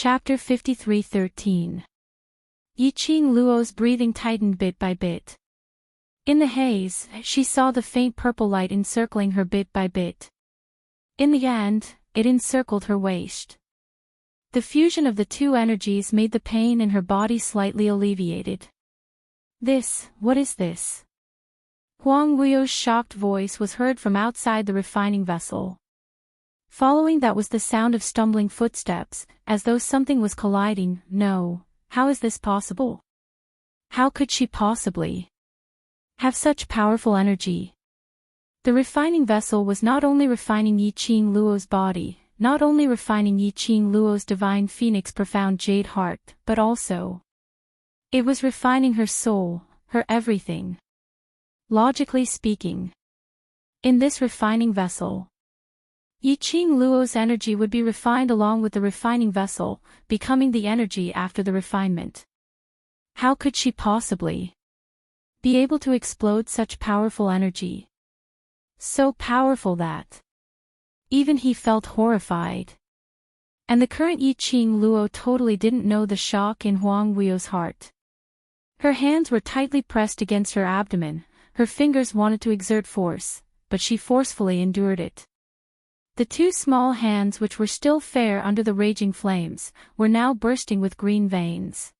Chapter 53:13. Yiqing Luo's breathing tightened bit by bit. In the haze, she saw the faint purple light encircling her bit by bit. In the end, it encircled her waist. The fusion of the two energies made the pain in her body slightly alleviated. What is this? Huang Wuyo's shocked voice was heard from outside the refining vessel. Following that was the sound of stumbling footsteps, as though something was colliding. No, how is this possible? How could she possibly have such powerful energy? The refining vessel was not only refining Yiqing Luo's body, not only refining Yiqing Luo's divine phoenix profound jade heart, but also it was refining her soul, her everything. Logically speaking, in this refining vessel, Yiqing Luo's energy would be refined along with the refining vessel, becoming the energy after the refinement. How could she possibly be able to explode such powerful energy? So powerful that even he felt horrified. And the current Yiqing Luo totally didn't know the shock in Huang Wuyo's heart. Her hands were tightly pressed against her abdomen, her fingers wanted to exert force, but she forcefully endured it. The two small hands which were still fair under the raging flames, were now bursting with green veins.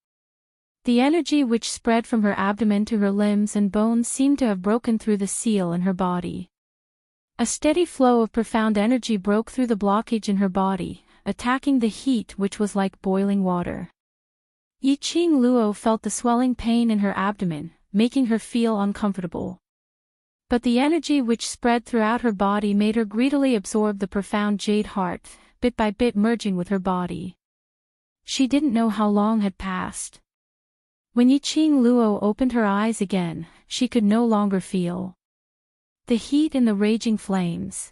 The energy which spread from her abdomen to her limbs and bones seemed to have broken through the seal in her body. A steady flow of profound energy broke through the blockage in her body, attacking the heat which was like boiling water. Yiqing Luo felt the swelling pain in her abdomen, making her feel uncomfortable. But the energy which spread throughout her body made her greedily absorb the profound jade heart, bit by bit merging with her body. She didn't know how long had passed. When Yiqing Luo opened her eyes again, she could no longer feel the heat in the raging flames.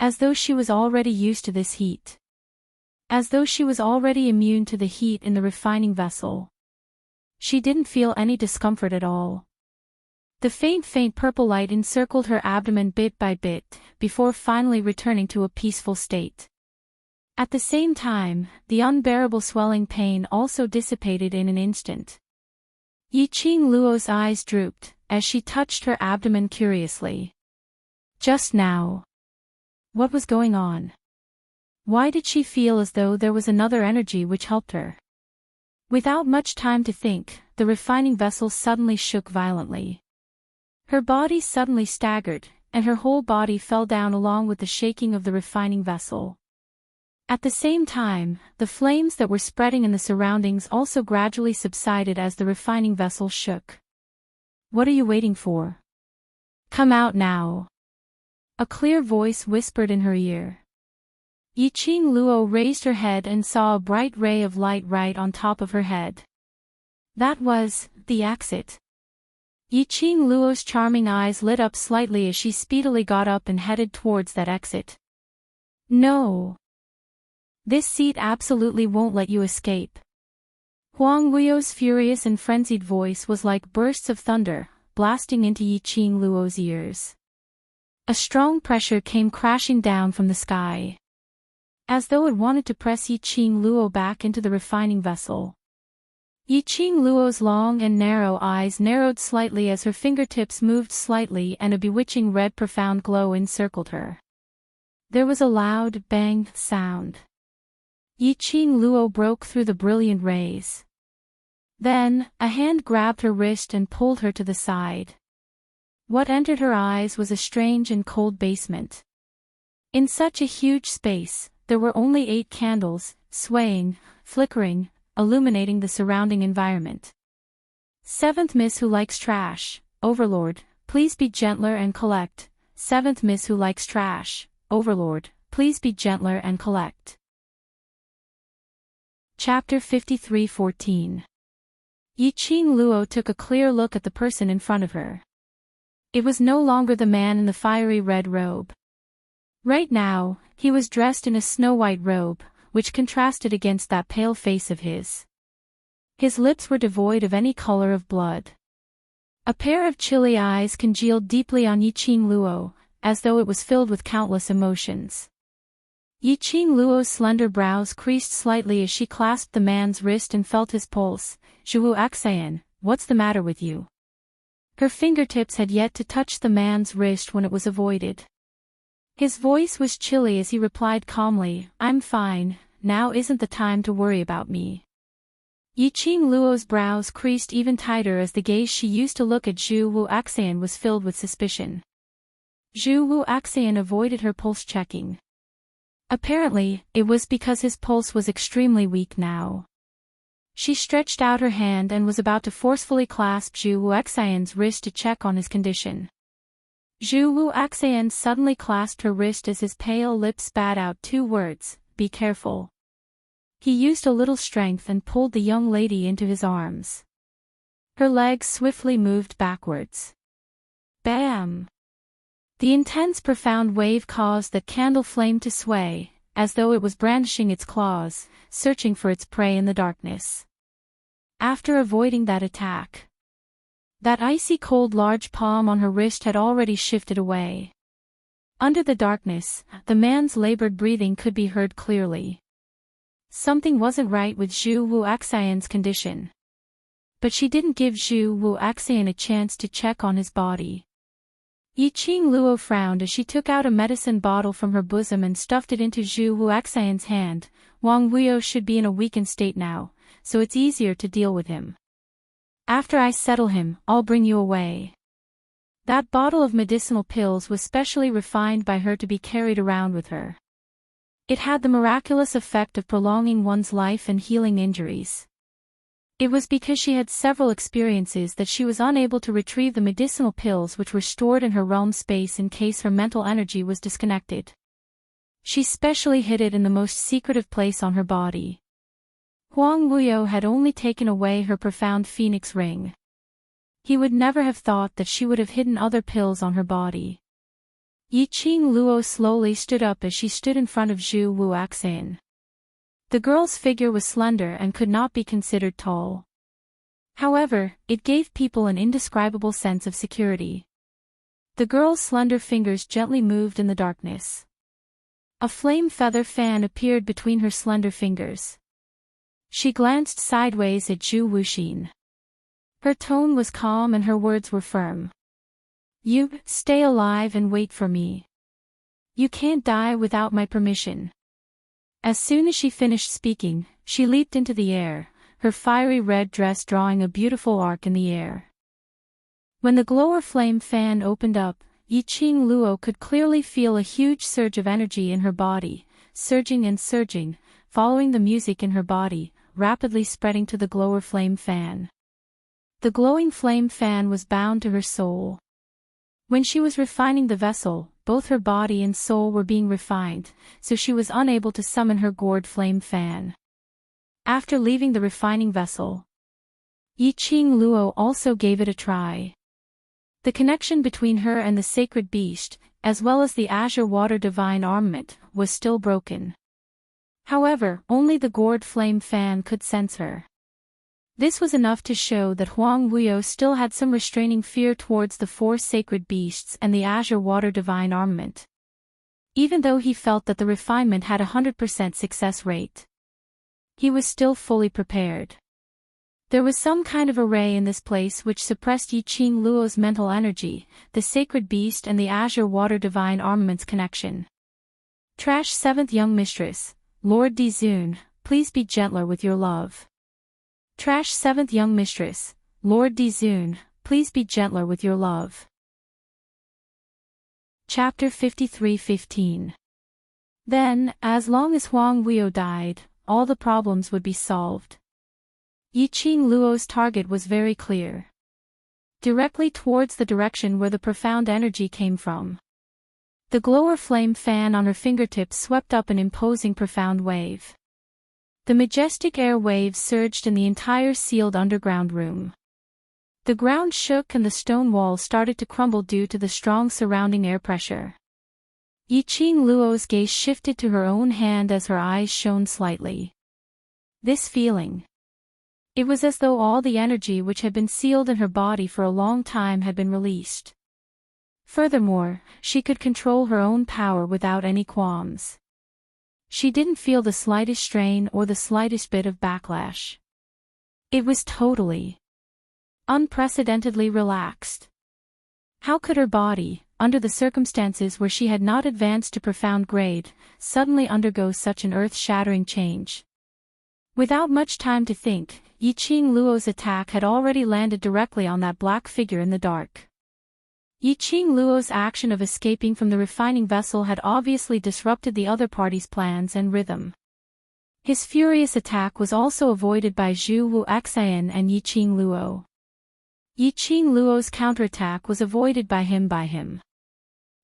As though she was already used to this heat. As though she was already immune to the heat in the refining vessel. She didn't feel any discomfort at all. The faint purple light encircled her abdomen bit by bit, before finally returning to a peaceful state. At the same time, the unbearable swelling pain also dissipated in an instant. Yiqing Luo's eyes drooped, as she touched her abdomen curiously. Just now. What was going on? Why did she feel as though there was another energy which helped her? Without much time to think, the refining vessel suddenly shook violently. Her body suddenly staggered, and her whole body fell down along with the shaking of the refining vessel. At the same time, the flames that were spreading in the surroundings also gradually subsided as the refining vessel shook. What are you waiting for? Come out now. A clear voice whispered in her ear. Yiqing Luo raised her head and saw a bright ray of light right on top of her head. That was the exit. Yiqing Luo's charming eyes lit up slightly as she speedily got up and headed towards that exit. No. This seat absolutely won't let you escape. Huang Wuyo's furious and frenzied voice was like bursts of thunder, blasting into Yiqing Luo's ears. A strong pressure came crashing down from the sky. As though it wanted to press Yiqing Luo back into the refining vessel. Yiqing Luo's long and narrow eyes narrowed slightly as her fingertips moved slightly and a bewitching red profound glow encircled her. There was a loud bang sound. Yiqing Luo broke through the brilliant rays. Then, a hand grabbed her wrist and pulled her to the side. What entered her eyes was a strange and cold basement. In such a huge space, there were only 8 candles, swaying, flickering, illuminating the surrounding environment. 7th Miss who likes trash, Overlord, please be gentler and collect. 7th Miss who likes trash, Overlord, please be gentler and collect. Chapter 53:14. Yiqing Luo took a clear look at the person in front of her. It was no longer the man in the fiery red robe. Right now, he was dressed in a snow-white robe, which contrasted against that pale face of his. His lips were devoid of any color of blood. A pair of chilly eyes congealed deeply on Yiqing Luo, as though it was filled with countless emotions. Yiqing Luo's slender brows creased slightly as she clasped the man's wrist and felt his pulse. "Zhuwu Axayan, what's the matter with you?" Her fingertips had yet to touch the man's wrist when it was avoided. His voice was chilly as he replied calmly, "I'm fine, now isn't the time to worry about me." Yiqing Luo's brows creased even tighter as the gaze she used to look at Zhuwu Axayan was filled with suspicion. Zhuwu Axayan avoided her pulse checking. Apparently, it was because his pulse was extremely weak now. She stretched out her hand and was about to forcefully clasp Zhuwu Axayan's wrist to check on his condition. Zhuwu Axayan suddenly clasped her wrist as his pale lips spat out two words, "Be careful." He used a little strength and pulled the young lady into his arms. Her legs swiftly moved backwards. Bam! The intense profound wave caused that candle flame to sway, as though it was brandishing its claws, searching for its prey in the darkness. After avoiding that attack, that icy cold large palm on her wrist had already shifted away. Under the darkness, the man's labored breathing could be heard clearly. Something wasn't right with Zhuwu Axayan's condition. But she didn't give Zhuwu Axayan a chance to check on his body. Yiqing Luo frowned as she took out a medicine bottle from her bosom and stuffed it into Zhuwu Axayan's hand. "Huang Wuyo should be in a weakened state now, so it's easier to deal with him. After I settle him, I'll bring you away." That bottle of medicinal pills was specially refined by her to be carried around with her. It had the miraculous effect of prolonging one's life and healing injuries. It was because she had several experiences that she was unable to retrieve the medicinal pills which were stored in her realm space in case her mental energy was disconnected. She specially hid it in the most secretive place on her body. Huang Wuyo had only taken away her profound phoenix ring. He would never have thought that she would have hidden other pills on her body. Yiqing Luo slowly stood up as she stood in front of Zhuwu Axayan. The girl's figure was slender and could not be considered tall. However, it gave people an indescribable sense of security. The girl's slender fingers gently moved in the darkness. A flame feather fan appeared between her slender fingers. She glanced sideways at Zhu Wuxin. Her tone was calm and her words were firm. "You, stay alive and wait for me. You can't die without my permission." As soon as she finished speaking, she leaped into the air, her fiery red dress drawing a beautiful arc in the air. When the glower flame fan opened up, Yiqing Luo could clearly feel a huge surge of energy in her body, surging and surging, following the music in her body, rapidly spreading to the glower flame fan. The glowing flame fan was bound to her soul. When she was refining the vessel, both her body and soul were being refined, so she was unable to summon her gourd flame fan. After leaving the refining vessel, Yiqing Luo also gave it a try. The connection between her and the sacred beast, as well as the azure water divine armament, was still broken. However, only the gourd flame fan could sense her. This was enough to show that Huang Wuyo still had some restraining fear towards the four sacred beasts and the azure water divine armament. Even though he felt that the refinement had a 100% success rate, he was still fully prepared. There was some kind of array in this place which suppressed Yiqing Luo's mental energy, the sacred beast and the azure water divine armament's connection. Trash 7th Young Mistress, Lord Dizun, please be gentler with your love. Trash 7th Young Mistress, Lord Dizun, please be gentler with your love. Chapter 53:15. Then, as long as Huang Wuyo died, all the problems would be solved. Yiqing Luo's target was very clear. Directly towards the direction where the profound energy came from. The glower flame fan on her fingertips swept up an imposing profound wave. The majestic air waves surged in the entire sealed underground room. The ground shook and the stone walls started to crumble due to the strong surrounding air pressure. Yiqing Luo's gaze shifted to her own hand as her eyes shone slightly. This feeling. It was as though all the energy which had been sealed in her body for a long time had been released. Furthermore, she could control her own power without any qualms. She didn't feel the slightest strain or the slightest bit of backlash. It was totally, unprecedentedly relaxed. How could her body, under the circumstances where she had not advanced to profound grade, suddenly undergo such an earth-shattering change? Without much time to think, Yiqing Luo's attack had already landed directly on that black figure in the dark. Yiqing Luo's action of escaping from the refining vessel had obviously disrupted the other party's plans and rhythm. His furious attack was also avoided by Zhu Wuxian and Yiqing Luo. Yiqing Luo's counterattack was avoided by him.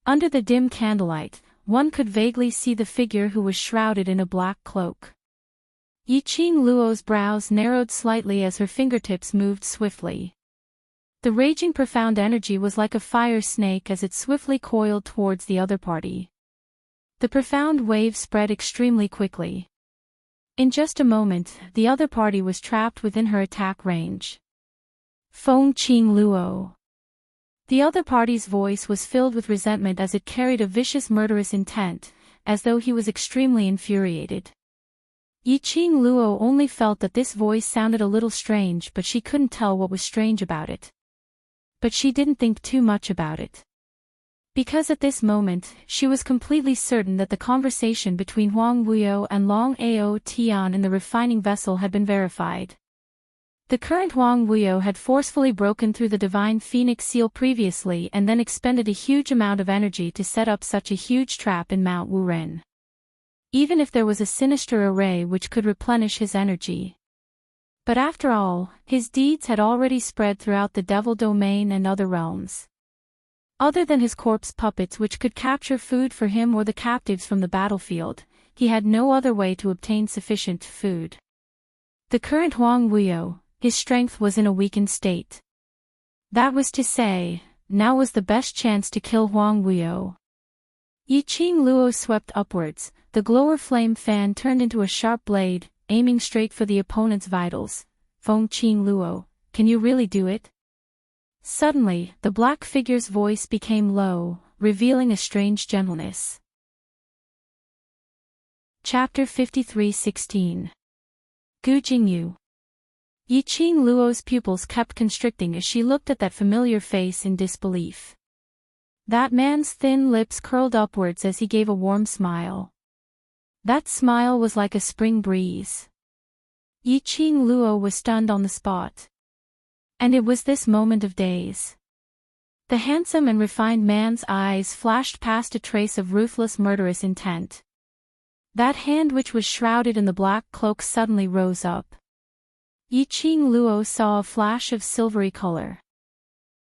Under the dim candlelight, one could vaguely see the figure who was shrouded in a black cloak. Yiqing Luo's brows narrowed slightly as her fingertips moved swiftly. The raging profound energy was like a fire snake as it swiftly coiled towards the other party. The profound wave spread extremely quickly. In just a moment, the other party was trapped within her attack range. Fengqing Luo. The other party's voice was filled with resentment as it carried a vicious murderous intent, as though he was extremely infuriated. Yiqing Luo only felt that this voice sounded a little strange, but she couldn't tell what was strange about it. But she didn't think too much about it. Because at this moment, she was completely certain that the conversation between Huang Wuyo and Long Ao Tian in the refining vessel had been verified. The current Huang Wuyo had forcefully broken through the divine phoenix seal previously and then expended a huge amount of energy to set up such a huge trap in Mount Wuren. Even if there was a sinister array which could replenish his energy. But after all, his deeds had already spread throughout the devil domain and other realms. Other than his corpse puppets which could capture food for him or the captives from the battlefield, he had no other way to obtain sufficient food. The current Huang Wuyo, his strength was in a weakened state. That was to say, now was the best chance to kill Huang Wuyo. Yiqing Luo swept upwards, the glower flame fan turned into a sharp blade, aiming straight for the opponent's vitals. Fengqing Luo, can you really do it? Suddenly, the black figure's voice became low, revealing a strange gentleness. Chapter 53:16. Gu Jingyu. Yiqing Luo's pupils kept constricting as she looked at that familiar face in disbelief. That man's thin lips curled upwards as he gave a warm smile. That smile was like a spring breeze. Yiqing Luo was stunned on the spot. And it was this moment of daze. The handsome and refined man's eyes flashed past a trace of ruthless murderous intent. That hand which was shrouded in the black cloak suddenly rose up. Yiqing Luo saw a flash of silvery color.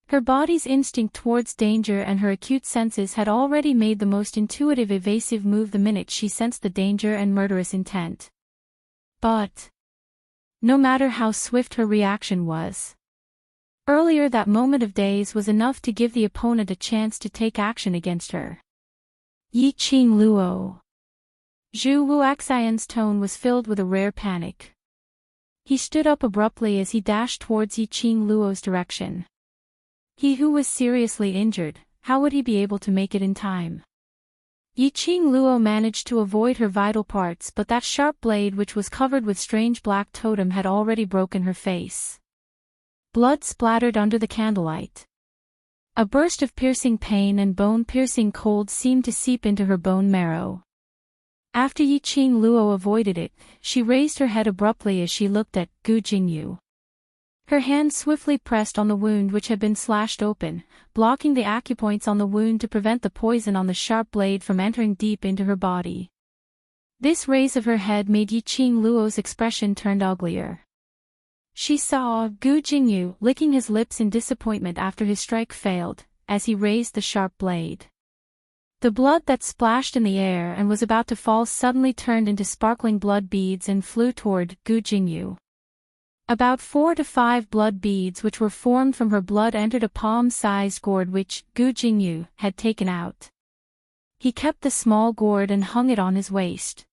Her body's instinct towards danger and her acute senses had already made the most intuitive evasive move the minute she sensed the danger and murderous intent. But no matter how swift her reaction was, earlier that moment of daze was enough to give the opponent a chance to take action against her. Yiqing Luo. Zhu Wuxian's tone was filled with a rare panic. He stood up abruptly as he dashed towards Yiqing Luo's direction. He who was seriously injured, how would he be able to make it in time? Yiqing Luo managed to avoid her vital parts, but that sharp blade which was covered with strange black totem had already broken her face. Blood splattered under the candlelight. A burst of piercing pain and bone-piercing cold seemed to seep into her bone marrow. After Yiqing Luo avoided it, she raised her head abruptly as she looked at Gu Jingyu. Her hand swiftly pressed on the wound which had been slashed open, blocking the acupoints on the wound to prevent the poison on the sharp blade from entering deep into her body. This raise of her head made Yiqing Luo's expression turn uglier. She saw Gu Jingyu licking his lips in disappointment after his strike failed, as he raised the sharp blade. The blood that splashed in the air and was about to fall suddenly turned into sparkling blood beads and flew toward Gu Jingyu. About 4 to 5 blood beads which were formed from her blood entered a palm-sized gourd which Gu Jingyu had taken out. He kept the small gourd and hung it on his waist.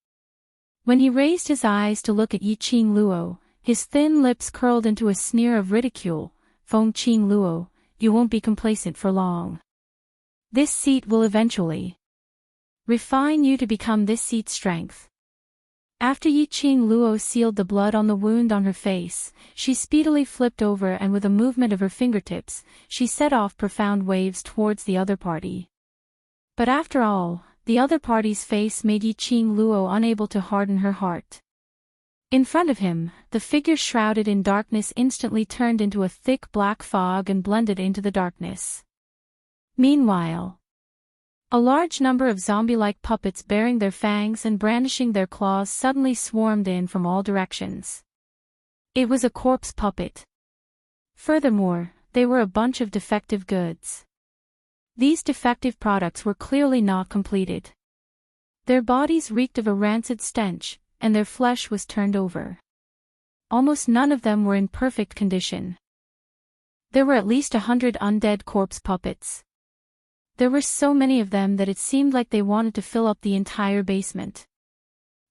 When he raised his eyes to look at Yiqing Luo, his thin lips curled into a sneer of ridicule. Fengqing Luo, you won't be complacent for long. This seat will eventually refine you to become this seat's strength. After Yiqing Luo sealed the blood on the wound on her face, she speedily flipped over and with a movement of her fingertips, she set off profound waves towards the other party. But after all, the other party's face made Yiqing Luo unable to harden her heart. In front of him, the figure shrouded in darkness instantly turned into a thick black fog and blended into the darkness. Meanwhile, a large number of zombie-like puppets bearing their fangs and brandishing their claws suddenly swarmed in from all directions. It was a corpse puppet. Furthermore, they were a bunch of defective goods. These defective products were clearly not completed. Their bodies reeked of a rancid stench, and their flesh was turned over. Almost none of them were in perfect condition. There were at least 100 undead corpse puppets. There were so many of them that it seemed like they wanted to fill up the entire basement.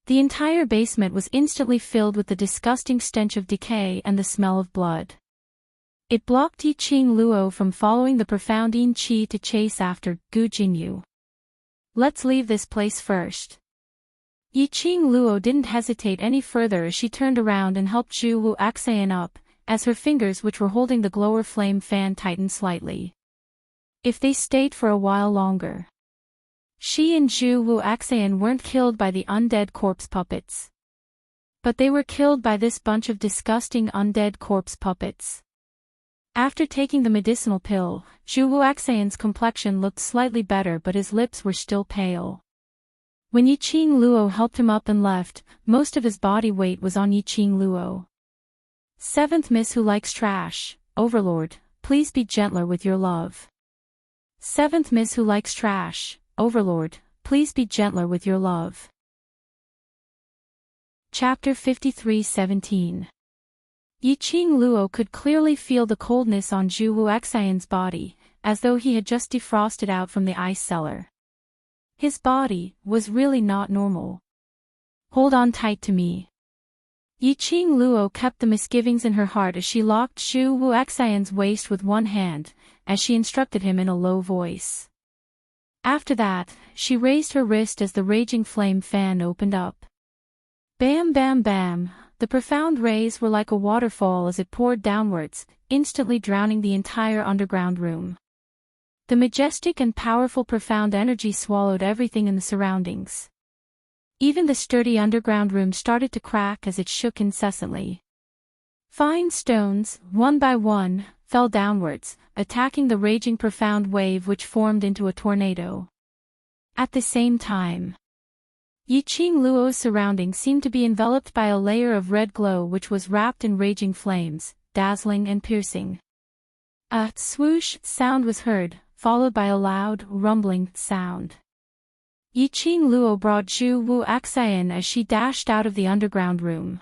The entire basement was instantly filled with the disgusting stench of decay and the smell of blood. It blocked Yiqing Luo from following the profound Yin Qi to chase after Gu Jinyu. Let's leave this place first. Yiqing Luo didn't hesitate any further as she turned around and helped Zhu Wu Axayan up, as her fingers which were holding the glower flame fan tightened slightly. If they stayed for a while longer, she and Zhu Wu Axayan weren't killed by the undead corpse puppets. But they were killed by this bunch of disgusting undead corpse puppets. After taking the medicinal pill, Zhu Wu Axayan's complexion looked slightly better but his lips were still pale. When Yiqing Luo helped him up and left, most of his body weight was on Yiqing Luo. Seventh Miss Who Likes Trash, Overlord, please be gentler with your love. Seventh Miss Who Likes Trash, Overlord, please be gentler with your love. Chapter 53:17. Yiqing Luo could clearly feel the coldness on Zhu Wu Axayan's body, as though he had just defrosted out from the ice cellar. His body was really not normal. Hold on tight to me. Yiqing Luo kept the misgivings in her heart as she locked Zhu Wu Axayan's waist with one hand, as she instructed him in a low voice. After that, she raised her wrist as the raging flame fan opened up. Bam bam bam, the profound rays were like a waterfall as it poured downwards, instantly drowning the entire underground room. The majestic and powerful profound energy swallowed everything in the surroundings. Even the sturdy underground room started to crack as it shook incessantly. Fine stones, one by one, fell downwards, attacking the raging profound wave which formed into a tornado. At the same time, Yiqing Luo's surroundings seemed to be enveloped by a layer of red glow which was wrapped in raging flames, dazzling and piercing. A swoosh sound was heard, followed by a loud, rumbling sound. Yiqing Luo brought Zhu Wu Axayan as she dashed out of the underground room.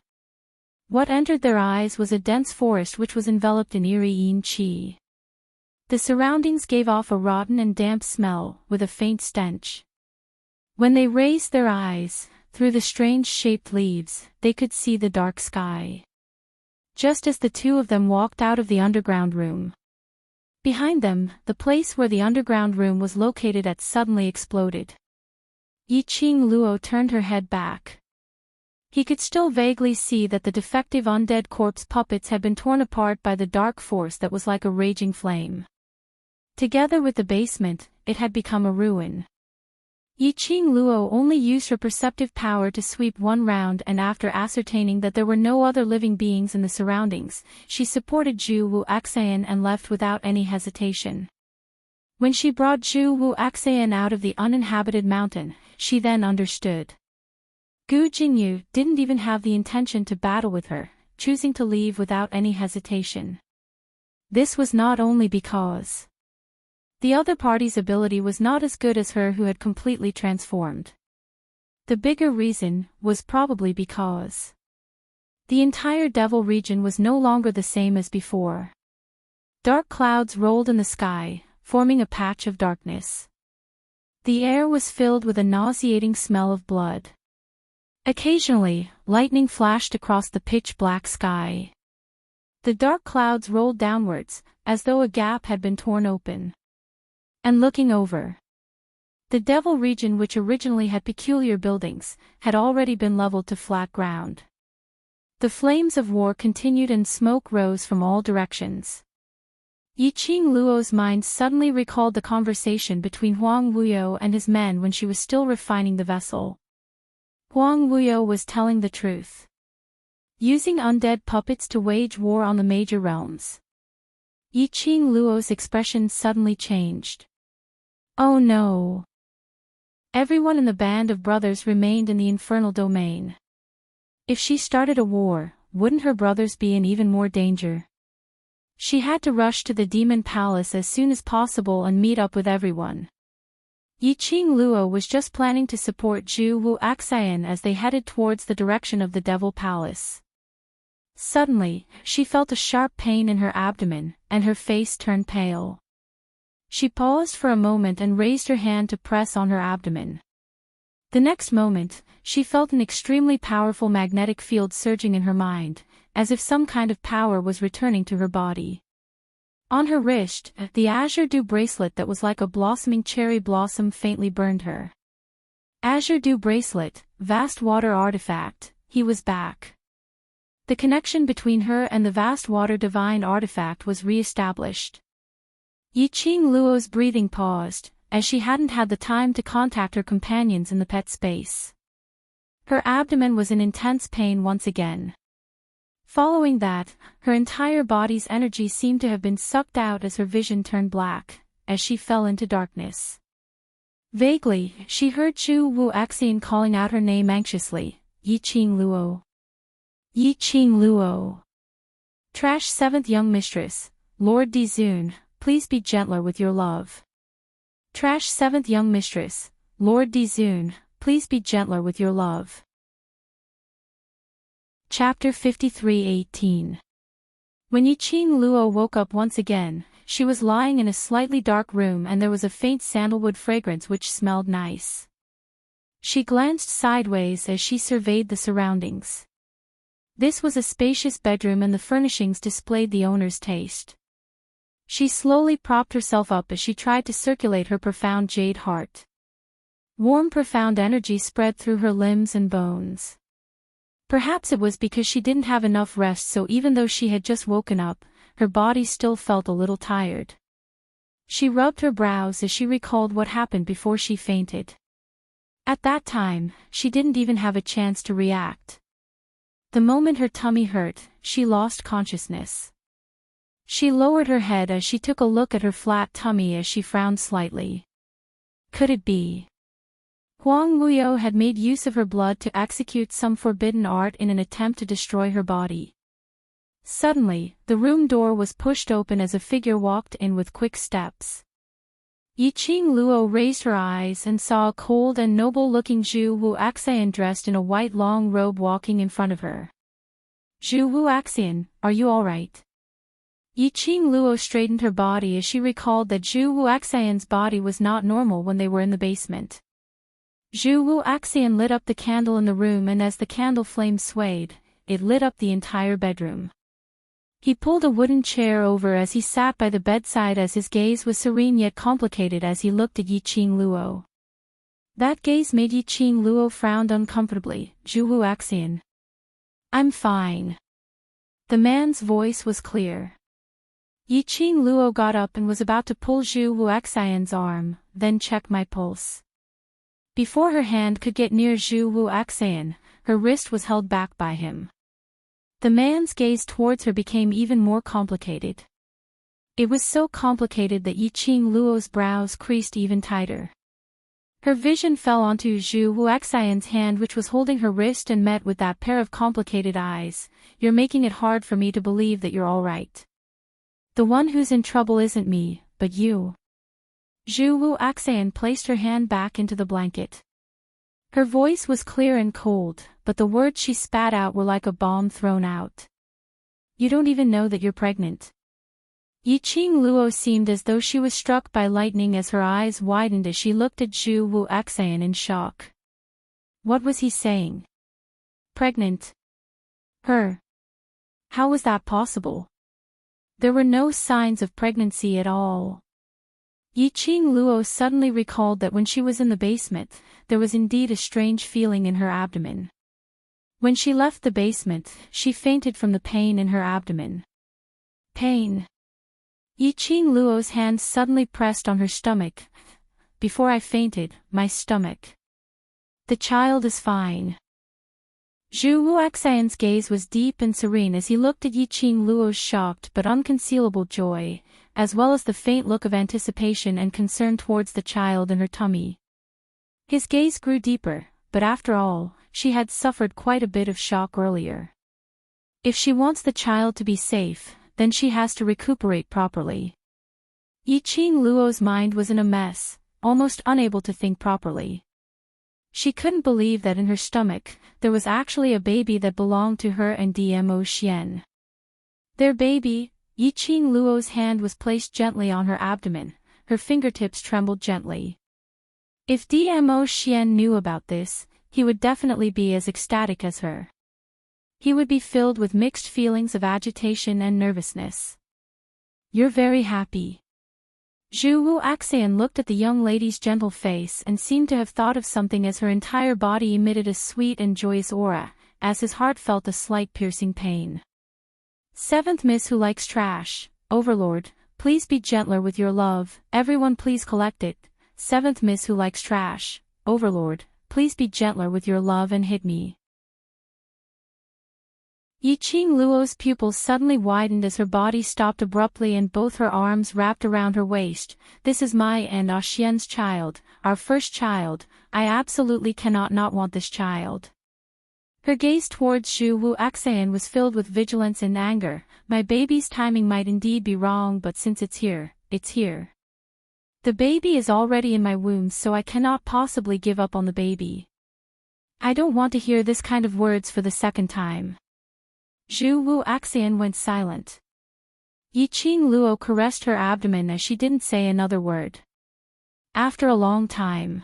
What entered their eyes was a dense forest which was enveloped in eerie yin qi. The surroundings gave off a rotten and damp smell, with a faint stench. When they raised their eyes, through the strange-shaped leaves, they could see the dark sky. Just as the two of them walked out of the underground room. Behind them, the place where the underground room was located had suddenly exploded. Yiqing Luo turned her head back. He could still vaguely see that the defective undead corpse puppets had been torn apart by the dark force that was like a raging flame. Together with the basement, it had become a ruin. Yiqing Luo only used her perceptive power to sweep one round, and after ascertaining that there were no other living beings in the surroundings, she supported Zhu Wu Axayan and left without any hesitation. When she brought Zhu Wu Axayan out of the uninhabited mountain, she then understood. Gu Jinyu didn't even have the intention to battle with her, choosing to leave without any hesitation. This was not only because the other party's ability was not as good as her who had completely transformed. The bigger reason was probably because the entire devil region was no longer the same as before. Dark clouds rolled in the sky, forming a patch of darkness. The air was filled with a nauseating smell of blood. Occasionally, lightning flashed across the pitch-black sky. The dark clouds rolled downwards, as though a gap had been torn open. And looking over, The devil region, which originally had peculiar buildings, had already been leveled to flat ground. The flames of war continued and smoke rose from all directions. Yiqing Luo's mind suddenly recalled the conversation between Huang Wuyo and his men when she was still refining the vessel. Huang Wuyo was telling the truth. Using undead puppets to wage war on the major realms. Yiqing Luo's expression suddenly changed. Oh no! Everyone in the band of brothers remained in the infernal domain. If she started a war, wouldn't her brothers be in even more danger? She had to rush to the demon palace as soon as possible and meet up with everyone. Yiqing Luo was just planning to support Zhu Wu Axian as they headed towards the direction of the devil palace. Suddenly, she felt a sharp pain in her abdomen, and her face turned pale. She paused for a moment and raised her hand to press on her abdomen. The next moment, she felt an extremely powerful magnetic field surging in her mind, as if some kind of power was returning to her body. On her wrist, the azure dew bracelet that was like a blossoming cherry blossom faintly burned her. Azure dew bracelet, vast water artifact, he was back. The connection between her and the vast water divine artifact was re-established. Yiqing Luo's breathing paused, as she hadn't had the time to contact her companions in the pet space. Her abdomen was in intense pain once again. Following that, her entire body's energy seemed to have been sucked out as her vision turned black, as she fell into darkness. Vaguely, she heard Zhu Wu Axian calling out her name anxiously, Yiqing Luo. Yiqing Luo. Trash 7th young mistress, Lord Dizun, please be gentler with your love. Trash 7th young mistress, Lord Dizun, please be gentler with your love. Chapter 53:18. When Yiqing Luo woke up once again, she was lying in a slightly dark room and there was a faint sandalwood fragrance which smelled nice. She glanced sideways as she surveyed the surroundings. This was a spacious bedroom and the furnishings displayed the owner's taste. She slowly propped herself up as she tried to circulate her profound jade heart. Warm profound energy spread through her limbs and bones. Perhaps it was because she didn't have enough rest, so even though she had just woken up, her body still felt a little tired. She rubbed her brows as she recalled what happened before she fainted. At that time, she didn't even have a chance to react. The moment her tummy hurt, she lost consciousness. She lowered her head as she took a look at her flat tummy as she frowned slightly. Could it be? Huang Wuyo had made use of her blood to execute some forbidden art in an attempt to destroy her body. Suddenly, the room door was pushed open as a figure walked in with quick steps. Yiqing Luo raised her eyes and saw a cold and noble-looking Zhu Wu Axian dressed in a white long robe walking in front of her. Zhu Wu Axian, are you all right? Yiqing Luo straightened her body as she recalled that Zhu Wu Axian's body was not normal when they were in the basement. Zhu Wu Axian lit up the candle in the room, and as the candle flame swayed, it lit up the entire bedroom. He pulled a wooden chair over as he sat by the bedside as his gaze was serene yet complicated as he looked at Yiqing Luo. That gaze made Yiqing Luo frown uncomfortably. Zhu Wu Axian. I'm fine. The man's voice was clear. Yiqing Luo got up and was about to pull Zhu Wu Axian's arm, then check my pulse. Before her hand could get near Zhu Wu Axian, her wrist was held back by him. The man's gaze towards her became even more complicated. It was so complicated that Yiqing Luo's brows creased even tighter. Her vision fell onto Zhu Wu Axian's hand which was holding her wrist and met with that pair of complicated eyes. You're making it hard for me to believe that you're all right. The one who's in trouble isn't me, but you. Zhu Wu Axian placed her hand back into the blanket. Her voice was clear and cold, but the words she spat out were like a bomb thrown out. You don't even know that you're pregnant. Yiqing Luo seemed as though she was struck by lightning as her eyes widened as she looked at Zhu Wu Axian in shock. What was he saying? Pregnant? Her? How was that possible? There were no signs of pregnancy at all. Yiqing Luo suddenly recalled that when she was in the basement, there was indeed a strange feeling in her abdomen. When she left the basement, she fainted from the pain in her abdomen. Pain. Yiqing Luo's hand suddenly pressed on her stomach. Before I fainted, my stomach. The child is fine. Zhu Wuxian's gaze was deep and serene as he looked at Yiqing Luo's shocked but unconcealable joy, as well as the faint look of anticipation and concern towards the child in her tummy. His gaze grew deeper, but after all, she had suffered quite a bit of shock earlier. If she wants the child to be safe, then she has to recuperate properly. Yiqing Luo's mind was in a mess, almost unable to think properly. She couldn't believe that in her stomach, there was actually a baby that belonged to her and Dmo Xian. Their baby, Yiqing Luo's hand was placed gently on her abdomen, her fingertips trembled gently. If Dmo Xian knew about this, he would definitely be as ecstatic as her. He would be filled with mixed feelings of agitation and nervousness. You're very happy. Zhu Wuxian looked at the young lady's gentle face and seemed to have thought of something as her entire body emitted a sweet and joyous aura, as his heart felt a slight piercing pain. Seventh Miss Who Likes Trash, Overlord, please be gentler with your love, everyone please collect it. Seventh Miss Who Likes Trash, Overlord, please be gentler with your love and hit me. Yiqing Luo's pupils suddenly widened as her body stopped abruptly and both her arms wrapped around her waist. This is my and Xian's child, our first child, I absolutely cannot not want this child. Her gaze towards Zhu Wuxian was filled with vigilance and anger. My baby's timing might indeed be wrong, but since it's here, it's here. The baby is already in my womb, so I cannot possibly give up on the baby. I don't want to hear this kind of words for the second time. Zhu Wuxian went silent. Yiqing Luo caressed her abdomen as she didn't say another word. After a long time,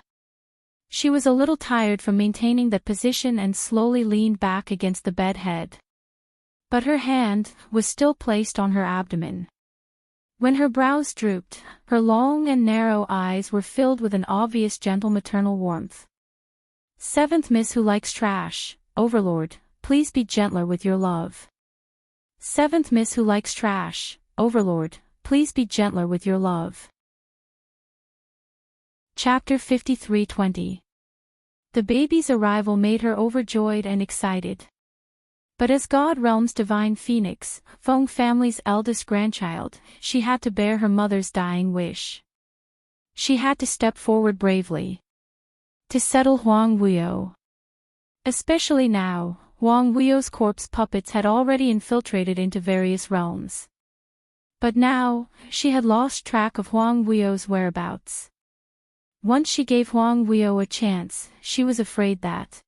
she was a little tired from maintaining that position and slowly leaned back against the bed head. But her hand was still placed on her abdomen. When her brows drooped, her long and narrow eyes were filled with an obvious gentle maternal warmth. Seventh Miss Who Likes Trash, Overlord, please be gentler with your love. Seventh Miss Who Likes Trash, Overlord, please be gentler with your love. Chapter 53:20. The baby's arrival made her overjoyed and excited. But as God Realm's divine phoenix, Feng family's eldest grandchild, she had to bear her mother's dying wish. She had to step forward bravely to settle Huang Wuyo. Especially now, Huang Wuyo's corpse puppets had already infiltrated into various realms. But now, she had lost track of Huang Wuyo's whereabouts. Once she gave Huang Wuyo a chance, she was afraid that,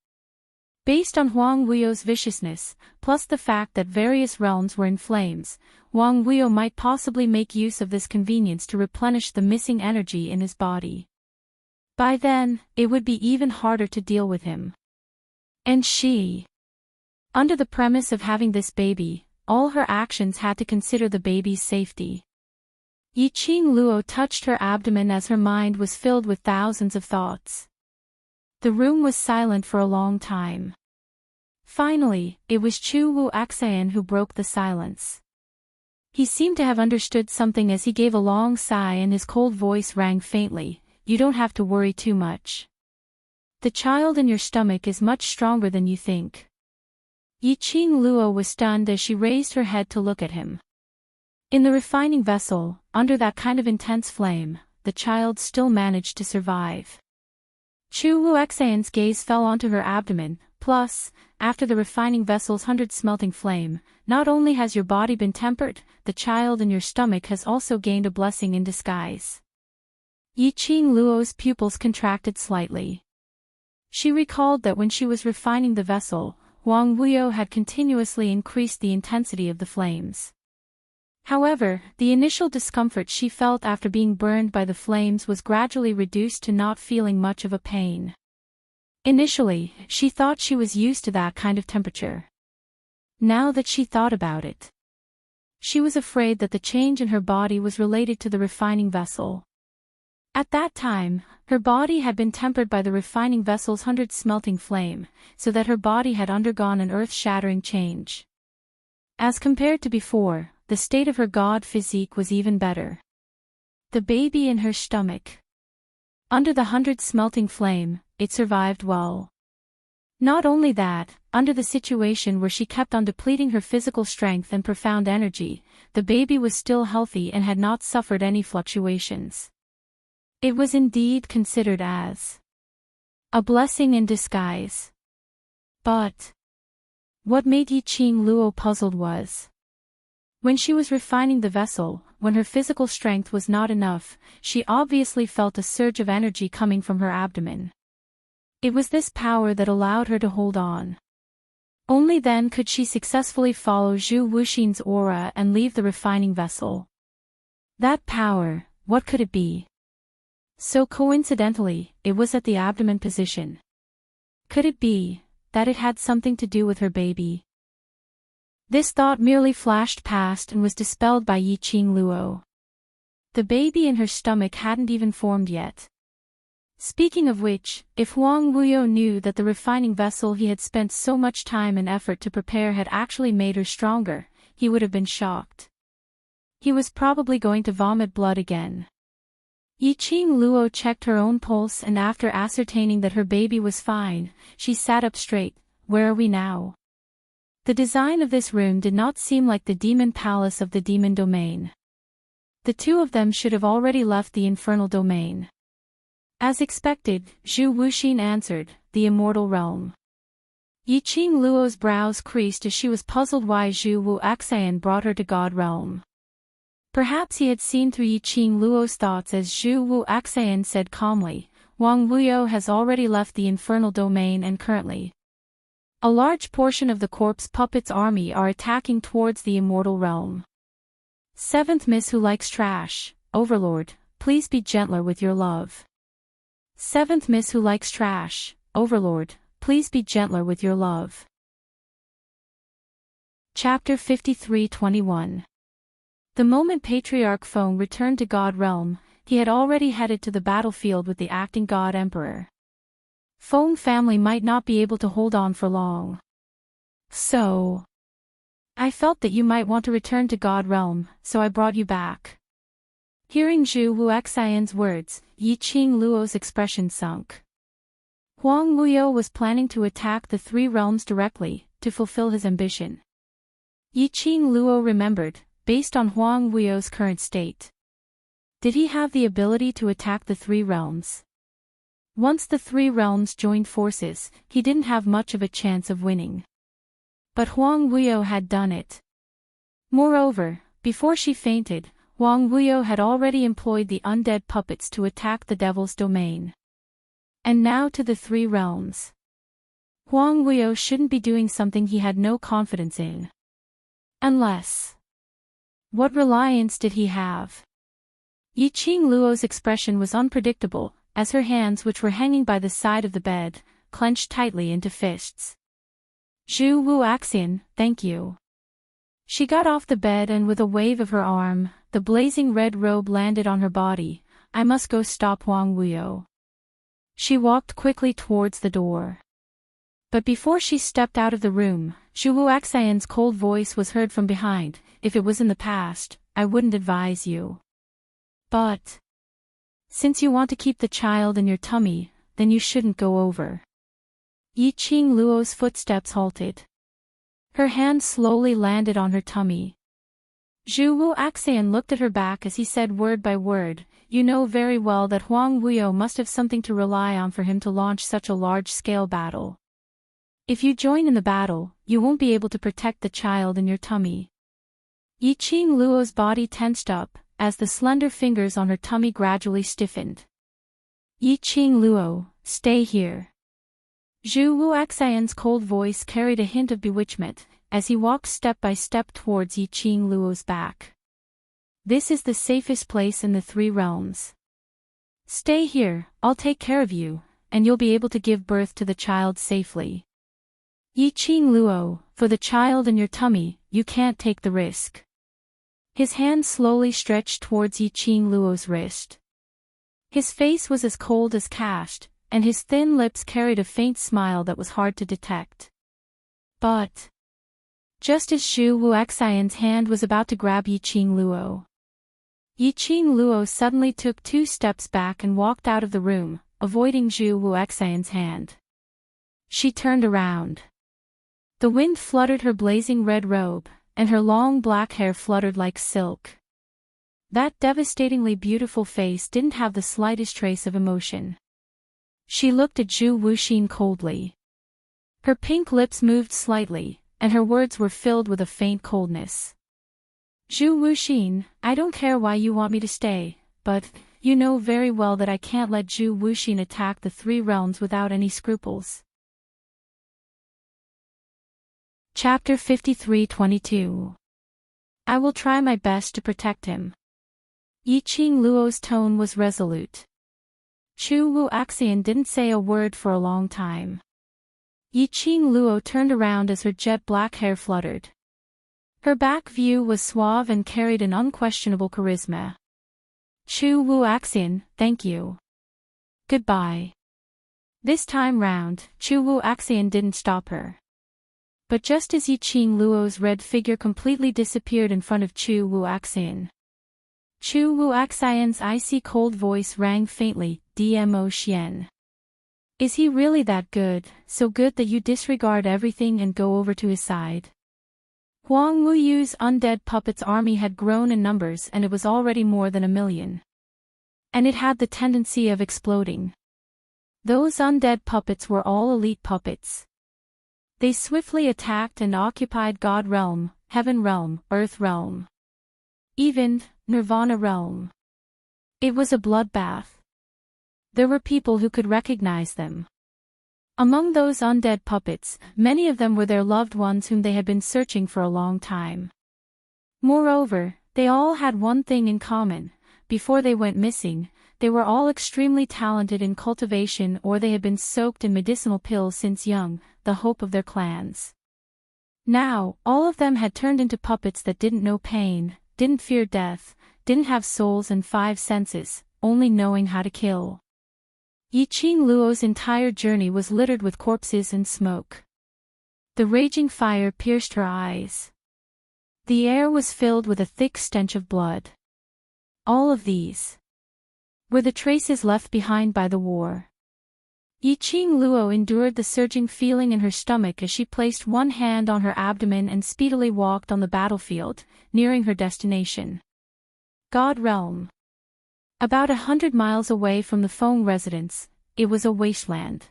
based on Huang Wuyo's viciousness, plus the fact that various realms were in flames, Huang Wuyo might possibly make use of this convenience to replenish the missing energy in his body. By then, it would be even harder to deal with him. And she, under the premise of having this baby, all her actions had to consider the baby's safety. Yiqing Luo touched her abdomen as her mind was filled with thousands of thoughts. The room was silent for a long time. Finally, it was Zhu Wuxian who broke the silence. He seemed to have understood something as he gave a long sigh and his cold voice rang faintly, "You don't have to worry too much. The child in your stomach is much stronger than you think." Yiqing Luo was stunned as she raised her head to look at him. In the refining vessel, under that kind of intense flame, the child still managed to survive. Zhu Wuxian's gaze fell onto her abdomen. Plus, after the refining vessel's 100 smelting flame, not only has your body been tempered, the child in your stomach has also gained a blessing in disguise. Yiqing Luo's pupils contracted slightly. She recalled that when she was refining the vessel, Huang Wuyo had continuously increased the intensity of the flames. However, the initial discomfort she felt after being burned by the flames was gradually reduced to not feeling much of a pain. Initially, she thought she was used to that kind of temperature. Now that she thought about it, she was afraid that the change in her body was related to the refining vessel. At that time, her body had been tempered by the refining vessel's 100 smelting flame, so that her body had undergone an earth-shattering change. As compared to before, the state of her god physique was even better. The baby in her stomach. Under the 100 smelting flame, it survived well. Not only that, under the situation where she kept on depleting her physical strength and profound energy, the baby was still healthy and had not suffered any fluctuations. It was indeed considered as a blessing in disguise. But what made Yiqing Luo puzzled was, when she was refining the vessel, when her physical strength was not enough, she obviously felt a surge of energy coming from her abdomen. It was this power that allowed her to hold on. Only then could she successfully follow Zhu Wuxin's aura and leave the refining vessel. That power, what could it be? So coincidentally, it was at the abdomen position. Could it be that it had something to do with her baby? This thought merely flashed past and was dispelled by Yiqing Luo. The baby in her stomach hadn't even formed yet. Speaking of which, if Huang Wuyo knew that the refining vessel he had spent so much time and effort to prepare had actually made her stronger, he would have been shocked. He was probably going to vomit blood again. Yiqing Luo checked her own pulse, and after ascertaining that her baby was fine, she sat up straight. Where are we now? The design of this room did not seem like the demon palace of the demon domain. The two of them should have already left the infernal domain. As expected, Zhu Wuxin answered, the immortal realm. Yiqing Luo's brows creased as she was puzzled why Zhu Wuxian brought her to God realm. Perhaps he had seen through Yiqing Luo's thoughts as Zhu Wuxian said calmly, Huang Wuyo has already left the infernal domain and currently a large portion of the corpse puppet's army are attacking towards the immortal realm. Seventh Miss who likes trash, Overlord, please be gentler with your love. Seventh Miss who likes trash, Overlord, please be gentler with your love. Chapter 53:21. The moment Patriarch Feng returned to God realm, he had already headed to the battlefield with the acting God Emperor. Feng family might not be able to hold on for long. So, I felt that you might want to return to God realm, so I brought you back. Hearing Zhu Wuxian's words, Yiqing Luo's expression sunk. Huang Wuyo was planning to attack the three realms directly, to fulfill his ambition. Yiqing Luo remembered, based on Huang Wuyo's current state. Did he have the ability to attack the three realms? Once the three realms joined forces, he didn't have much of a chance of winning. But Huang Wuyo had done it. Moreover, before she fainted, Huang Wuyo had already employed the undead puppets to attack the devil's domain. And now to the three realms. Huang Wuyo shouldn't be doing something he had no confidence in. Unless. What reliance did he have? Yiqing Luo's expression was unpredictable, as her hands, which were hanging by the side of the bed, clenched tightly into fists. Zhu Wuxian, thank you. She got off the bed and with a wave of her arm, the blazing red robe landed on her body. I must go stop Huang Wuyo. She walked quickly towards the door. But before she stepped out of the room, Zhu Wuxian's cold voice was heard from behind. If it was in the past, I wouldn't advise you. But since you want to keep the child in your tummy, then you shouldn't go over. Yiqing Luo's footsteps halted. Her hand slowly landed on her tummy. Zhu Wuxian looked at her back as he said word by word, you know very well that Huang Wuyo must have something to rely on for him to launch such a large-scale battle. If you join in the battle, you won't be able to protect the child in your tummy. Yiqing Luo's body tensed up, as the slender fingers on her tummy gradually stiffened. Yiqing Luo, stay here. Zhu Wuxian's cold voice carried a hint of bewitchment, as he walked step by step towards Yiqing Luo's back. This is the safest place in the three realms. Stay here, I'll take care of you, and you'll be able to give birth to the child safely. Yiqing Luo, for the child in your tummy, you can't take the risk. His hand slowly stretched towards Yiqing Luo's wrist. His face was as cold as cast, and his thin lips carried a faint smile that was hard to detect. But just as Zhu Wuxian's hand was about to grab Yiqing Luo, Yiqing Luo suddenly took 2 steps back and walked out of the room, avoiding Zhu Wuxian's hand. She turned around. The wind fluttered her blazing red robe, and her long black hair fluttered like silk. That devastatingly beautiful face didn't have the slightest trace of emotion. She looked at Zhu Wuxian coldly. Her pink lips moved slightly, and her words were filled with a faint coldness. Zhu Wuxian, I don't care why you want me to stay, but you know very well that I can't let Zhu Wuxian attack the 3 realms without any scruples. Chapter 53:22. I will try my best to protect him. Yiqing Luo's tone was resolute. Zhu Wuxian didn't say a word for a long time. Yiqing Luo turned around as her jet black hair fluttered. Her back view was suave and carried an unquestionable charisma. Zhu Wuxian, thank you. Goodbye. This time round, Zhu Wuxian didn't stop her. But just as Yiqing Luo's red figure completely disappeared in front of Zhu Wuxian, Zhu Wuxian's icy cold voice rang faintly, Dmo Xian. Is he really that good, so good that you disregard everything and go over to his side? Huang Wuyu's undead puppets' army had grown in numbers and it was already more than 1 million. And it had the tendency of exploding. Those undead puppets were all elite puppets. They swiftly attacked and occupied God Realm, Heaven Realm, Earth Realm, even Nirvana Realm. It was a bloodbath. There were people who could recognize them. Among those undead puppets, many of them were their loved ones whom they had been searching for a long time. Moreover, they all had one thing in common: before they went missing, they were all extremely talented in cultivation, or they had been soaked in medicinal pills since young, the hope of their clans. Now, all of them had turned into puppets that didn't know pain, didn't fear death, didn't have souls and 5 senses, only knowing how to kill. Yiqing Luo's entire journey was littered with corpses and smoke. The raging fire pierced her eyes. The air was filled with a thick stench of blood. All of these were the traces left behind by the war. Yiqing Luo endured the surging feeling in her stomach as she placed one hand on her abdomen and speedily walked on the battlefield, nearing her destination. God Realm. About 100 miles away from the Feng residence, it was a wasteland.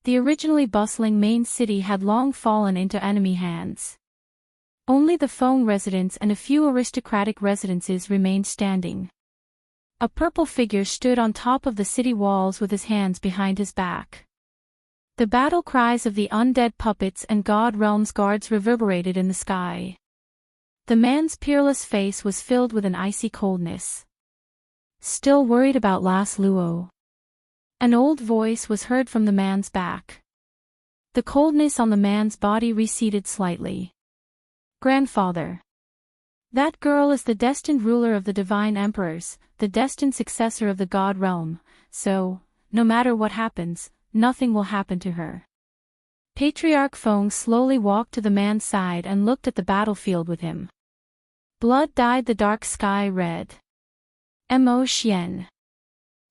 The originally bustling main city had long fallen into enemy hands. Only the Feng residence and a few aristocratic residences remained standing. A purple figure stood on top of the city walls with his hands behind his back. The battle cries of the undead puppets and God Realm's guards reverberated in the sky. The man's peerless face was filled with an icy coldness. Still worried about Las Luo? An old voice was heard from the man's back. The coldness on the man's body receded slightly. Grandfather. That girl is the destined ruler of the divine emperors, the destined successor of the God Realm, so, no matter what happens, nothing will happen to her. Patriarch Feng slowly walked to the man's side and looked at the battlefield with him. Blood dyed the dark sky red. Mo Xian.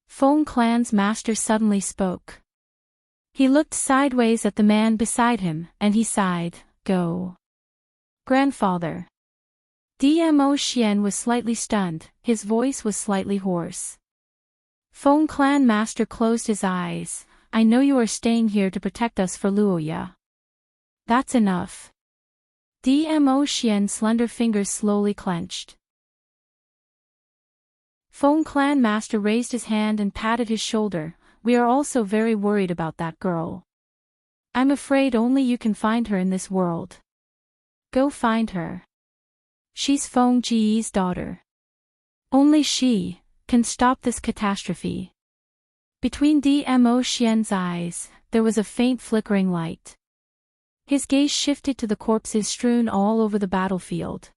Feng clan's master suddenly spoke. He looked sideways at the man beside him, and he sighed, Go. Grandfather. Mo Xian was slightly stunned, his voice was slightly hoarse. Feng clan master closed his eyes. I know you are staying here to protect us for Luoya. That's enough. Mo Xian's slender fingers slowly clenched. Feng clan master raised his hand and patted his shoulder. We are also very worried about that girl. I'm afraid only you can find her in this world. Go find her. She's Feng Ji's daughter. Only she can stop this catastrophe. Between Mo Xian's eyes, there was a faint flickering light. His gaze shifted to the corpses strewn all over the battlefield.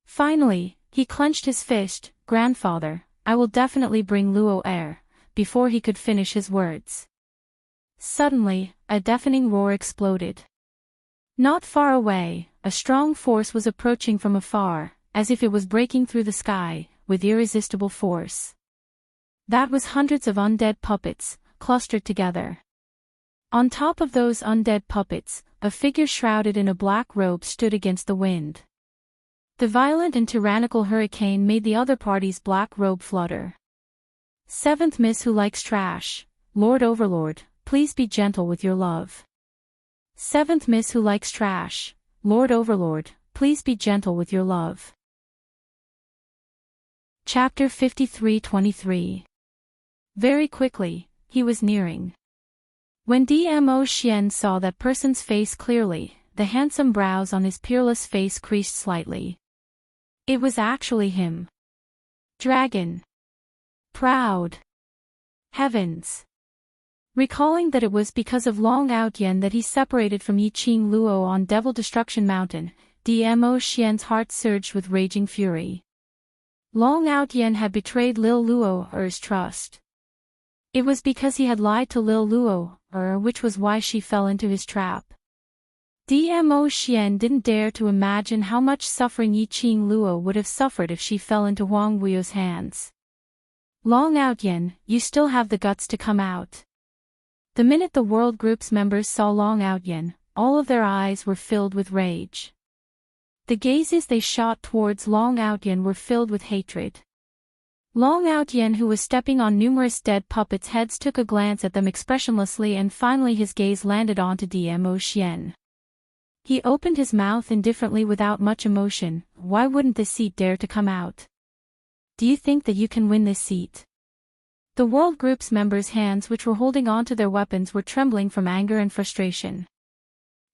Finally, he clenched his fist. Grandfather, I will definitely bring Luo heir, before he could finish his words. Suddenly, a deafening roar exploded. Not far away, a strong force was approaching from afar, as if it was breaking through the sky, with irresistible force. That was hundreds of undead puppets, clustered together. On top of those undead puppets, a figure shrouded in a black robe stood against the wind. The violent and tyrannical hurricane made the other party's black robe flutter. Seventh Miss who likes trash, Lord Overlord, please be gentle with your love. Seventh Miss who likes trash, Lord Overlord, please be gentle with your love. Chapter 53-23. Very quickly, he was nearing. When Dmo Xian saw that person's face clearly, the handsome brows on his peerless face creased slightly. It was actually him. Dragon. Proud. Heavens. Recalling that it was because of Long Outyen that he separated from Yiqing Luo on Devil Destruction Mountain, Dmo Xian's heart surged with raging fury. Long Outyen had betrayed Lil Luo's trust. It was because he had lied to Lil Luo, which was why she fell into his trap. Dmo Xian didn't dare to imagine how much suffering Yiqing Luo would have suffered if she fell into Huang Wuyo's hands. Long Outyen, you still have the guts to come out. The minute the World Group's members saw Long Outyen, all of their eyes were filled with rage. The gazes they shot towards Long Outyen were filled with hatred. Long Outyen, who was stepping on numerous dead puppets' heads, took a glance at them expressionlessly and finally his gaze landed onto Dmo Xian. He opened his mouth indifferently without much emotion. Why wouldn't this seat dare to come out? Do you think that you can win this seat? The World Group's members' hands, which were holding on to their weapons, were trembling from anger and frustration.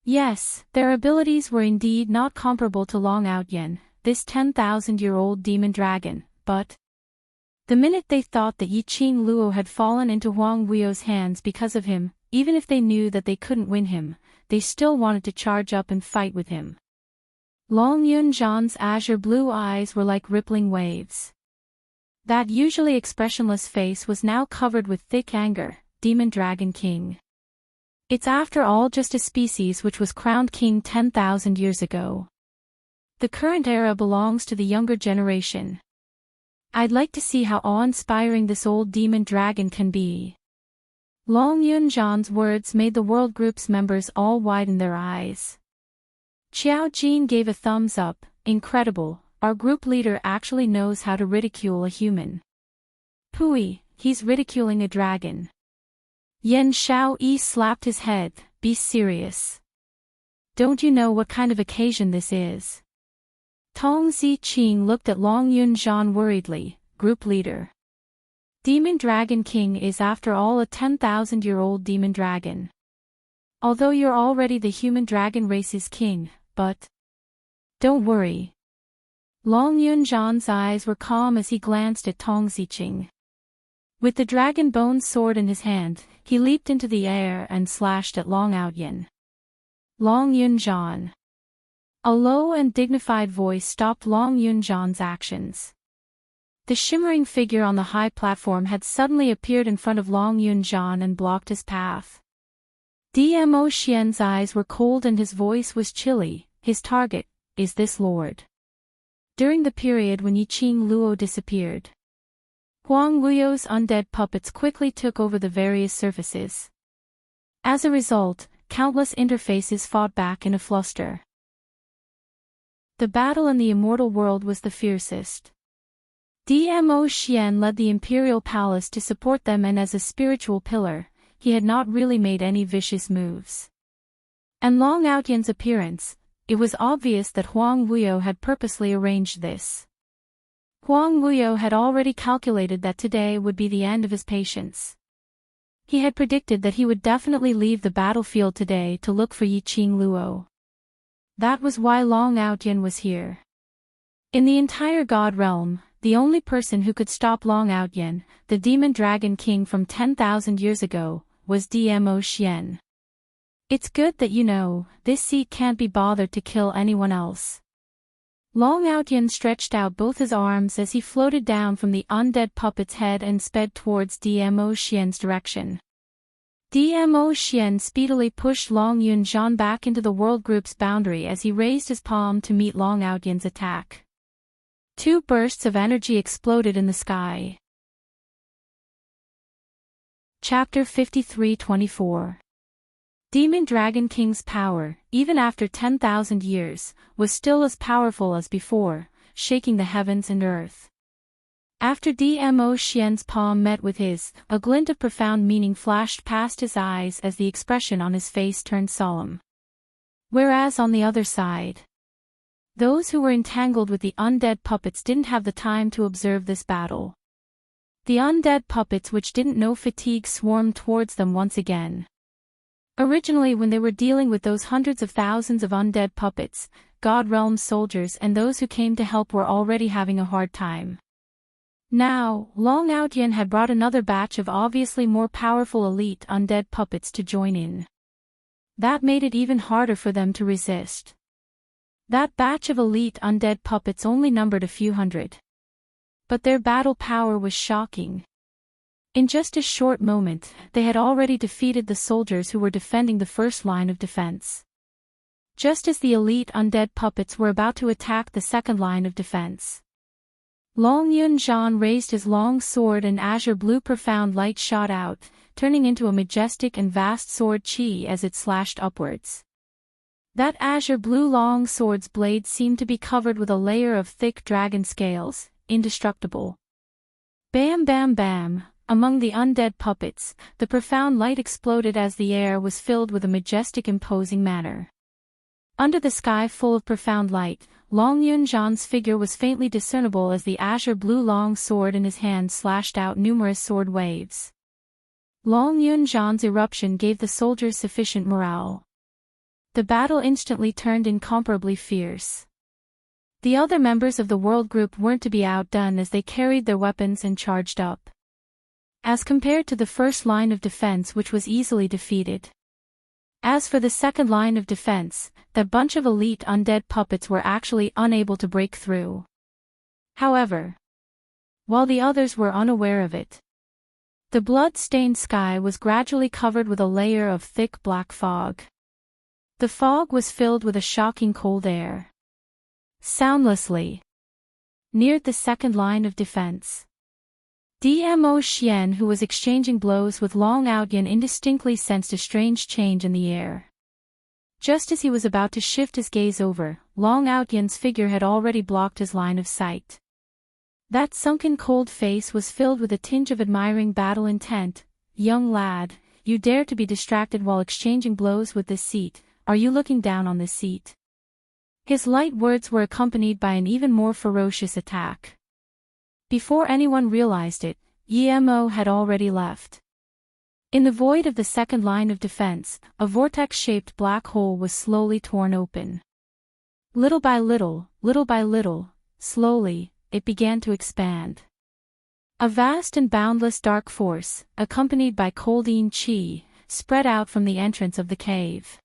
Yes, their abilities were indeed not comparable to Long Outyen, this 10,000-year-old demon dragon, but the minute they thought that Yiqing Luo had fallen into Huang Wuyo's hands because of him, even if they knew that they couldn't win him, they still wanted to charge up and fight with him. Long Yunzhan's azure blue eyes were like rippling waves. That usually expressionless face was now covered with thick anger. Demon Dragon King. It's after all just a species which was crowned king 10,000 years ago. The current era belongs to the younger generation. I'd like to see how awe-inspiring this old demon dragon can be. Long Yunzhan's words made the World Group's members all widen their eyes. Qiao Jin gave a thumbs up. Incredible, our group leader actually knows how to ridicule a human. Pooey, he's ridiculing a dragon. Yen Xiaoyi slapped his head. Be serious. Don't you know what kind of occasion this is? Tong Ziqing looked at Long Yunzhan worriedly. Group leader. Demon Dragon King is after all a 10,000-year-old demon dragon. Although you're already the human dragon race's king, but don't worry. Long Yunzhan's eyes were calm as he glanced at Tong Ziqing. With the dragon bone sword in his hand, he leaped into the air and slashed at Long Outyen. Long Yunzhan. A low and dignified voice stopped Long Yunzhan's actions. The shimmering figure on the high platform had suddenly appeared in front of Long Yunzhan and blocked his path. Dmo Xian's eyes were cold and his voice was chilly. His target is this lord. During the period when Yiqing Luo disappeared, Huang Wuyo's undead puppets quickly took over the various surfaces. As a result, countless interfaces fought back in a fluster. The battle in the immortal world was the fiercest. Dmo Xian led the imperial palace to support them, and as a spiritual pillar, he had not really made any vicious moves. And Long Outyen's appearance, it was obvious that Huang Wuyo had purposely arranged this. Huang Wuyo had already calculated that today would be the end of his patience. He had predicted that he would definitely leave the battlefield today to look for Yiqing Luo. That was why Long Outyen was here. In the entire God realm, the only person who could stop Long Outyen, the Demon Dragon King from 10,000 years ago, was Dmo Xian. It's good that you know, this seat can't be bothered to kill anyone else. Long Outyen stretched out both his arms as he floated down from the undead puppet's head and sped towards Dmo Xian's direction. Dmo Xian speedily pushed Long Yunzhan back into the world group's boundary as he raised his palm to meet Long Outyen's attack. Two bursts of energy exploded in the sky. Chapter 53-24. Demon Dragon King's power, even after 10,000 years, was still as powerful as before, shaking the heavens and earth. After Dmo Xian's palm met with his, a glint of profound meaning flashed past his eyes as the expression on his face turned solemn. Whereas on the other side, those who were entangled with the undead puppets didn't have the time to observe this battle. The undead puppets, which didn't know fatigue, swarmed towards them once again. Originally, when they were dealing with those hundreds of thousands of undead puppets, God Realm soldiers and those who came to help were already having a hard time. Now, Long Outyen had brought another batch of obviously more powerful elite undead puppets to join in. That made it even harder for them to resist. That batch of elite undead puppets only numbered a few hundred. But their battle power was shocking. In just a short moment, they had already defeated the soldiers who were defending the first line of defense. Just as the elite undead puppets were about to attack the second line of defense, Long Yunzhan raised his long sword and azure blue profound light shot out, turning into a majestic and vast sword chi as it slashed upwards. That azure blue long sword's blade seemed to be covered with a layer of thick dragon scales, indestructible. Bam bam bam, among the undead puppets, the profound light exploded as the air was filled with a majestic imposing manner. Under the sky full of profound light, Long Yunzhan's figure was faintly discernible as the azure blue long sword in his hand slashed out numerous sword waves. Long Yunzhan's eruption gave the soldiers sufficient morale. The battle instantly turned incomparably fierce. The other members of the world group weren't to be outdone as they carried their weapons and charged up. As compared to the first line of defense, which was easily defeated. As for the second line of defense, that bunch of elite undead puppets were actually unable to break through. However, while the others were unaware of it, the blood-stained sky was gradually covered with a layer of thick black fog. The fog was filled with a shocking cold air. Soundlessly neared the second line of defense. Dmo Xian, who was exchanging blows with Long Outyen, indistinctly sensed a strange change in the air. Just as he was about to shift his gaze over, Long Outyen's figure had already blocked his line of sight. That sunken cold face was filled with a tinge of admiring battle intent. "Young lad, you dare to be distracted while exchanging blows with this seat. Are you looking down on this seat?" His light words were accompanied by an even more ferocious attack. Before anyone realized it, Yemo had already left. In the void of the second line of defense, a vortex-shaped black hole was slowly torn open. Little by little, slowly, it began to expand. A vast and boundless dark force, accompanied by coldine chi, spread out from the entrance of the cave.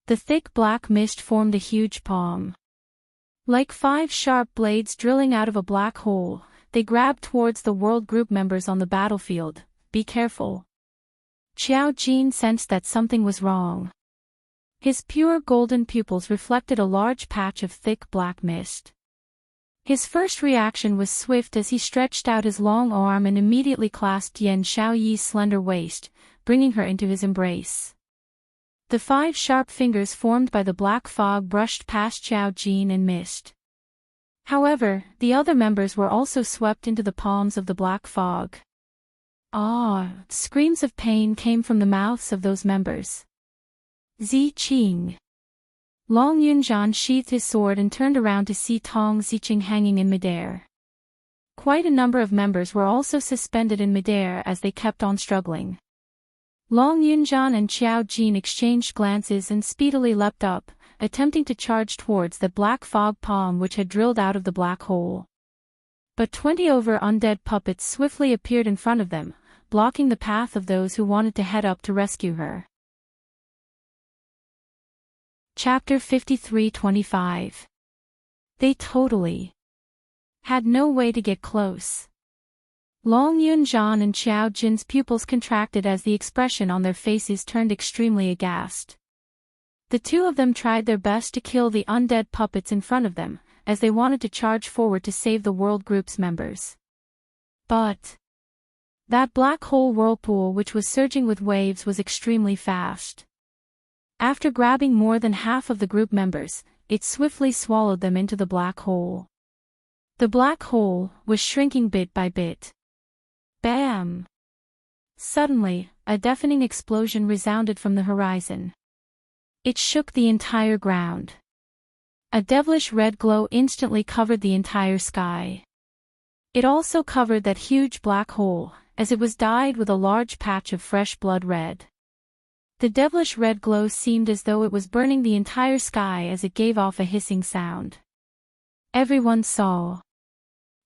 The thick black mist formed a huge palm. Like 5 sharp blades drilling out of a black hole, they grabbed towards the world group members on the battlefield. "Be careful." Qiao Jin sensed that something was wrong. His pure golden pupils reflected a large patch of thick black mist. His first reaction was swift as he stretched out his long arm and immediately clasped Yan Xiaoyi's slender waist, bringing her into his embrace. The 5 sharp fingers formed by the black fog brushed past Qiao Jin and missed. However, the other members were also swept into the palms of the black fog. Screams of pain came from the mouths of those members. Zi Qing. Long Yunzhan sheathed his sword and turned around to see Tong Ziqing hanging in midair. Quite a number of members were also suspended in midair as they kept on struggling. Long Yunzhan and Qiao Jin exchanged glances and speedily leapt up, attempting to charge towards the black fog palm which had drilled out of the black hole. But 20 over undead puppets swiftly appeared in front of them, blocking the path of those who wanted to head up to rescue her. Chapter 53-25. They totally had no way to get close. Long Yunjian and Xiao Jin's pupils contracted as the expression on their faces turned extremely aghast. The two of them tried their best to kill the undead puppets in front of them, as they wanted to charge forward to save the world group's members. But that black hole whirlpool which was surging with waves was extremely fast. After grabbing more than half of the group members, it swiftly swallowed them into the black hole. The black hole was shrinking bit by bit. Bam! Suddenly, a deafening explosion resounded from the horizon. It shook the entire ground. A devilish red glow instantly covered the entire sky. It also covered that huge black hole, as it was dyed with a large patch of fresh blood red. The devilish red glow seemed as though it was burning the entire sky as it gave off a hissing sound. Everyone saw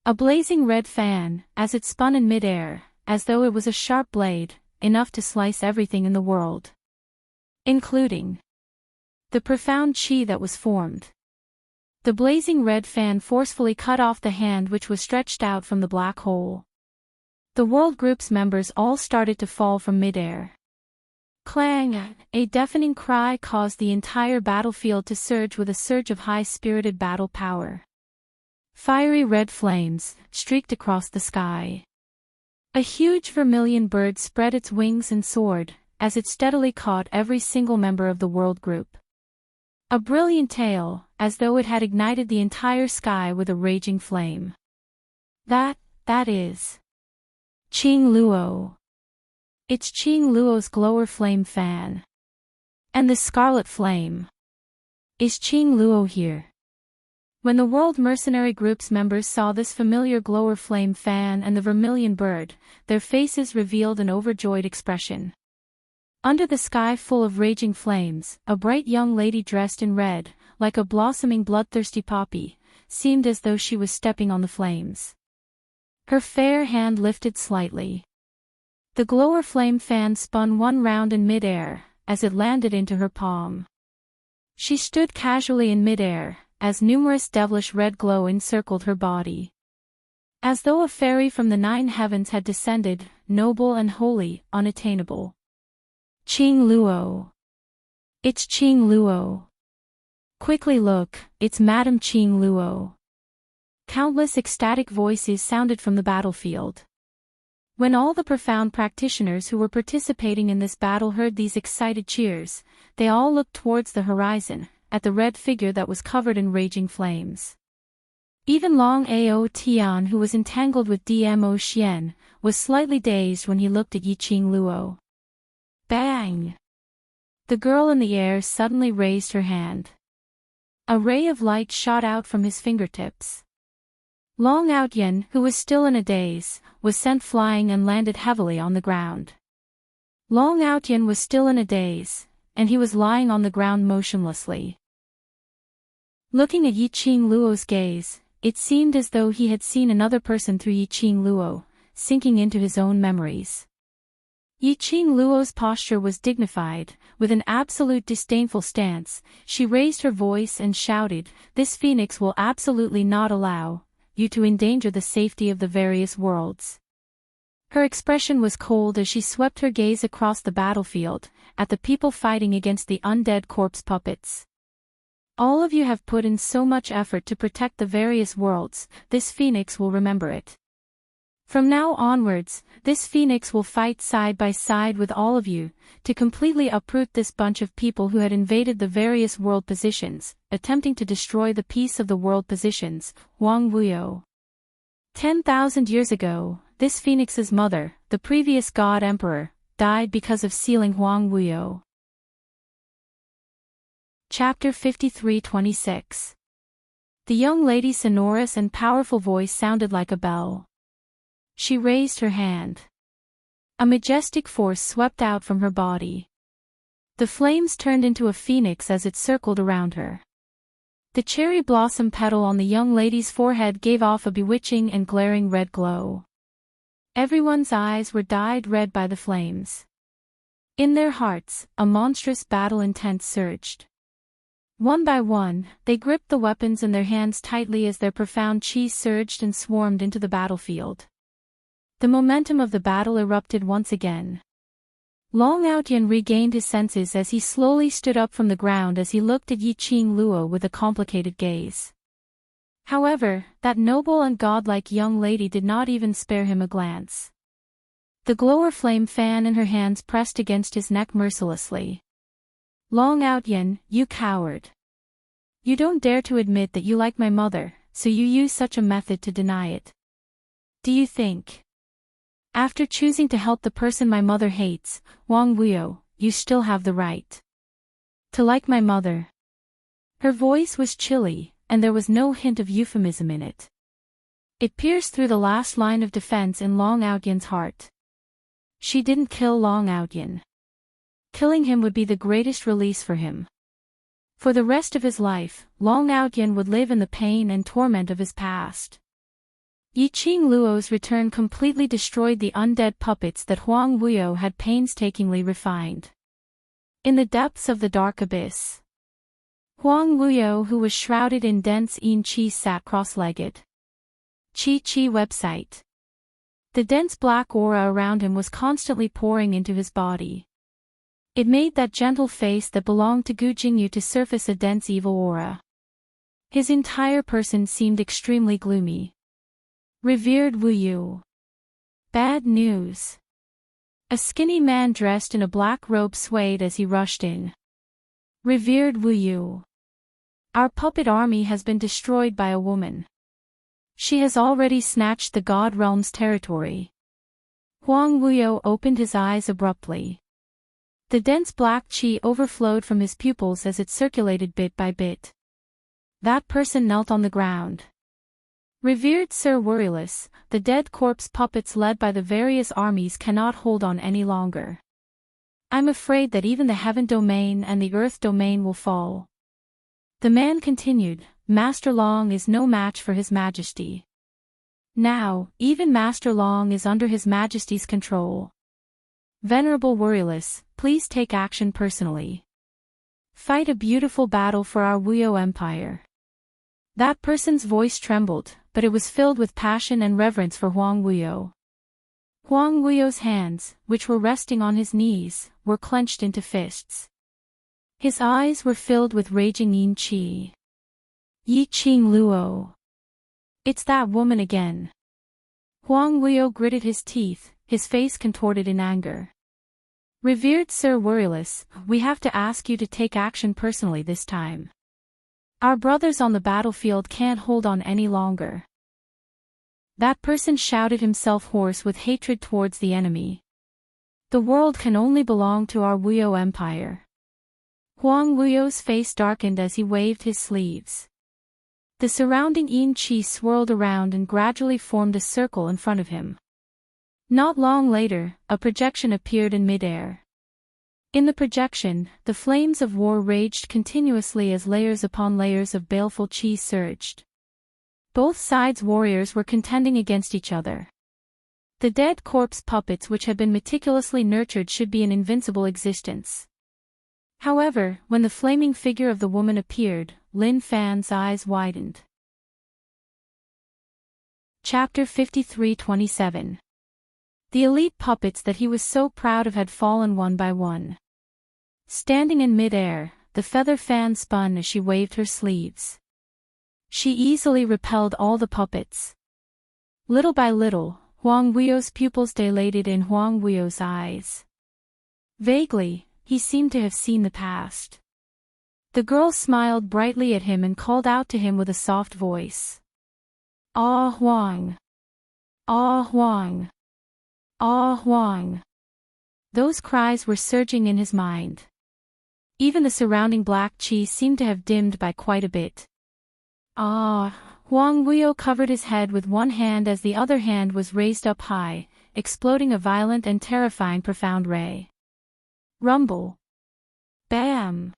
a blazing red fan, as it spun in midair, as though it was a sharp blade, enough to slice everything in the world, including the profound chi that was formed. The blazing red fan forcefully cut off the hand which was stretched out from the black hole. The world group's members all started to fall from midair. Clang! A deafening cry caused the entire battlefield to surge with a surge of high-spirited battle power. Fiery red flames streaked across the sky. A huge vermilion bird spread its wings and soared, as it steadily caught every single member of the world group. A brilliant tail, as though it had ignited the entire sky with a raging flame. That is Qing Luo. It's Qing Luo's glower flame fan. And the scarlet flame. Is Qing Luo here? When the World Mercenary Group's members saw this familiar glower flame fan and the vermilion bird, their faces revealed an overjoyed expression. Under the sky full of raging flames, a bright young lady dressed in red, like a blossoming bloodthirsty poppy, seemed as though she was stepping on the flames. Her fair hand lifted slightly. The glower flame fan spun one round in midair, as it landed into her palm. She stood casually in midair, as numerous devilish red glow encircled her body. As though a fairy from the 9 heavens had descended, noble and holy, unattainable. Qing Luo. It's Qing Luo. Quickly look, it's Madame Qing Luo. Countless ecstatic voices sounded from the battlefield. When all the profound practitioners who were participating in this battle heard these excited cheers, they all looked towards the horizon, at the red figure that was covered in raging flames. Even Long Ao Tian, who was entangled with Dmo Xian, was slightly dazed when he looked at Yi Qing Luo. Bang! The girl in the air suddenly raised her hand. A ray of light shot out from his fingertips. Long Outyen, who was still in a daze, was sent flying and landed heavily on the ground. Long Outyen was still in a daze, and he was lying on the ground motionlessly. Looking at Yi Qing Luo's gaze, it seemed as though he had seen another person through Yi Qing Luo, sinking into his own memories. Yi Qing Luo's posture was dignified, with an absolute disdainful stance. She raised her voice and shouted, "This phoenix will absolutely not allow you to endanger the safety of the various worlds." Her expression was cold as she swept her gaze across the battlefield, at the people fighting against the undead corpse puppets. All of you have put in so much effort to protect the various worlds, this phoenix will remember it. From now onwards, this phoenix will fight side by side with all of you, to completely uproot this bunch of people who had invaded the various world positions, attempting to destroy the peace of the world positions, Huang Wuyo. 10,000 years ago, this phoenix's mother, the previous god emperor, died because of sealing Huang Wuyo. Chapter 53:26. The young lady's sonorous and powerful voice sounded like a bell. She raised her hand. A majestic force swept out from her body. The flames turned into a phoenix as it circled around her. The cherry blossom petal on the young lady's forehead gave off a bewitching and glaring red glow. Everyone's eyes were dyed red by the flames. In their hearts, a monstrous battle intent surged. One by one, they gripped the weapons in their hands tightly as their profound chi surged and swarmed into the battlefield. The momentum of the battle erupted once again. Long Outyan regained his senses as he slowly stood up from the ground as he looked at Yiqing Luo with a complicated gaze. However, that noble and godlike young lady did not even spare him a glance. The glower flame fan in her hands pressed against his neck mercilessly. Long Outyan, you coward. You don't dare to admit that you like my mother, so you use such a method to deny it. Do you think, after choosing to help the person my mother hates, Huang Wuyo, you still have the right to like my mother? Her voice was chilly, and there was no hint of euphemism in it. It pierced through the last line of defense in Long Outyan's heart. She didn't kill Long Outyan. Killing him would be the greatest release for him. For the rest of his life, Long Outyan would live in the pain and torment of his past. Yiqing Luo's return completely destroyed the undead puppets that Huang Wuyo had painstakingly refined. In the depths of the dark abyss, Huang Wuyo, who was shrouded in dense yin qi, sat cross-legged. Qi website. The dense black aura around him was constantly pouring into his body. It made that gentle face that belonged to Gu Jingyu to surface a dense evil aura. His entire person seemed extremely gloomy. Revered Wu Yu. Bad news. A skinny man dressed in a black robe swayed as he rushed in. Revered Wu Yu. Our puppet army has been destroyed by a woman. She has already snatched the God Realm's territory. Huang Wuyo opened his eyes abruptly. The dense black qi overflowed from his pupils as it circulated bit by bit. That person knelt on the ground. Revered Sir Worryless, the dead corpse puppets led by the various armies cannot hold on any longer. I'm afraid that even the heaven domain and the earth domain will fall. The man continued, Master Long is no match for His Majesty. Now, even Master Long is under His Majesty's control. Venerable Worryless, please take action personally. Fight a beautiful battle for our Wuyo Empire. That person's voice trembled, but it was filled with passion and reverence for Huang Wuyo. Huang Wuyo's hands, which were resting on his knees, were clenched into fists. His eyes were filled with raging yin qi. Yiqing Luo. It's that woman again. Huang Wuyo gritted his teeth, his face contorted in anger. Revered Sir Worryless, we have to ask you to take action personally this time. Our brothers on the battlefield can't hold on any longer. That person shouted, himself hoarse with hatred towards the enemy. The world can only belong to our Wuyo Empire. Huang Wuyo's face darkened as he waved his sleeves. The surrounding yin qi swirled around and gradually formed a circle in front of him. Not long later, a projection appeared in midair. In the projection, the flames of war raged continuously as layers upon layers of baleful qi surged. Both sides' warriors were contending against each other. The dead corpse puppets which had been meticulously nurtured should be an invincible existence. However, when the flaming figure of the woman appeared, Lin Fan's eyes widened. Chapter 53:27. The elite puppets that he was so proud of had fallen one by one. Standing in mid-air, the feather fan spun as she waved her sleeves. She easily repelled all the puppets. Little by little, Huang Wuyo's pupils dilated in Huang Wuyo's eyes. Vaguely, he seemed to have seen the past. The girl smiled brightly at him and called out to him with a soft voice. Ah Huang! Ah Huang! Ah Huang! Those cries were surging in his mind. Even the surrounding black qi seemed to have dimmed by quite a bit. Ah! Huang Wuyo covered his head with one hand as the other hand was raised up high, exploding a violent and terrifying profound ray. Rumble. Bam!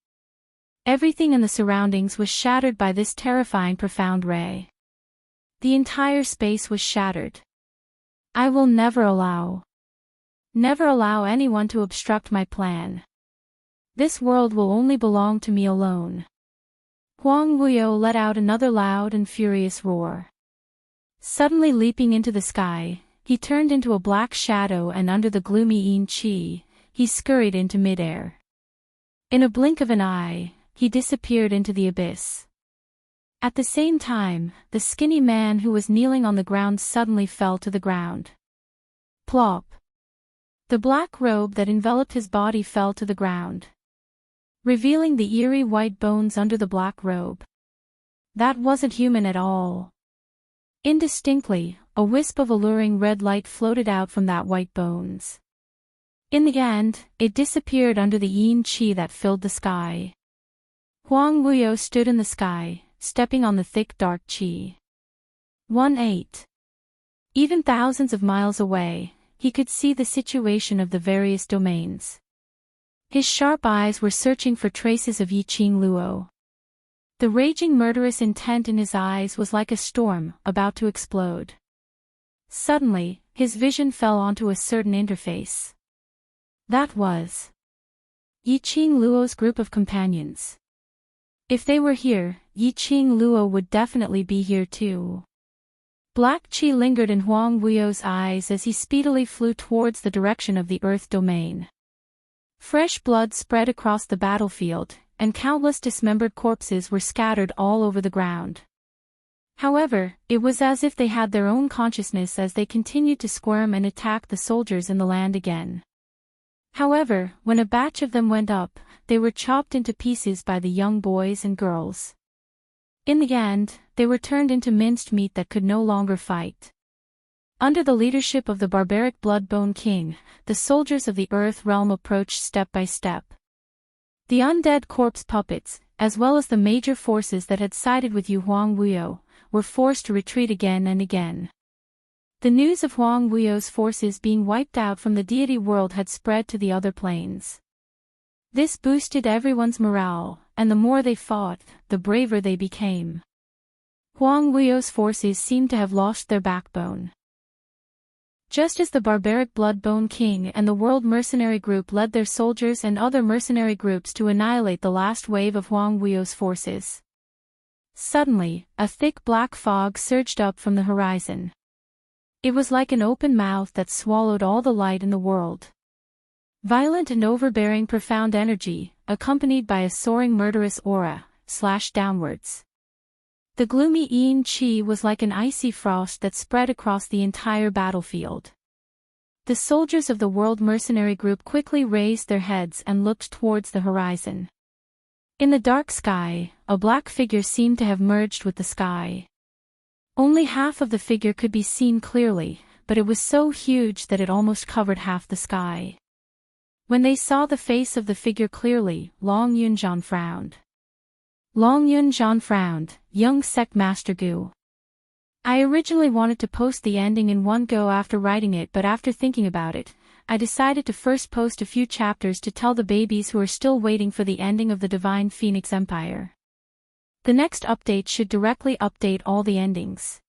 Everything in the surroundings was shattered by this terrifying profound ray. The entire space was shattered. I will never allow anyone to obstruct my plan. This world will only belong to me alone. Huang Wuyo let out another loud and furious roar. Suddenly leaping into the sky, he turned into a black shadow, and under the gloomy yin qi, he scurried into midair. In a blink of an eye, he disappeared into the abyss. At the same time, the skinny man who was kneeling on the ground suddenly fell to the ground. Plop! The black robe that enveloped his body fell to the ground, revealing the eerie white bones under the black robe. That wasn't human at all. Indistinctly, a wisp of alluring red light floated out from that white bones. In the end, it disappeared under the yin qi that filled the sky. Huang Wuyo stood in the sky, stepping on the thick dark qi. 1-8. Even thousands of miles away, he could see the situation of the various domains. His sharp eyes were searching for traces of Yiqing Luo. The raging murderous intent in his eyes was like a storm, about to explode. Suddenly, his vision fell onto a certain interface. That was Yiqing Luo's group of companions. If they were here, Yiqing Luo would definitely be here too. Black qi lingered in Huang Wuyo's eyes as he speedily flew towards the direction of the Earth domain. Fresh blood spread across the battlefield, and countless dismembered corpses were scattered all over the ground. However, it was as if they had their own consciousness as they continued to squirm and attack the soldiers in the land again. However, when a batch of them went up, they were chopped into pieces by the young boys and girls. In the end, they were turned into minced meat that could no longer fight. Under the leadership of the barbaric Bloodbone King, the soldiers of the Earth realm approached step by step. The undead corpse puppets, as well as the major forces that had sided with Huang Wuyo, were forced to retreat again and again. The news of Huang Wuyo's forces being wiped out from the deity world had spread to the other planes. This boosted everyone's morale, and the more they fought, the braver they became. Huang Wuyo's forces seemed to have lost their backbone. Just as the barbaric Bloodbone King and the World Mercenary Group led their soldiers and other mercenary groups to annihilate the last wave of Huang Wuyo's forces. Suddenly, a thick black fog surged up from the horizon. It was like an open mouth that swallowed all the light in the world. Violent and overbearing profound energy, accompanied by a soaring murderous aura, slashed downwards. The gloomy yin qi was like an icy frost that spread across the entire battlefield. The soldiers of the World Mercenary Group quickly raised their heads and looked towards the horizon. In the dark sky, a black figure seemed to have merged with the sky. Only half of the figure could be seen clearly, but it was so huge that it almost covered half the sky. When they saw the face of the figure clearly, Long Yunzhan frowned. Long Yunzhan frowned, young sect master Gu. I originally wanted to post the ending in one go after writing it, but after thinking about it, I decided to first post a few chapters to tell the babies who are still waiting for the ending of the Divine Phoenix Empire. The next update should directly update all the endings.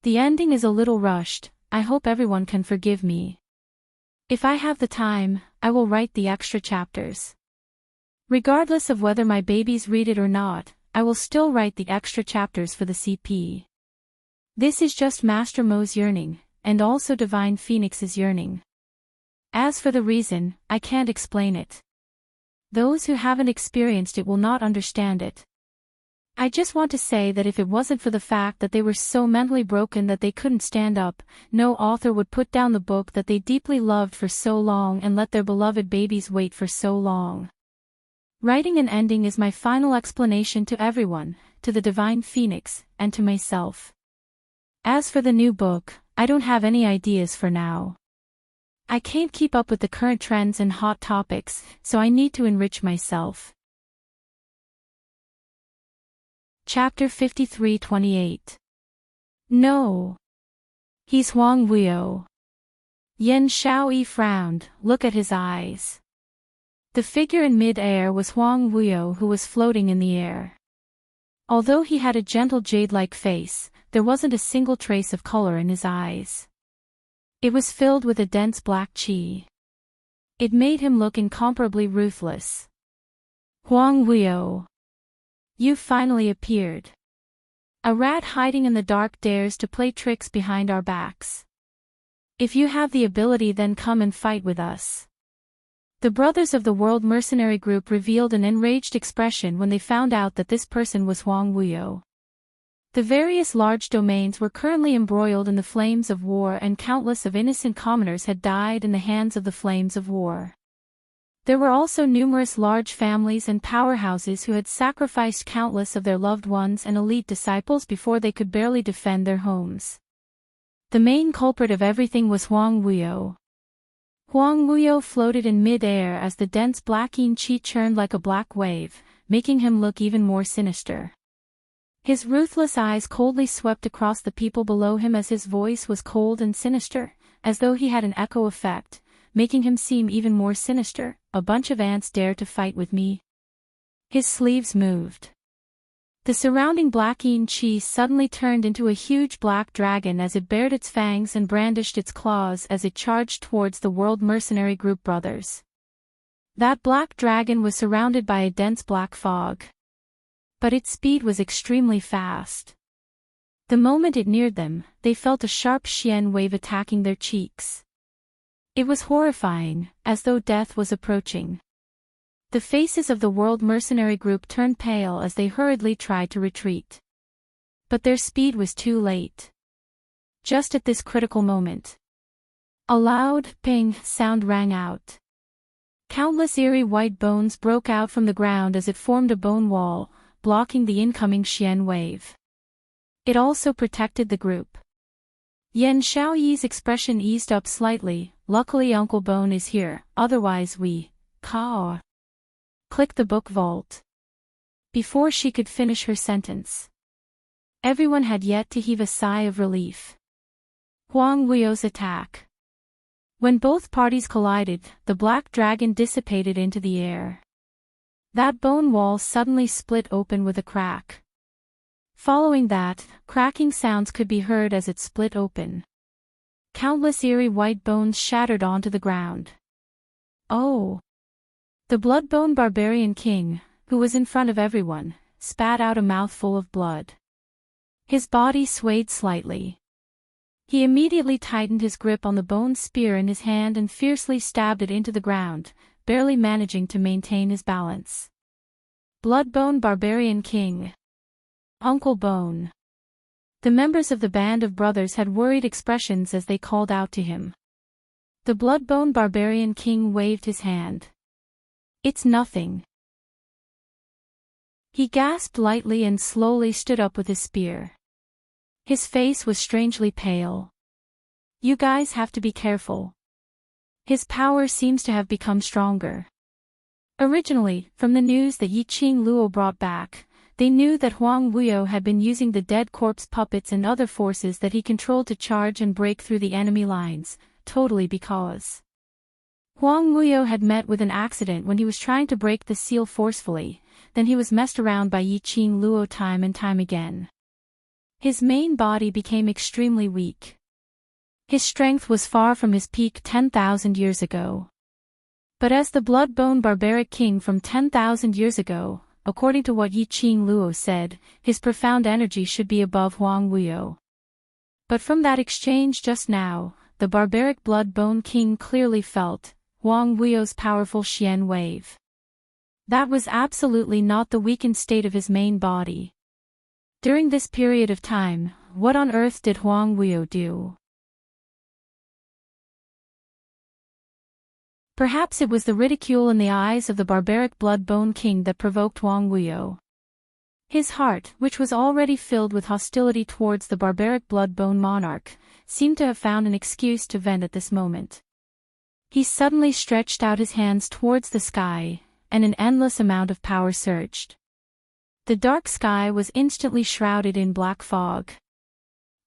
The ending is a little rushed, I hope everyone can forgive me. If I have the time, I will write the extra chapters. Regardless of whether my babies read it or not, I will still write the extra chapters for the CP. This is just Master Mo's yearning, and also Divine Phoenix's yearning. As for the reason, I can't explain it. Those who haven't experienced it will not understand it. I just want to say that if it wasn't for the fact that they were so mentally broken that they couldn't stand up, no author would put down the book that they deeply loved for so long and let their beloved babies wait for so long. Writing an ending is my final explanation to everyone, to the Divine Phoenix, and to myself. As for the new book, I don't have any ideas for now. I can't keep up with the current trends and hot topics, so I need to enrich myself. Chapter 53-28. No. He's Huang Wuyo. Yen Shaoyi frowned, look at his eyes. The figure in mid-air was Huang Wuyo, who was floating in the air. Although he had a gentle jade-like face, there wasn't a single trace of color in his eyes. It was filled with a dense black qi. It made him look incomparably ruthless. Huang Wuyo. You finally appeared. A rat hiding in the dark dares to play tricks behind our backs. If you have the ability, then come and fight with us. The brothers of the World Mercenary Group revealed an enraged expression when they found out that this person was Huang Wuyo. The various large domains were currently embroiled in the flames of war, and countless of innocent commoners had died in the hands of the flames of war. There were also numerous large families and powerhouses who had sacrificed countless of their loved ones and elite disciples before they could barely defend their homes. The main culprit of everything was Huang Wuyo. Huang Wuyo floated in mid-air as the dense black yin qi churned like a black wave, making him look even more sinister. His ruthless eyes coldly swept across the people below him as his voice was cold and sinister, as though he had an echo effect, making him seem even more sinister. A bunch of ants dare to fight with me. His sleeves moved. The surrounding black yin qi suddenly turned into a huge black dragon as it bared its fangs and brandished its claws as it charged towards the World Mercenary Group brothers. That black dragon was surrounded by a dense black fog. But its speed was extremely fast. The moment it neared them, they felt a sharp xian wave attacking their cheeks. It was horrifying, as though death was approaching. The faces of the World Mercenary Group turned pale as they hurriedly tried to retreat. But their speed was too late. Just at this critical moment, a loud ping sound rang out. Countless eerie white bones broke out from the ground as it formed a bone wall, blocking the incoming xian wave. It also protected the group. Yan Xiaoyi's expression eased up slightly. Luckily Uncle Bone is here, otherwise we, Kao. Click the book vault. Before she could finish her sentence, everyone had yet to heave a sigh of relief. Huang Wuyo's attack. When both parties collided, the black dragon dissipated into the air. That bone wall suddenly split open with a crack. Following that, cracking sounds could be heard as it split open. Countless eerie white bones shattered onto the ground. Oh! The Bloodbone Barbarian King, who was in front of everyone, spat out a mouthful of blood. His body swayed slightly. He immediately tightened his grip on the bone spear in his hand and fiercely stabbed it into the ground, barely managing to maintain his balance. Bloodbone Barbarian King. Uncle Bone. The members of the band of brothers had worried expressions as they called out to him. The Bloodbone Barbarian King waved his hand. It's nothing. He gasped lightly and slowly stood up with his spear. His face was strangely pale. You guys have to be careful. His power seems to have become stronger. Originally, from the news that Yiqing Luo brought back, they knew that Huang Wuyo had been using the dead corpse puppets and other forces that he controlled to charge and break through the enemy lines, totally because Huang Wuyo had met with an accident when he was trying to break the seal forcefully, then he was messed around by Yiqing Luo time and time again. His main body became extremely weak. His strength was far from his peak 10,000 years ago. But as the Bloodbone Barbaric King from 10,000 years ago, according to what Yiqing Luo said, his profound energy should be above Huang Wuyo. But from that exchange just now, the Barbaric Bloodbone King clearly felt Huang Wuyo's powerful Xian wave. That was absolutely not the weakened state of his main body. During this period of time, what on earth did Huang Wuyo do? Perhaps it was the ridicule in the eyes of the barbaric Bloodbone King that provoked Huang Wuyo. His heart, which was already filled with hostility towards the barbaric Bloodbone monarch, seemed to have found an excuse to vent at this moment. He suddenly stretched out his hands towards the sky, and an endless amount of power surged. The dark sky was instantly shrouded in black fog.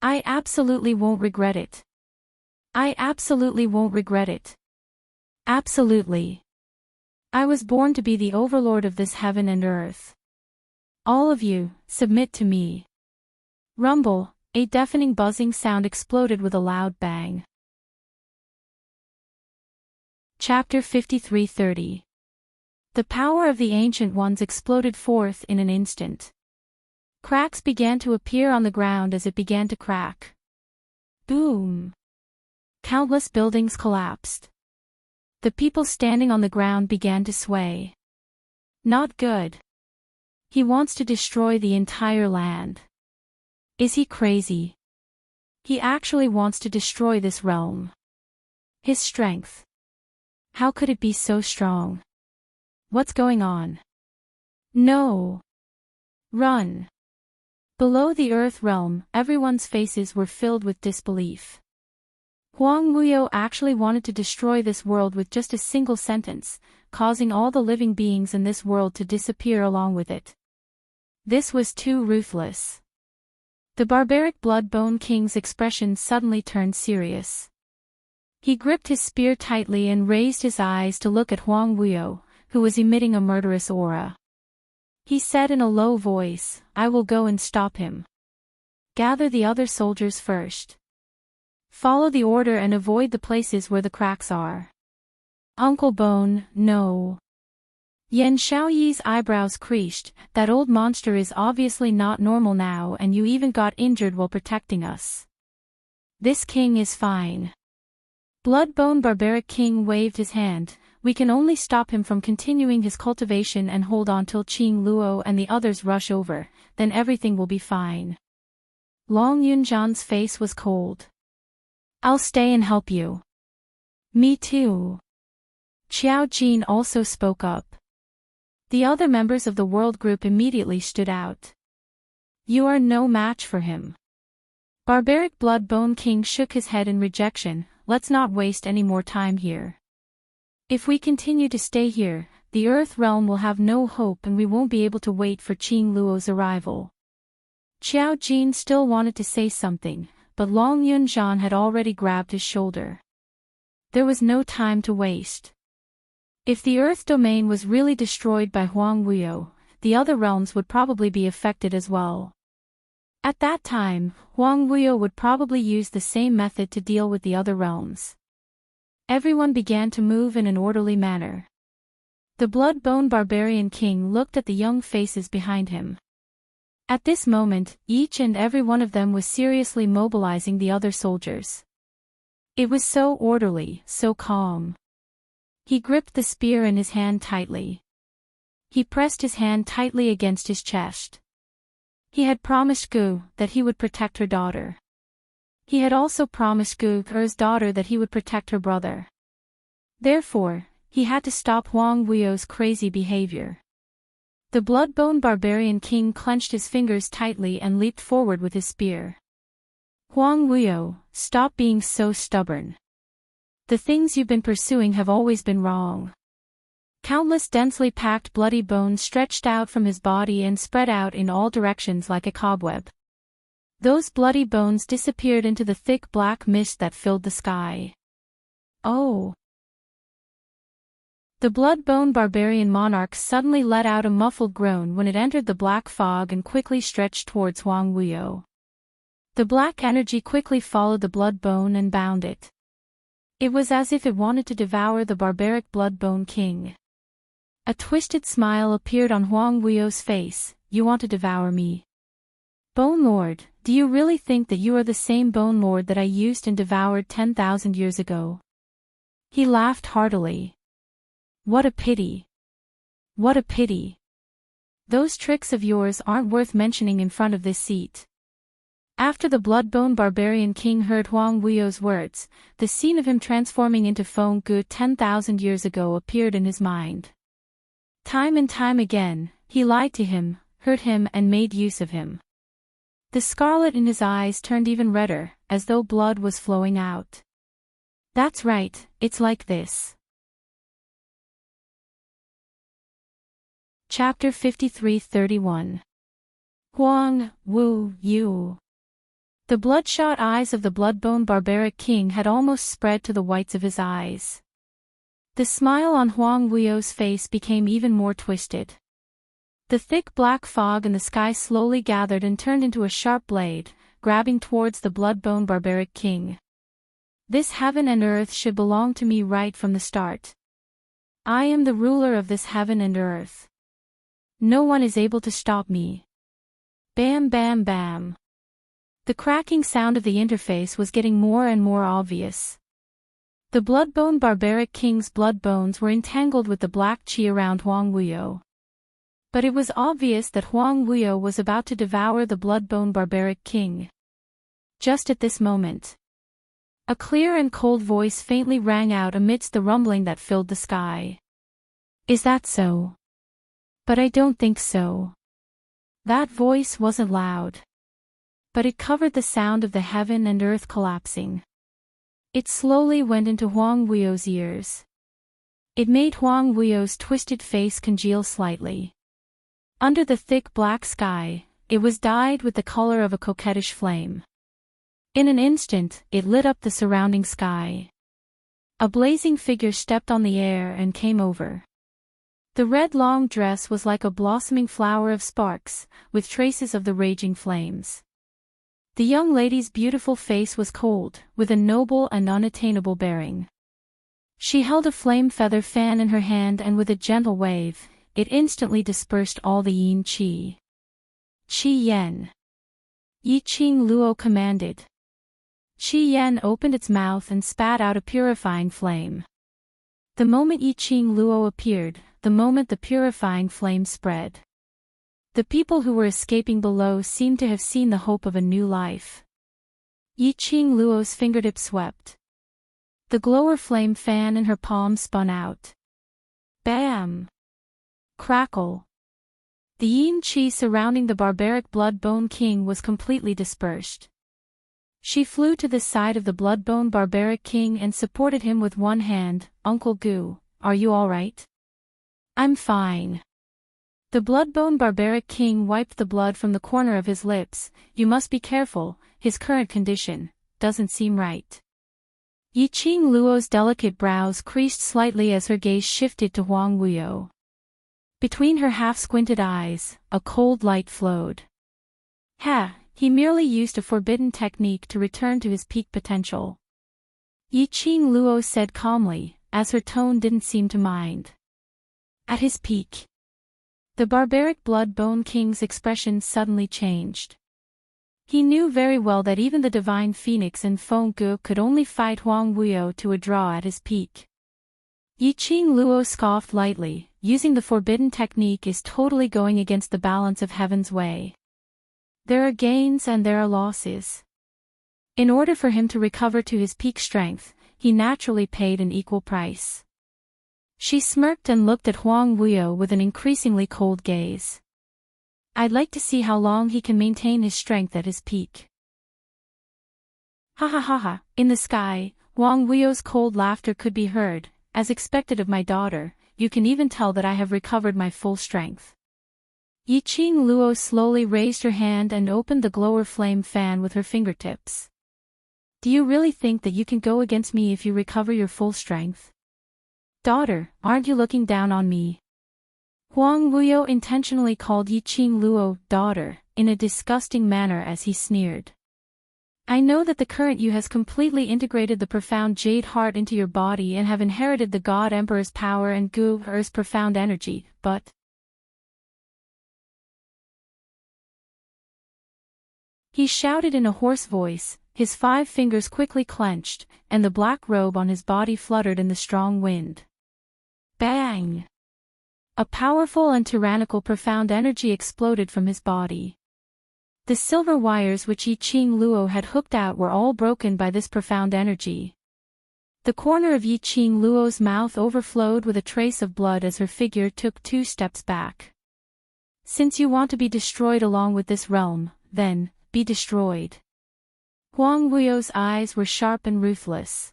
I absolutely won't regret it. I absolutely won't regret it. Absolutely. I was born to be the overlord of this heaven and earth. All of you, submit to me. Rumble, a deafening buzzing sound exploded with a loud bang. Chapter 53:30. The power of the Ancient Ones exploded forth in an instant. Cracks began to appear on the ground as it began to crack. Boom! Countless buildings collapsed. The people standing on the ground began to sway. Not good. He wants to destroy the entire land. Is he crazy? He actually wants to destroy this realm. His strength. How could it be so strong? What's going on? No! Run! Below the Earth realm, everyone's faces were filled with disbelief. Huang Wuyo actually wanted to destroy this world with just a single sentence, causing all the living beings in this world to disappear along with it. This was too ruthless. The barbaric Blood-Bone King's expression suddenly turned serious. He gripped his spear tightly and raised his eyes to look at Huang Wuyo, who was emitting a murderous aura. He said in a low voice, "I will go and stop him. Gather the other soldiers first. Follow the order and avoid the places where the cracks are." Uncle Bone, no. Yan Xiaoyi's eyebrows creased. That old monster is obviously not normal now, and you even got injured while protecting us. This king is fine. Blood-Bone Barbaric King waved his hand. We can only stop him from continuing his cultivation and hold on till Qing Luo and the others rush over, then everything will be fine. Long Yunzhan's face was cold. I'll stay and help you. Me too. Qiao Jin also spoke up. The other members of the world group immediately stood out. You are no match for him. Barbaric Blood-Bone King shook his head in rejection. Let's not waste any more time here. If we continue to stay here, the Earth realm will have no hope and we won't be able to wait for Qing Luo's arrival. Qiao Jin still wanted to say something, but Long Yunzhan had already grabbed his shoulder. There was no time to waste. If the Earth domain was really destroyed by Huang Wuyo, the other realms would probably be affected as well. At that time, Huang Wuyo would probably use the same method to deal with the other realms. Everyone began to move in an orderly manner. The Blood-Bone Barbarian King looked at the young faces behind him. At this moment, each and every one of them was seriously mobilizing the other soldiers. It was so orderly, so calm. He gripped the spear in his hand tightly. He pressed his hand tightly against his chest. He had promised Gu that he would protect her daughter. He had also promised Gu Er's daughter that he would protect her brother. Therefore, he had to stop Huang Wuyo's crazy behavior. The Blood-Bone Barbarian King clenched his fingers tightly and leaped forward with his spear. Huang Wuyo, stop being so stubborn. The things you've been pursuing have always been wrong. Countless densely packed bloody bones stretched out from his body and spread out in all directions like a cobweb. Those bloody bones disappeared into the thick black mist that filled the sky. Oh! The Blood-Bone Barbarian Monarch suddenly let out a muffled groan when it entered the black fog and quickly stretched towards Huang Wuyo. The black energy quickly followed the Blood-Bone and bound it. It was as if it wanted to devour the barbaric Blood-Bone King. A twisted smile appeared on Huang Wuyo's face. You want to devour me? Bone Lord, do you really think that you are the same Bone Lord that I used and devoured 10,000 years ago? He laughed heartily. What a pity. What a pity. Those tricks of yours aren't worth mentioning in front of this seat. After the Blood-Bone Barbarian King heard Huang Wuyo's words, the scene of him transforming into Feng Gu 10,000 years ago appeared in his mind. Time and time again, he lied to him, hurt him and made use of him. The scarlet in his eyes turned even redder, as though blood was flowing out. That's right, it's like this. Chapter 53-31. Huang Wu Yu. The bloodshot eyes of the Blood-Bone Barbaric King had almost spread to the whites of his eyes. The smile on Huang Wuyo's face became even more twisted. The thick black fog in the sky slowly gathered and turned into a sharp blade, grabbing towards the Blood-Bone Barbaric King. This heaven and earth should belong to me right from the start. I am the ruler of this heaven and earth. No one is able to stop me. Bam bam bam. The cracking sound of the interface was getting more and more obvious. The bloodbone barbaric king's blood bones were entangled with the black chi around Huang Wuyo. But it was obvious that Huang Wuyo was about to devour the bloodbone barbaric king. Just at this moment, a clear and cold voice faintly rang out amidst the rumbling that filled the sky. Is that so? But I don't think so. That voice wasn't loud. But it covered the sound of the heaven and earth collapsing. It slowly went into Huang Wuyo's ears. It made Huang Wuyo's twisted face congeal slightly. Under the thick black sky, it was dyed with the color of a coquettish flame. In an instant, it lit up the surrounding sky. A blazing figure stepped on the air and came over. The red long dress was like a blossoming flower of sparks, with traces of the raging flames. The young lady's beautiful face was cold, with a noble and unattainable bearing. She held a flame feather fan in her hand and with a gentle wave, it instantly dispersed all the yin qi. Qi Yen. Yi Qing Luo commanded. Qi Yen opened its mouth and spat out a purifying flame. The moment Yi Qing Luo appeared, the moment the purifying flame spread. The people who were escaping below seemed to have seen the hope of a new life. Yi Qing Luo's fingertip swept. The glower flame fan in her palm spun out. Bam! Crackle! The yin qi surrounding the barbaric blood-bone king was completely dispersed. She flew to the side of the blood-bone barbaric king and supported him with one hand. Uncle Gu, are you all right? I'm fine. The blood-bone barbaric king wiped the blood from the corner of his lips. You must be careful, his current condition doesn't seem right. Yi Qing Luo's delicate brows creased slightly as her gaze shifted to Huang Wuyo. Between her half-squinted eyes, a cold light flowed. Ha! He merely used a forbidden technique to return to his peak potential. Yi Qing Luo said calmly, as her tone didn't seem to mind. At his peak. The barbaric blood-bone king's expression suddenly changed. He knew very well that even the divine phoenix in Feng Gu could only fight Huang Wuyo to a draw at his peak. Yi Qing Luo scoffed lightly, using the forbidden technique is totally going against the balance of heaven's way. There are gains and there are losses. In order for him to recover to his peak strength, he naturally paid an equal price. She smirked and looked at Huang Wuyo with an increasingly cold gaze. I'd like to see how long he can maintain his strength at his peak. Ha ha ha ha, in the sky, Huang Wuyo's cold laughter could be heard. As expected of my daughter, you can even tell that I have recovered my full strength. Yi Qing Luo slowly raised her hand and opened the glower flame fan with her fingertips. Do you really think that you can go against me if you recover your full strength? Daughter, aren't you looking down on me? Huang Wuyo intentionally called Yi Qing Luo daughter, in a disgusting manner as he sneered. I know that the current you has completely integrated the profound jade heart into your body and have inherited the God Emperor's power and Gu Er's profound energy, but... He shouted in a hoarse voice, his 5 fingers quickly clenched, and the black robe on his body fluttered in the strong wind. Bang! A powerful and tyrannical profound energy exploded from his body. The silver wires which Yi Qing Luo had hooked out were all broken by this profound energy. The corner of Yi Qing Luo's mouth overflowed with a trace of blood as her figure took 2 steps back. Since you want to be destroyed along with this realm, then, be destroyed. Huang Wuyo's eyes were sharp and ruthless.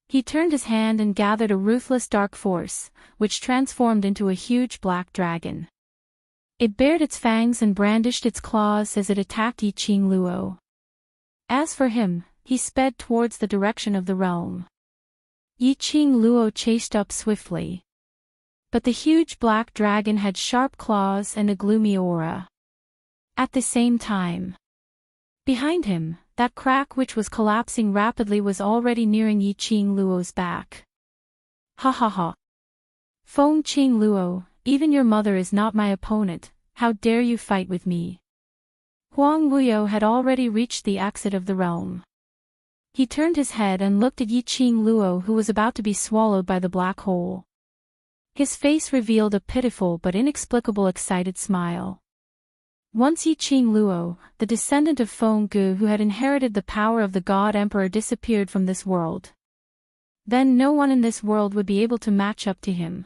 He turned his hand and gathered a ruthless dark force, which transformed into a huge black dragon. It bared its fangs and brandished its claws as it attacked Yi Qing Luo. As for him, he sped towards the direction of the realm. Yi Qing Luo chased up swiftly. But the huge black dragon had sharp claws and a gloomy aura. At the same time, behind him, that crack which was collapsing rapidly was already nearing Yi Qing Luo's back. Ha ha ha. Feng Qing Luo, even your mother is not my opponent, how dare you fight with me? Huang Wuyo had already reached the exit of the realm. He turned his head and looked at Yiqing Luo, who was about to be swallowed by the black hole. His face revealed a pitiful but inexplicable excited smile. Once Yiqing Luo, the descendant of Feng Gu who had inherited the power of the God Emperor, disappeared from this world. Then no one in this world would be able to match up to him.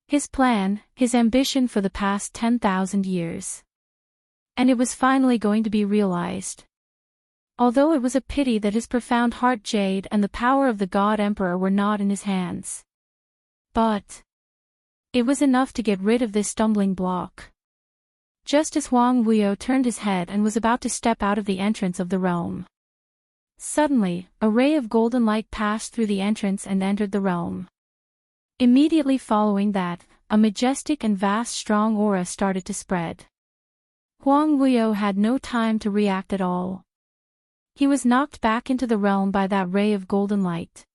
His plan, his ambition for the past 10,000 years. And it was finally going to be realized. Although it was a pity that his profound heart jade and the power of the God Emperor were not in his hands. But it was enough to get rid of this stumbling block. Just as Huang Wuyo turned his head and was about to step out of the entrance of the realm. Suddenly, a ray of golden light passed through the entrance and entered the realm. Immediately following that, a majestic and vast strong aura started to spread. Huang Wuyo had no time to react at all. He was knocked back into the realm by that ray of golden light.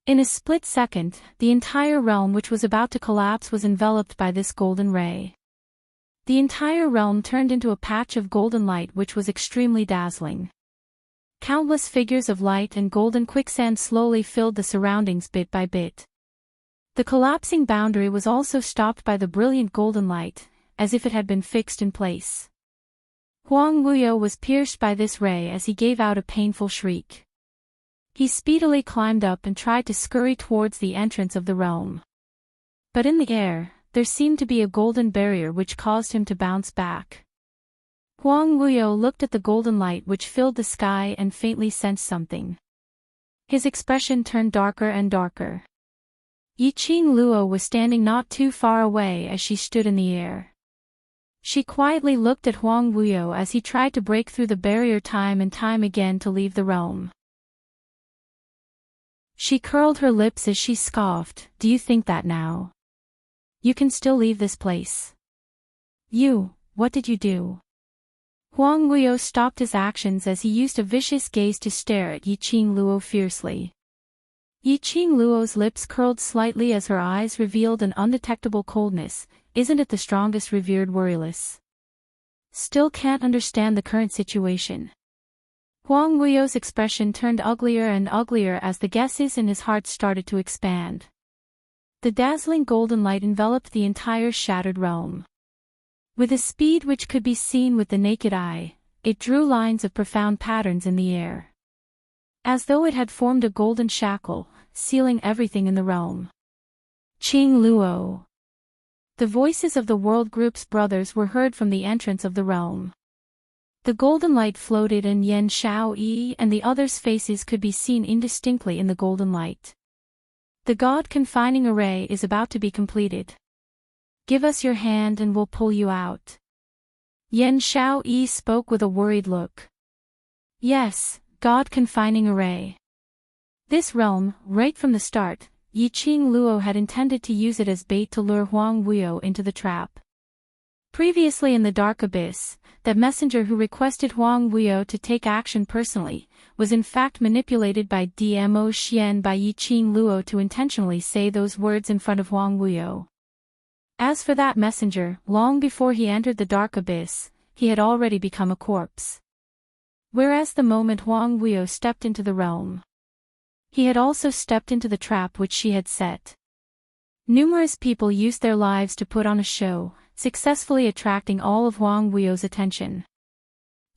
In a split second, the entire realm which was about to collapse was enveloped by this golden ray. The entire realm turned into a patch of golden light which was extremely dazzling. Countless figures of light and golden quicksand slowly filled the surroundings bit by bit. The collapsing boundary was also stopped by the brilliant golden light, as if it had been fixed in place. Huang Wuyo was pierced by this ray as he gave out a painful shriek. He speedily climbed up and tried to scurry towards the entrance of the realm. But in the air, there seemed to be a golden barrier which caused him to bounce back. Huang Wuyo looked at the golden light which filled the sky and faintly sensed something. His expression turned darker and darker. Yiqing Luo was standing not too far away as she stood in the air. She quietly looked at Huang Wuyo as he tried to break through the barrier time and time again to leave the realm. She curled her lips as she scoffed, "Do you think that now? You can still leave this place? What did you do?" Huang Wuyo stopped his actions as he used a vicious gaze to stare at Yiqing Luo fiercely. Yiqing Luo's lips curled slightly as her eyes revealed an undetectable coldness. "Isn't it the strongest, revered warrioress? Still can't understand the current situation?" Huang Wuyo's expression turned uglier and uglier as the guesses in his heart started to expand. The dazzling golden light enveloped the entire shattered realm. With a speed which could be seen with the naked eye, it drew lines of profound patterns in the air. As though it had formed a golden shackle, sealing everything in the realm. Qing Luo. The voices of the World Group's brothers were heard from the entrance of the realm. The golden light floated and Yan Xiaoyi and the others' faces could be seen indistinctly in the golden light. The God confining array is about to be completed. Give us your hand and we'll pull you out. Yan Xiaoyi spoke with a worried look. Yes, God confining array. This realm, right from the start, Yiqing Luo had intended to use it as bait to lure Huang Wuyo into the trap. Previously in the dark abyss, that messenger who requested Huang Wuyo to take action personally, was in fact manipulated by Dmo Xian by Yiqing Luo to intentionally say those words in front of Huang Wuyo. As for that messenger, long before he entered the dark abyss, he had already become a corpse. Whereas the moment Huang Wuyo stepped into the realm, he had also stepped into the trap which she had set. Numerous people used their lives to put on a show, successfully attracting all of Huang Wuyo's attention.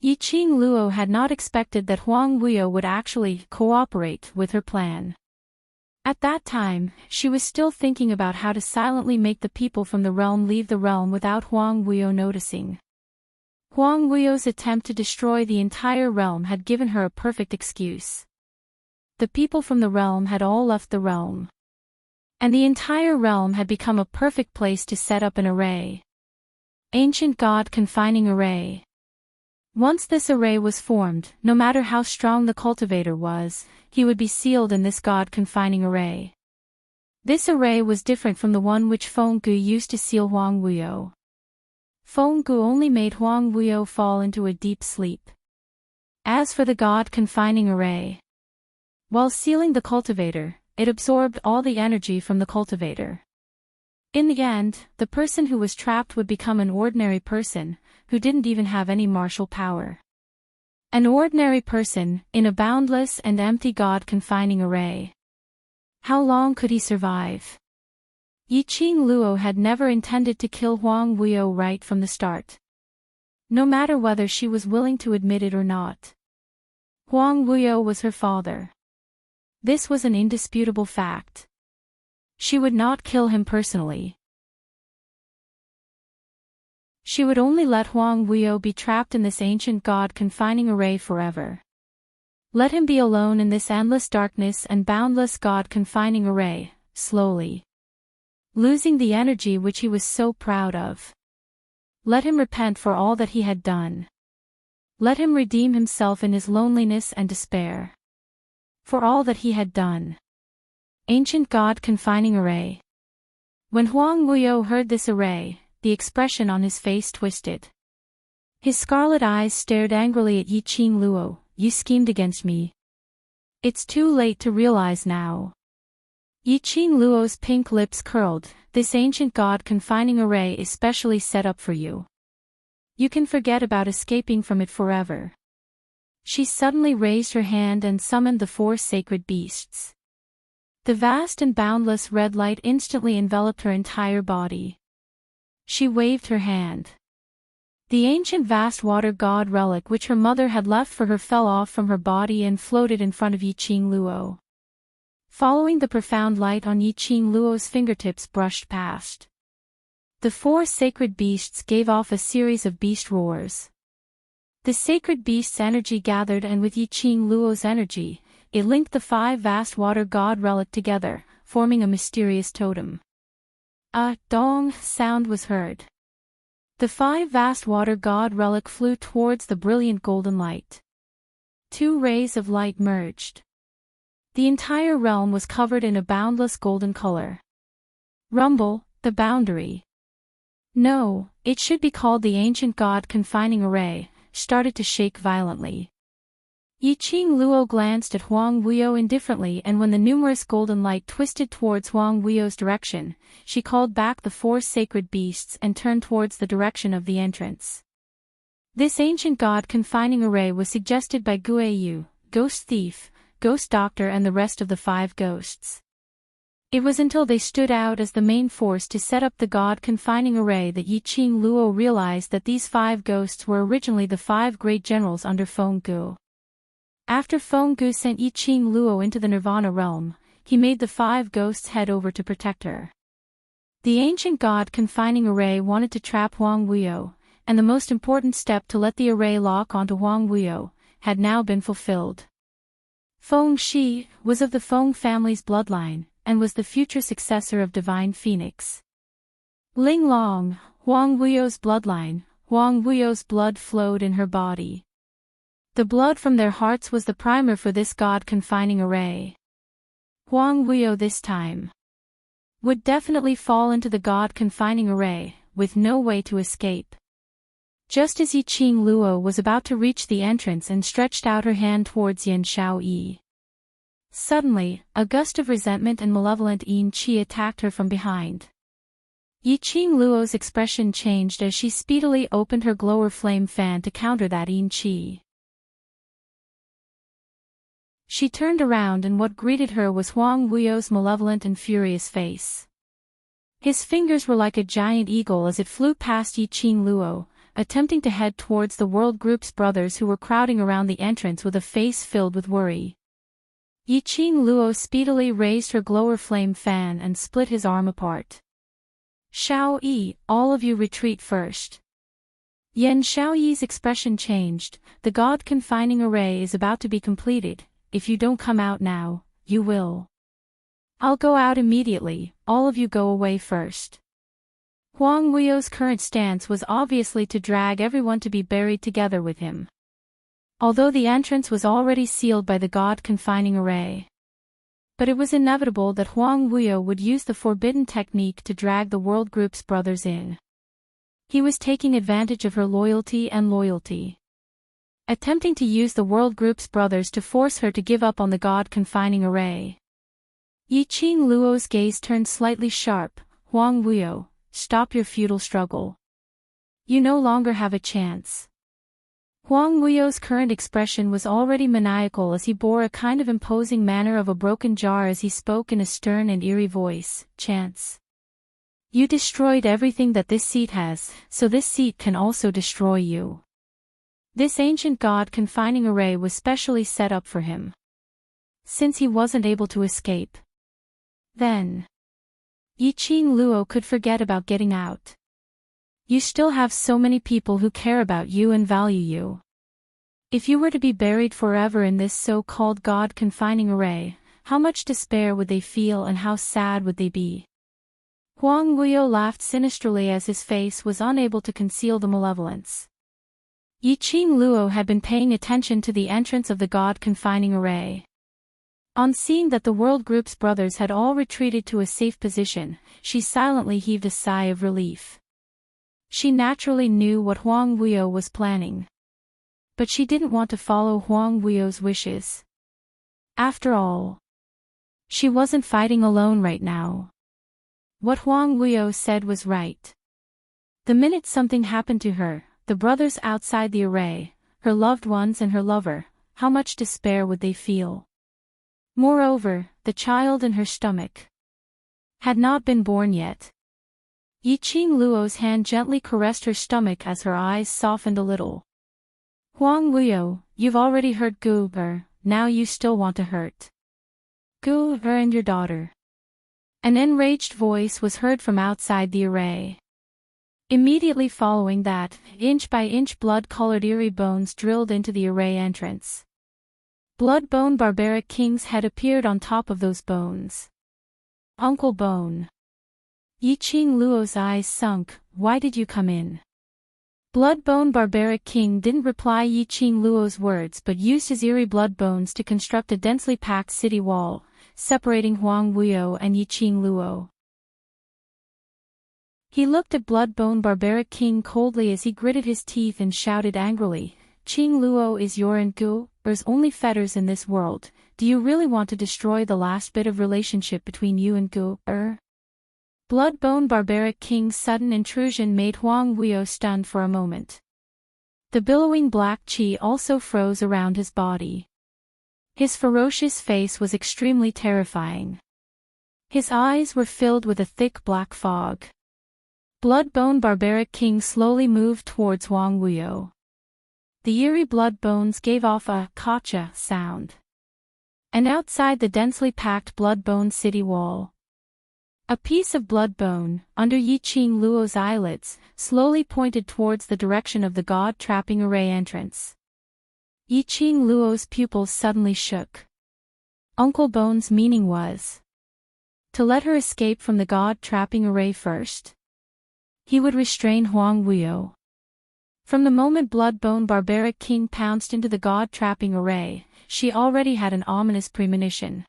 Yiqing Luo had not expected that Huang Wuyo would actually cooperate with her plan. At that time, she was still thinking about how to silently make the people from the realm leave the realm without Huang Wuyo noticing. Huang Wuyo's attempt to destroy the entire realm had given her a perfect excuse. The people from the realm had all left the realm. And the entire realm had become a perfect place to set up an array. Ancient God confining array. Once this array was formed, no matter how strong the cultivator was, he would be sealed in this God confining array. This array was different from the one which Feng Gu used to seal Huang Wuyo. Feng Gu only made Huang Wuyo fall into a deep sleep. As for the God confining array, while sealing the cultivator, it absorbed all the energy from the cultivator. In the end, the person who was trapped would become an ordinary person, who didn't even have any martial power. An ordinary person, in a boundless and empty God-confining array. How long could he survive? Yiqing Luo had never intended to kill Huang Wuyo right from the start. No matter whether she was willing to admit it or not. Huang Wuyo was her father. This was an indisputable fact. She would not kill him personally. She would only let Huang Wuyo be trapped in this ancient God-confining array forever. Let him be alone in this endless darkness and boundless God-confining array, slowly. Losing the energy which he was so proud of. Let him repent for all that he had done. Let him redeem himself in his loneliness and despair. For all that he had done. Ancient God-confining array. When Huang Wuyo heard this array, the expression on his face twisted. His scarlet eyes stared angrily at Yiqing Luo. You schemed against me. It's too late to realize now. Yiqing Luo's pink lips curled. This ancient God-confining array is specially set up for you. You can forget about escaping from it forever. She suddenly raised her hand and summoned the 4 sacred beasts. The vast and boundless red light instantly enveloped her entire body. She waved her hand. The ancient vast water god relic which her mother had left for her fell off from her body and floated in front of Yiqing Luo. Following the profound light on Yiqing Luo's fingertips brushed past. The 4 sacred beasts gave off a series of beast roars. The sacred beast's energy gathered, and with Yiqing Luo's energy, it linked the 5 vast water god relic together, forming a mysterious totem. A dong sound was heard. The 5 vast water god relic flew towards the brilliant golden light. 2 rays of light merged. The entire realm was covered in a boundless golden color. Rumble, the boundary. No, it should be called the ancient God-confining array, started to shake violently. Yiqing Luo glanced at Huang Wuyo indifferently, and when the numerous golden light twisted towards Huang Wuyo's direction, she called back the 4 sacred beasts and turned towards the direction of the entrance. This ancient God-confining array was suggested by Guiyu, ghost thief, ghost doctor, and the rest of the 5 ghosts. It was until they stood out as the main force to set up the God-confining array that Yiqing Luo realized that these 5 ghosts were originally the 5 great generals under Feng Gu. After Feng Gu sent Yiqing Luo into the Nirvana realm, he made the 5 ghosts head over to protect her. The ancient God-confining array wanted to trap Huang Wuyo, and the most important step to let the array lock onto Huang Wuyo had now been fulfilled. Feng Shi was of the Feng family's bloodline, and was the future successor of Divine Phoenix. Ling Long, Huang Wuyo's bloodline, Huang Wuyo's blood flowed in her body. The blood from their hearts was the primer for this God-confining array. Huang Wuyo this time would definitely fall into the God-confining array, with no way to escape. Just as Yiqing Luo was about to reach the entrance and stretched out her hand towards Yan Shaoyi. Suddenly, a gust of resentment and malevolent yin qi attacked her from behind. Yiqing Luo's expression changed as she speedily opened her glower flame fan to counter that yin qi. She turned around, and what greeted her was Huang Wuyo's malevolent and furious face. His fingers were like a giant eagle as it flew past Yiqing Luo, attempting to head towards the World Group's brothers who were crowding around the entrance with a face filled with worry. Yiqing Luo speedily raised her glower flame fan and split his arm apart. Shao Yi, all of you retreat first. Yan Shaoyi's expression changed. The God-confining array is about to be completed. If you don't come out now, you will. I'll go out immediately, all of you go away first. Huang Wuyo's current stance was obviously to drag everyone to be buried together with him. Although the entrance was already sealed by the God-confining array. But it was inevitable that Huang Wuyo would use the forbidden technique to drag the World Group's brothers in. He was taking advantage of her loyalty and loyalty. Attempting to use the World Group's brothers to force her to give up on the God-confining array. Yiqing Luo's gaze turned slightly sharp. Huang Wuyo, stop your futile struggle. You no longer have a chance. Huang Wuyo's current expression was already maniacal as he bore a kind of imposing manner of a broken jar as he spoke in a stern and eerie voice. Chance. You destroyed everything that this seat has, so this seat can also destroy you. This ancient god confining array was specially set up for him. Since he wasn't able to escape, then Yiqing Luo could forget about getting out. You still have so many people who care about you and value you. If you were to be buried forever in this so-called god confining array, how much despair would they feel and how sad would they be? Huang Wuyo laughed sinisterly as his face was unable to conceal the malevolence. Yiqing Luo had been paying attention to the entrance of the god confining array. On seeing that the world group's brothers had all retreated to a safe position, she silently heaved a sigh of relief. She naturally knew what Huang Wuyo was planning. But she didn't want to follow Huang Wuyo's wishes. After all, she wasn't fighting alone right now. What Huang Wuyo said was right. The minute something happened to her, the brothers outside the array, her loved ones and her lover, how much despair would they feel? Moreover, the child in her stomach had not been born yet. Yiqing Luo's hand gently caressed her stomach as her eyes softened a little. Huang Wuyo, you've already hurt Gu Er, now you still want to hurt Gu Er and your daughter. An enraged voice was heard from outside the array. Immediately following that, inch by inch blood-colored eerie bones drilled into the array entrance. Blood-bone barbaric king's head appeared on top of those bones. Uncle Bone. Yiqing Luo's eyes sunk. Why did you come in? Blood-bone barbaric king didn't reply Yiqing Luo's words but used his eerie blood bones to construct a densely packed city wall, separating Huang Wuyo and Yiqing Luo. He looked at blood-bone barbaric king coldly as he gritted his teeth and shouted angrily, Qing Luo is your and Gu Er's only fetters in this world. Do you really want to destroy the last bit of relationship between you and Gu Er? Blood-bone barbaric king's sudden intrusion made Huang Wuyo stunned for a moment. The billowing black qi also froze around his body. His ferocious face was extremely terrifying. His eyes were filled with a thick black fog. Blood-bone barbaric king slowly moved towards Huang Wuyo. The eerie blood bones gave off a "kacha" sound. And outside the densely packed blood-bone city wall, a piece of blood bone, under Yiqing Luo's eyelids, slowly pointed towards the direction of the god-trapping array entrance. Yiqing Luo's pupils suddenly shook. Uncle Bone's meaning was to let her escape from the god-trapping array first. He would restrain Huang Wuyo. From the moment blood-bone barbaric king pounced into the god-trapping array, she already had an ominous premonition.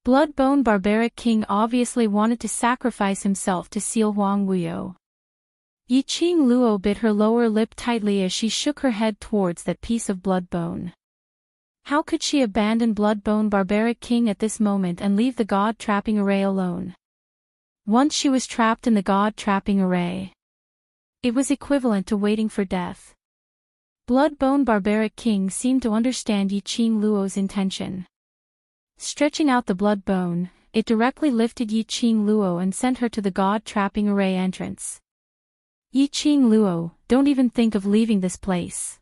Blood-bone barbaric king obviously wanted to sacrifice himself to seal Huang Wuyo. Yiqing Luo bit her lower lip tightly as she shook her head towards that piece of blood bone. How could she abandon blood-bone barbaric king at this moment and leave the god-trapping array alone? Once she was trapped in the god-trapping array, it was equivalent to waiting for death. Blood-bone barbaric king seemed to understand Yiqing Luo's intention. Stretching out the blood bone, it directly lifted Yiqing Luo and sent her to the god-trapping array entrance. Yiqing Luo, don't even think of leaving this place.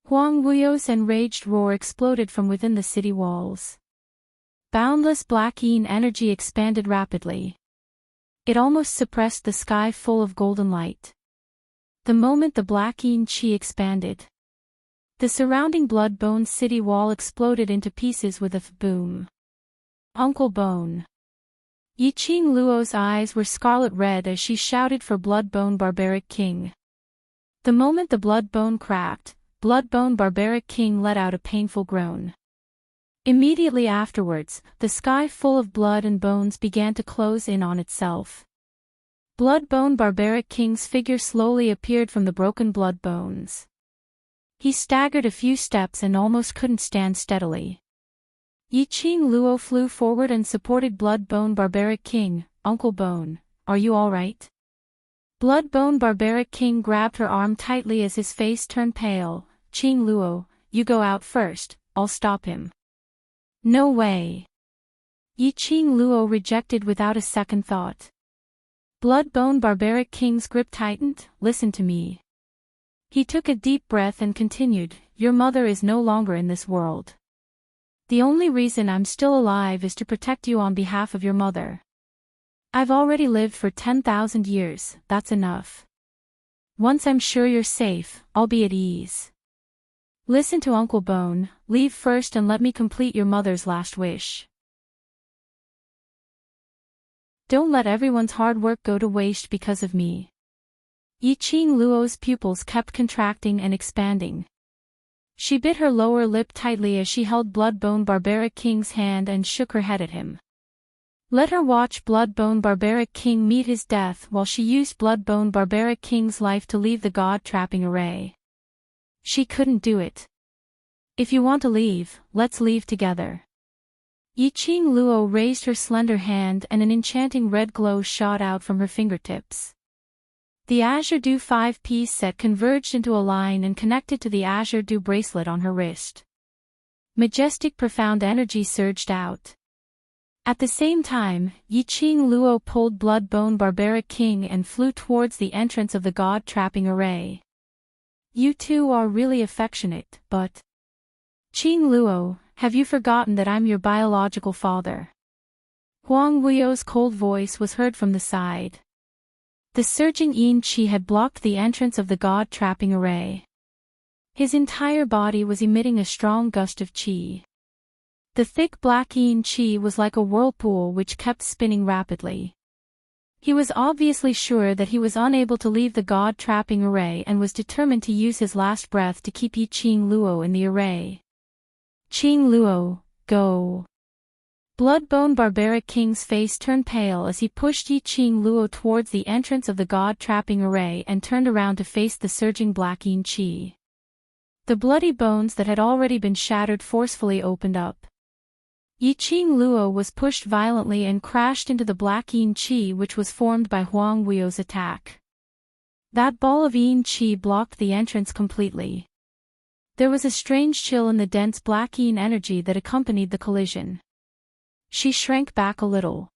Huang Wuyo's enraged roar exploded from within the city walls. Boundless black yin energy expanded rapidly. It almost suppressed the sky full of golden light. The moment the black yin qi expanded, the surrounding blood-bone city wall exploded into pieces with a boom. Uncle Bone. Yiqing Luo's eyes were scarlet red as she shouted for blood-bone barbaric king. The moment the blood bone cracked, blood-bone barbaric king let out a painful groan. Immediately afterwards, the sky full of blood and bones began to close in on itself. Blood-bone barbaric king's figure slowly appeared from the broken blood bones. He staggered a few steps and almost couldn't stand steadily. Yiqing Luo flew forward and supported blood-bone barbaric king. Uncle Bone, are you all right? Bloodbone Barbaric King grabbed her arm tightly as his face turned pale. Qing Luo, you go out first, I'll stop him. No way. Yi Qing Luo rejected without a second thought. Bloodbone Barbaric King's grip tightened. Listen to me. He took a deep breath and continued, your mother is no longer in this world. The only reason I'm still alive is to protect you on behalf of your mother. I've already lived for 10,000 years, that's enough. Once I'm sure you're safe, I'll be at ease. Listen to Uncle Bone, leave first and let me complete your mother's last wish. Don't let everyone's hard work go to waste because of me. Yi Qing Luo's pupils kept contracting and expanding. She bit her lower lip tightly as she held Bloodbone Barbaric King's hand and shook her head at him. Let her watch Bloodbone Barbaric King meet his death while she used Bloodbone Barbaric King's life to leave the god-trapping array. She couldn't do it. If you want to leave, let's leave together. Yi Qing Luo raised her slender hand and an enchanting red glow shot out from her fingertips. The Azure Dew 5-piece set converged into a line and connected to the Azure Dew bracelet on her wrist. Majestic profound energy surged out. At the same time, Yi Qing Luo pulled Bloodbone Barbaric King and flew towards the entrance of the god-trapping array. You two are really affectionate, but... Qing Luo, have you forgotten that I'm your biological father? Huang Wuyo's cold voice was heard from the side. The surging yin qi had blocked the entrance of the god-trapping array. His entire body was emitting a strong gust of qi. The thick black yin qi was like a whirlpool which kept spinning rapidly. He was obviously sure that he was unable to leave the god-trapping array and was determined to use his last breath to keep Yi Qing Luo in the array. Qing Luo, go. Bloodbone Barbaric King's face turned pale as he pushed Yi Qing Luo towards the entrance of the god-trapping array and turned around to face the surging black yin qi. The bloody bones that had already been shattered forcefully opened up. Yi Qing Luo was pushed violently and crashed into the black yin qi which was formed by Huang Wuyo's attack. That ball of yin qi blocked the entrance completely. There was a strange chill in the dense black yin energy that accompanied the collision. She shrank back a little.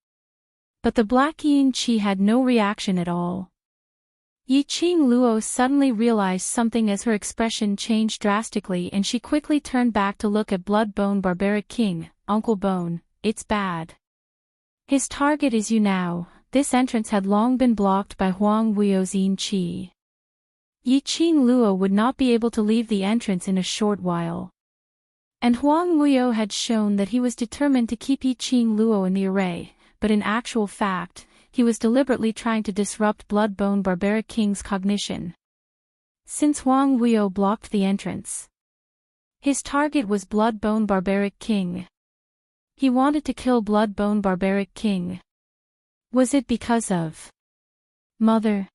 But the black yin qi had no reaction at all. Yi Qing Luo suddenly realized something as her expression changed drastically and she quickly turned back to look at Bloodbone Barbaric King. Uncle Bone, it's bad. His target is you now. This entrance had long been blocked by Huang Wuyo's yin qi. Yi Qing Luo would not be able to leave the entrance in a short while. And Huang Wuyo had shown that he was determined to keep Yi Qing Luo in the array, but in actual fact, he was deliberately trying to disrupt Bloodbone Barbaric King's cognition. Since Huang Wuyo blocked the entrance, his target was Bloodbone Barbaric King. He wanted to kill Bloodbone Barbaric King. Was it because of Mother?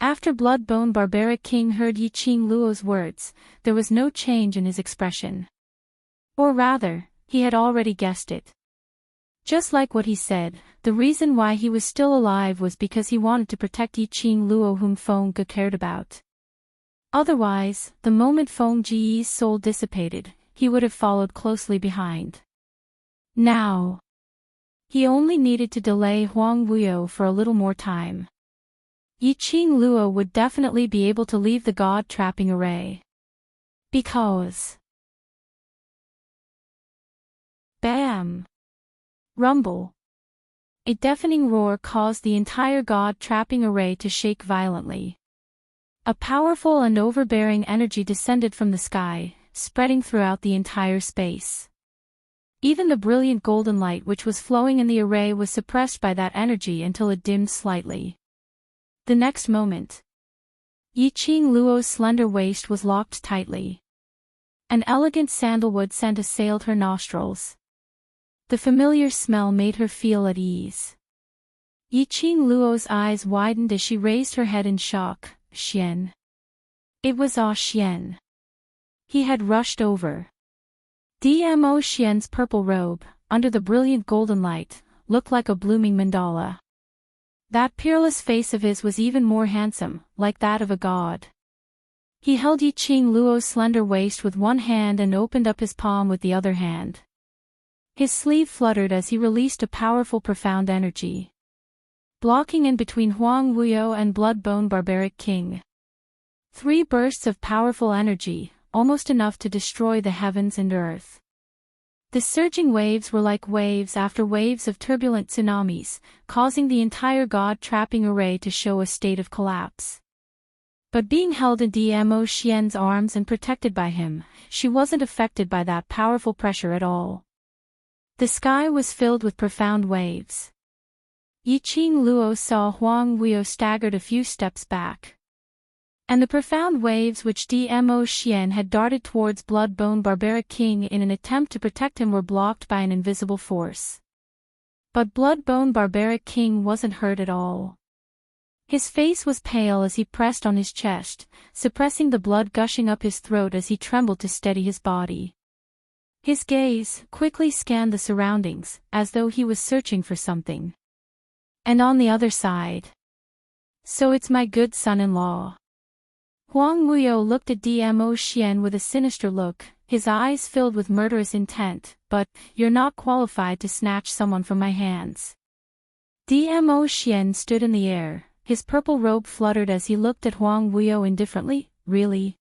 After Bloodbone Barbaric King heard Yi Qing Luo's words, there was no change in his expression. Or rather, he had already guessed it. Just like what he said, the reason why he was still alive was because he wanted to protect Yi Qing Luo whom Feng Ge cared about. Otherwise, the moment Feng Ji's soul dissipated, he would have followed closely behind. Now, he only needed to delay Huang Wuyo for a little more time. Yi Qing Luo would definitely be able to leave the god-trapping array. Because... Bam! Rumble. A deafening roar caused the entire god-trapping array to shake violently. A powerful and overbearing energy descended from the sky, spreading throughout the entire space. Even the brilliant golden light which was flowing in the array was suppressed by that energy until it dimmed slightly. The next moment, Yi Qing Luo's slender waist was locked tightly. An elegant sandalwood scent assailed her nostrils. The familiar smell made her feel at ease. Yi Qing Luo's eyes widened as she raised her head in shock. Xian. It was Xian. He had rushed over. Dmo Xian's purple robe, under the brilliant golden light, looked like a blooming mandala. That peerless face of his was even more handsome, like that of a god. He held Yiqing Luo's slender waist with one hand and opened up his palm with the other hand. His sleeve fluttered as he released a powerful profound energy, blocking in between Huang Wuyo and Blood-Bone Barbaric King. 3 bursts of powerful energy, almost enough to destroy the heavens and earth. The surging waves were like waves after waves of turbulent tsunamis, causing the entire god-trapping array to show a state of collapse. But being held in Dmo Xian's arms and protected by him, she wasn't affected by that powerful pressure at all. The sky was filled with profound waves. Yiqing Luo saw Huang Wuyo staggered a few steps back, and the profound waves which Dmo Xian had darted towards Blood-Bone Barbaric King in an attempt to protect him were blocked by an invisible force. But Blood-Bone Barbaric King wasn't hurt at all. His face was pale as he pressed on his chest, suppressing the blood gushing up his throat as he trembled to steady his body. His gaze quickly scanned the surroundings, as though he was searching for something. And on the other side. So it's my good son-in-law. Huang Wuyo looked at Dmo Xian with a sinister look, his eyes filled with murderous intent, but, you're not qualified to snatch someone from my hands. Dmo Xian stood in the air, his purple robe fluttered as he looked at Huang Wuyo indifferently. Really?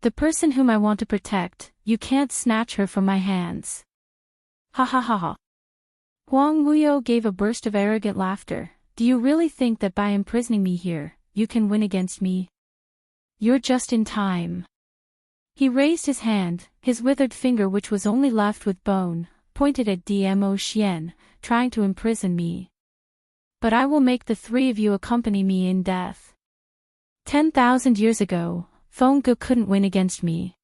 The person whom I want to protect, you can't snatch her from my hands. Ha ha ha ha. Huang Wuyo gave a burst of arrogant laughter. Do you really think that by imprisoning me here, you can win against me? You're just in time. He raised his hand, his withered finger which was only left with bone, pointed at Dmo Xian, trying to imprison me. But I will make the 3 of you accompany me in death. 10,000 years ago, Feng Gu couldn't win against me.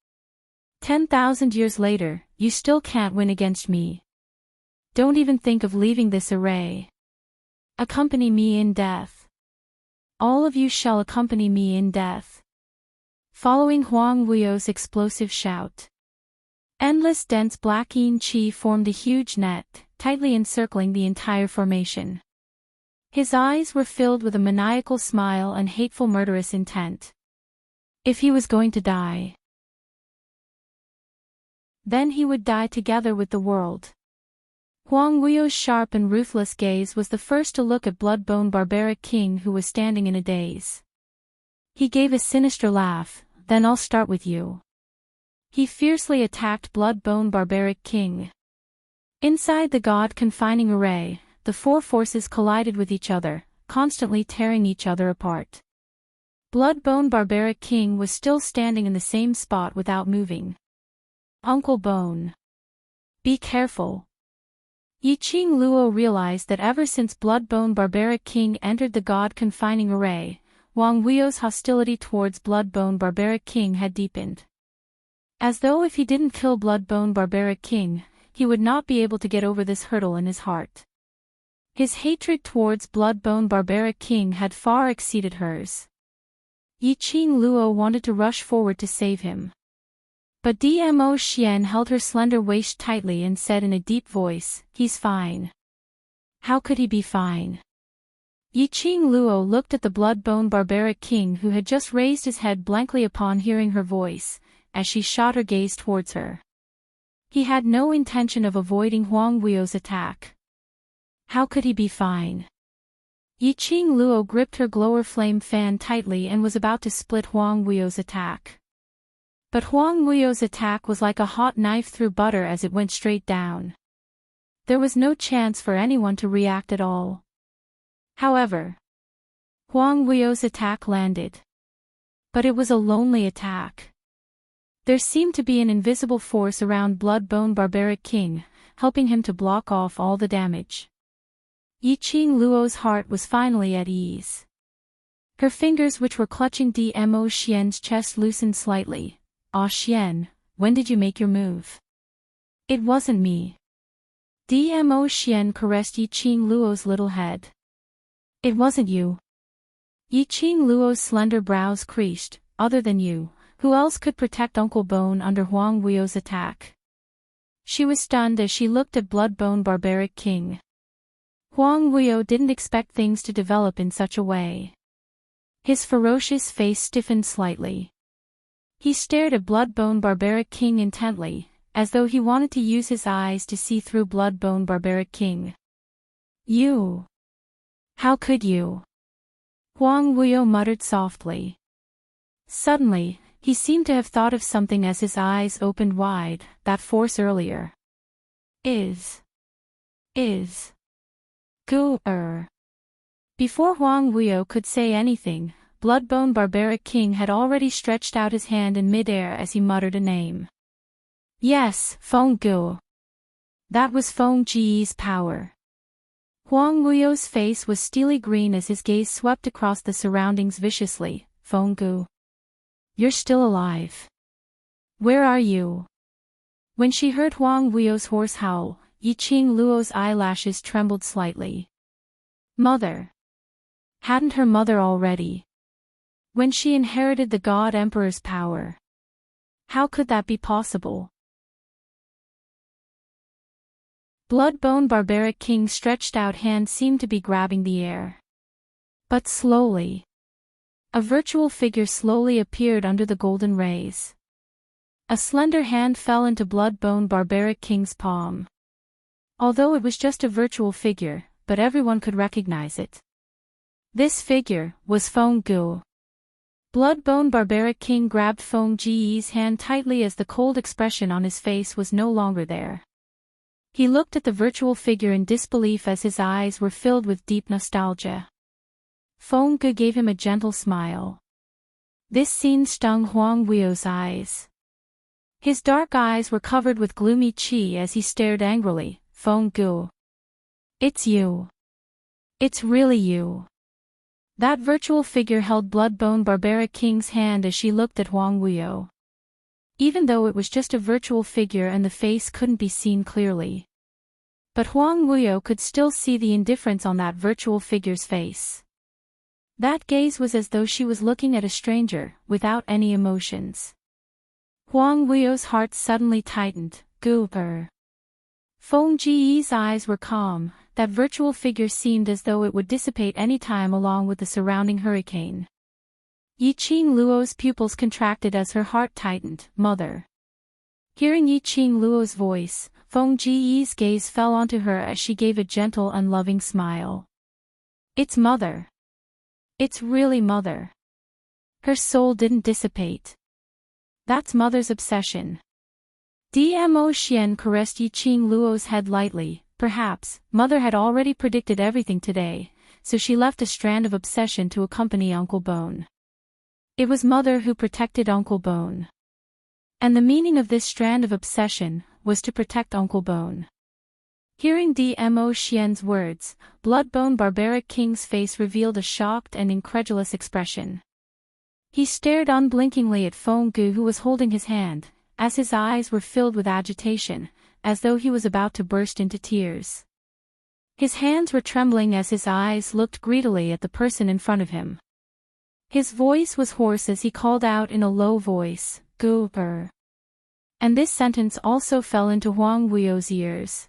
10,000 years later, you still can't win against me. Don't even think of leaving this array. Accompany me in death. All of you shall accompany me in death. Following Huang Wuyo's explosive shout, endless dense black yin qi formed a huge net, tightly encircling the entire formation. His eyes were filled with a maniacal smile and hateful murderous intent. If he was going to die, then he would die together with the world. Huang Wuyo's sharp and ruthless gaze was the first to look at Blood-Bone Barbaric King who was standing in a daze. He gave a sinister laugh. Then I'll start with you. He fiercely attacked Blood-Bone Barbaric King. Inside the god-confining array, the 4 forces collided with each other, constantly tearing each other apart. Blood-Bone Barbaric King was still standing in the same spot without moving. Uncle Bone. Be careful. Yiqing Luo realized that ever since Blood-Bone Barbaric King entered the god-confining array, Huang Wuyo's hostility towards Blood-Bone Barbaric King had deepened. As though if he didn't kill Blood-Bone Barbaric King, he would not be able to get over this hurdle in his heart. His hatred towards Blood-Bone Barbaric King had far exceeded hers. Yiqing Luo wanted to rush forward to save him. But Dmo Xian held her slender waist tightly and said in a deep voice, "He's fine." How could he be fine? Yiqing Luo looked at the Blood-Bone Barbaric King who had just raised his head blankly upon hearing her voice, as she shot her gaze towards her. He had no intention of avoiding Huang Wuyo's attack. How could he be fine? Yiqing Luo gripped her glower flame fan tightly and was about to split Huang Wuyo's attack. But Huang Wuyo's attack was like a hot knife through butter as it went straight down. There was no chance for anyone to react at all. However, Huang Wuyo's attack landed. But it was a lonely attack. There seemed to be an invisible force around Blood-Bone Barbaric King, helping him to block off all the damage. Yiqing Luo's heart was finally at ease. Her fingers which were clutching Dmo Xian's chest loosened slightly. "Ah Xian, when did you make your move?" "It wasn't me." Dmo Xian caressed Yiqing Luo's little head. "It wasn't you." Yiqing Luo's slender brows creased. "Other than you, who else could protect Uncle Bone under Huang Wuyo's attack?" She was stunned as she looked at Blood-Bone Barbaric King. Huang Wuyo didn't expect things to develop in such a way. His ferocious face stiffened slightly. He stared at Bloodbone Barbaric King intently, as though he wanted to use his eyes to see through Bloodbone Barbaric King. You! How could you? Huang Wuyo muttered softly. Suddenly, he seemed to have thought of something as his eyes opened wide. That force earlier. Gu-er. Before Huang Wuyo could say anything, Bloodbone Barbaric King had already stretched out his hand in midair as he muttered a name. Yes, Feng Gu. That was Feng Ji's power. Huang Wuyo's face was steely green as his gaze swept across the surroundings viciously. Feng Gu. You're still alive. Where are you? When she heard Huang Wuyo's hoarse howl, Yiqing Luo's eyelashes trembled slightly. Mother. Hadn't her mother already? When she inherited the God Emperor's power. How could that be possible? Bloodbone Barbaric King's stretched out hand seemed to be grabbing the air. But slowly. A virtual figure slowly appeared under the golden rays. A slender hand fell into Bloodbone Barbaric King's palm. Although it was just a virtual figure, but everyone could recognize it. This figure was Feng Gu. Bloodbone Barbaric King grabbed Feng Ji's hand tightly as the cold expression on his face was no longer there. He looked at the virtual figure in disbelief as his eyes were filled with deep nostalgia. Feng Gu gave him a gentle smile. This scene stung Huang Wuyo's eyes. His dark eyes were covered with gloomy qi as he stared angrily. Feng Gu. It's you. It's really you. That virtual figure held Bloodbone Barbaric King's hand as she looked at Huang Wuyo. Even though it was just a virtual figure and the face couldn't be seen clearly. But Huang Wuyo could still see the indifference on that virtual figure's face. That gaze was as though she was looking at a stranger, without any emotions. Huang Wuyo's heart suddenly tightened. Gu-er. Feng Ji's eyes were calm. That virtual figure seemed as though it would dissipate any time along with the surrounding hurricane. Yiqing Luo's pupils contracted as her heart tightened. Mother. Hearing Yiqing Luo's voice, Feng Ji's gaze fell onto her as she gave a gentle and loving smile. It's Mother. It's really Mother. Her soul didn't dissipate. That's Mother's obsession. Dmo Xian caressed Yiqing Luo's head lightly. Perhaps, Mother had already predicted everything today, so she left a strand of obsession to accompany Uncle Bone. It was Mother who protected Uncle Bone. And the meaning of this strand of obsession was to protect Uncle Bone. Hearing Dmo Xian's words, Bloodbone Barbaric King's face revealed a shocked and incredulous expression. He stared unblinkingly at Feng Gu, who was holding his hand, as his eyes were filled with agitation, as though he was about to burst into tears. His hands were trembling as his eyes looked greedily at the person in front of him. His voice was hoarse as he called out in a low voice, Gu-er. And this sentence also fell into Huang Wuyo's ears.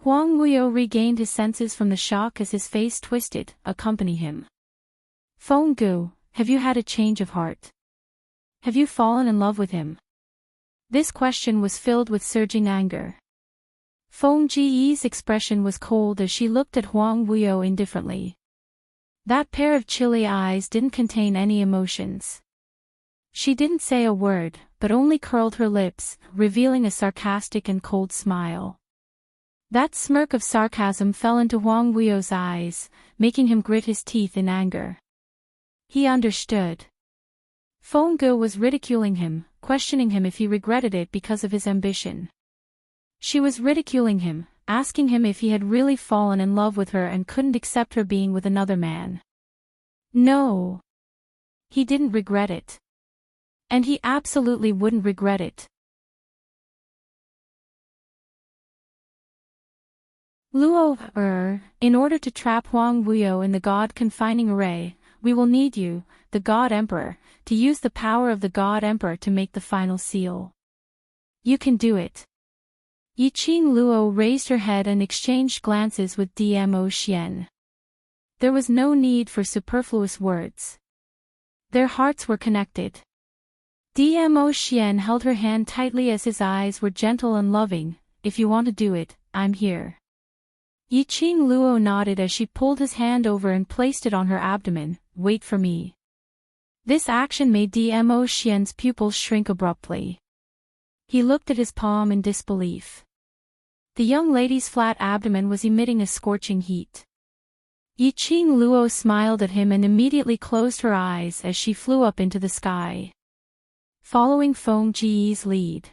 Huang Wuyo regained his senses from the shock as his face twisted. Accompany him. Feng Gu, have you had a change of heart? Have you fallen in love with him? This question was filled with surging anger. Feng Ji's expression was cold as she looked at Huang Wuyo indifferently. That pair of chilly eyes didn't contain any emotions. She didn't say a word, but only curled her lips, revealing a sarcastic and cold smile. That smirk of sarcasm fell into Huang Wuyo's eyes, making him grit his teeth in anger. He understood. Feng Gu was ridiculing him, questioning him if he regretted it because of his ambition. She was ridiculing him, asking him if he had really fallen in love with her and couldn't accept her being with another man. No. He didn't regret it. And he absolutely wouldn't regret it. Luo, in order to trap Huang Wuyo in the God-confining array, we will need you, the God Emperor, to use the power of the God Emperor to make the final seal. You can do it. Yiqing Luo raised her head and exchanged glances with Dmo Xian. There was no need for superfluous words. Their hearts were connected. Dmo Xian held her hand tightly as his eyes were gentle and loving. If you want to do it, I'm here. Yiqing Luo nodded as she pulled his hand over and placed it on her abdomen. Wait for me. This action made Dmo Xian's pupils shrink abruptly. He looked at his palm in disbelief. The young lady's flat abdomen was emitting a scorching heat. Yiqing Luo smiled at him and immediately closed her eyes as she flew up into the sky. Following Feng Ji's lead.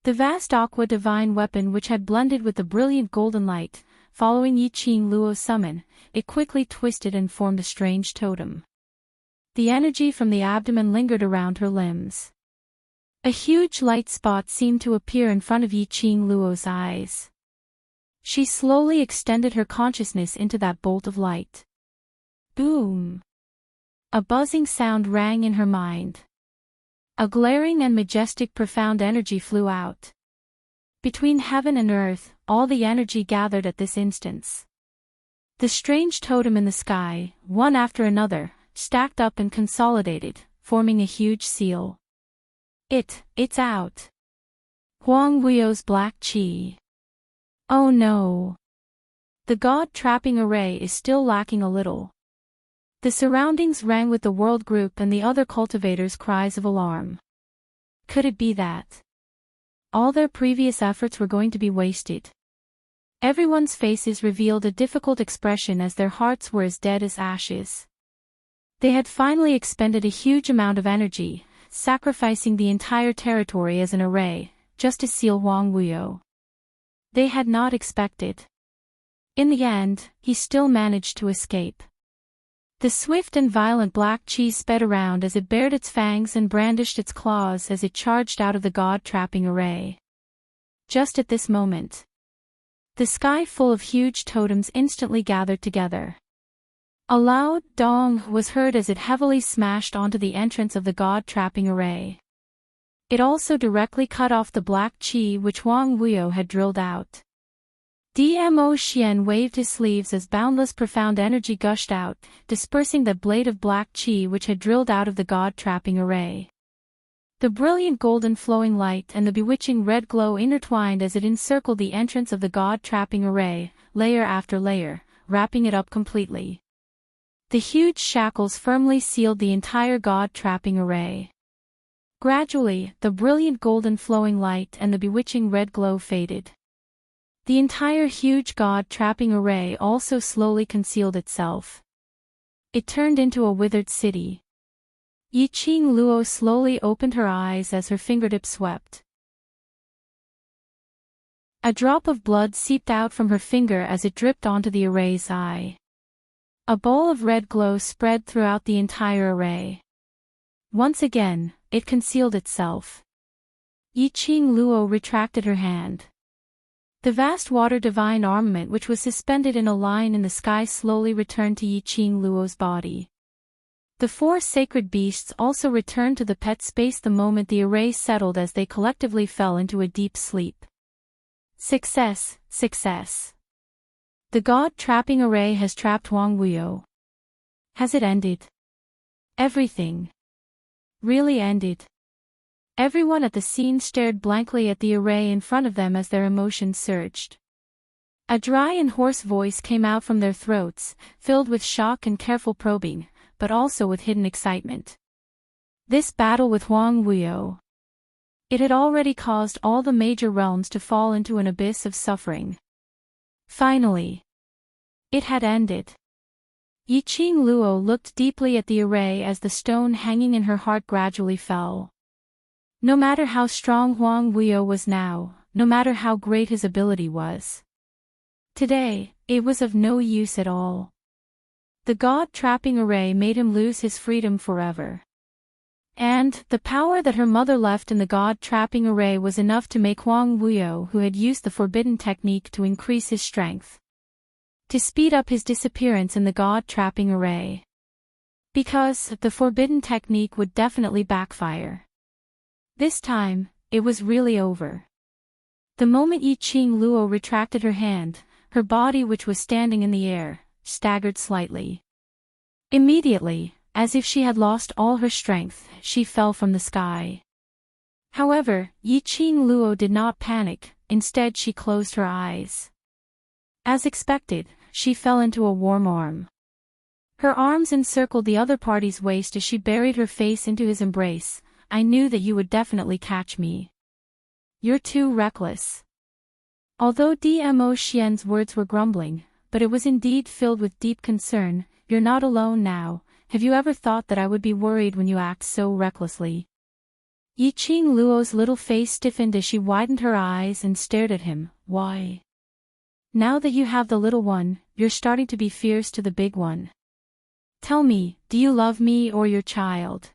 The vast aqua divine weapon which had blended with the brilliant golden light, following Yiqing Luo's summon, it quickly twisted and formed a strange totem. The energy from the abdomen lingered around her limbs. A huge light spot seemed to appear in front of Yiqing Luo's eyes. She slowly extended her consciousness into that bolt of light. Boom! A buzzing sound rang in her mind. A glaring and majestic profound energy flew out. Between heaven and earth, all the energy gathered at this instance. The strange totem in the sky, one after another, stacked up and consolidated, forming a huge seal. It's out. Huang Wuyo's black qi. Oh no. The god-trapping array is still lacking a little. The surroundings rang with the world group and the other cultivators' cries of alarm. Could it be that all their previous efforts were going to be wasted? Everyone's faces revealed a difficult expression as their hearts were as dead as ashes. They had finally expended a huge amount of energy, sacrificing the entire territory as an array, just to seal Huang Wuyo. They had not expected. In the end, he still managed to escape. The swift and violent black qi sped around as it bared its fangs and brandished its claws as it charged out of the god-trapping array. Just at this moment, the sky full of huge totems instantly gathered together. A loud dong was heard as it heavily smashed onto the entrance of the god-trapping array. It also directly cut off the black qi which Huang Wuyo had drilled out. Dmo Xian waved his sleeves as boundless profound energy gushed out, dispersing the blade of black qi which had drilled out of the god-trapping array. The brilliant golden flowing light and the bewitching red glow intertwined as it encircled the entrance of the god-trapping array, layer after layer, wrapping it up completely. The huge shackles firmly sealed the entire god-trapping array. Gradually, the brilliant golden flowing light and the bewitching red glow faded. The entire huge god-trapping array also slowly concealed itself. It turned into a withered city. Yiqing Luo slowly opened her eyes as her fingertips swept. A drop of blood seeped out from her finger as it dripped onto the array's eye. A bowl of red glow spread throughout the entire array. Once again, it concealed itself. Yiqing Luo retracted her hand. The vast water divine armament which was suspended in a line in the sky slowly returned to Yiqing Luo's body. The four sacred beasts also returned to the pet space the moment the array settled as they collectively fell into a deep sleep. Success, success. The god-trapping array has trapped Huang Wuyo. Has it ended? Everything. Really ended. Everyone at the scene stared blankly at the array in front of them as their emotions surged. A dry and hoarse voice came out from their throats, filled with shock and careful probing, but also with hidden excitement. This battle with Huang Wuyo. It had already caused all the major realms to fall into an abyss of suffering. Finally, it had ended. Yiqing Luo looked deeply at the array as the stone hanging in her heart gradually fell. No matter how strong Huang Wuyo was now, no matter how great his ability was, today, it was of no use at all. The god-trapping array made him lose his freedom forever. And the power that her mother left in the god-trapping array was enough to make Huang Wuyo, who had used the forbidden technique to increase his strength, to speed up his disappearance in the god-trapping array. Because the forbidden technique would definitely backfire. This time, it was really over. The moment Yi Qing Luo retracted her hand, her body, which was standing in the air, staggered slightly. Immediately, as if she had lost all her strength, she fell from the sky. However, Yi Qing Luo did not panic, instead she closed her eyes. As expected, she fell into a warm arm. Her arms encircled the other party's waist as she buried her face into his embrace. I knew that you would definitely catch me. You're too reckless. Although Dmo Xian's words were grumbling, but it was indeed filled with deep concern. You're not alone now. Have you ever thought that I would be worried when you act so recklessly? Yi Qing Luo's little face stiffened as she widened her eyes and stared at him. Why? Now that you have the little one, you're starting to be fierce to the big one. Tell me, do you love me or your child?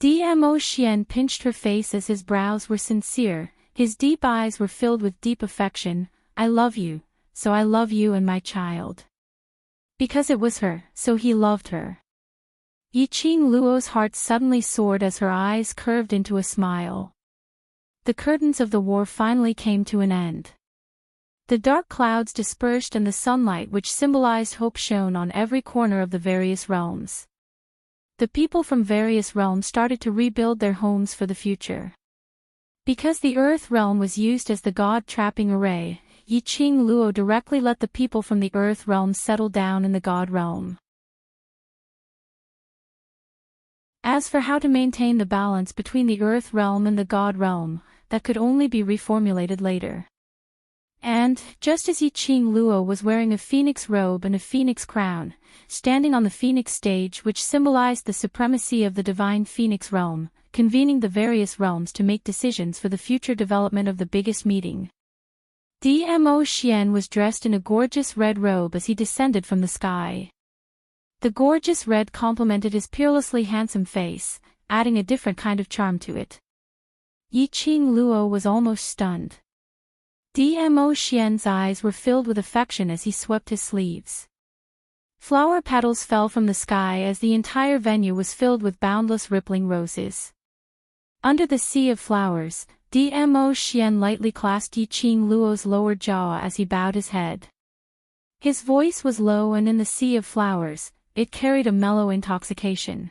Dmo Xian pinched her face as his brows were sincere, his deep eyes were filled with deep affection. I love you, so I love you and my child. Because it was her, so he loved her. Yi Qing Luo's heart suddenly soared as her eyes curved into a smile. The curtains of the war finally came to an end. The dark clouds dispersed and the sunlight, which symbolized hope, shone on every corner of the various realms. The people from various realms started to rebuild their homes for the future. Because the Earth realm was used as the God-trapping array, Yi Qing Luo directly let the people from the Earth realm settle down in the God realm. As for how to maintain the balance between the Earth realm and the God realm, that could only be reformulated later. And, just as Yi Qing Luo was wearing a phoenix robe and a phoenix crown, standing on the phoenix stage, which symbolized the supremacy of the divine phoenix realm, convening the various realms to make decisions for the future development of the biggest meeting. Dmo Xian was dressed in a gorgeous red robe as he descended from the sky. The gorgeous red complemented his peerlessly handsome face, adding a different kind of charm to it. Yi Qing Luo was almost stunned. Dmo Xian's eyes were filled with affection as he swept his sleeves. Flower petals fell from the sky as the entire venue was filled with boundless rippling roses. Under the sea of flowers, Dmo Xian lightly clasped Yi Qing Luo's lower jaw as he bowed his head. His voice was low, and in the sea of flowers, it carried a mellow intoxication.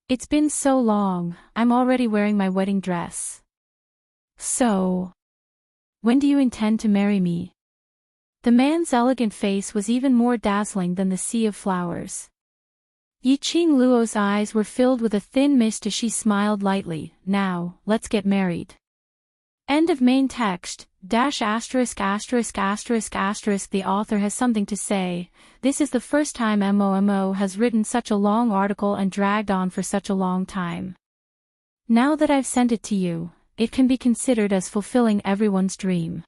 It's been so long, I'm already wearing my wedding dress. So, when do you intend to marry me? The man's elegant face was even more dazzling than the sea of flowers. Yi Qing Luo's eyes were filled with a thin mist as she smiled lightly. Now, let's get married. End of main text, *********. The author has something to say. This is the first time MOMO has written such a long article and dragged on for such a long time. Now that I've sent it to you, it can be considered as fulfilling everyone's dream.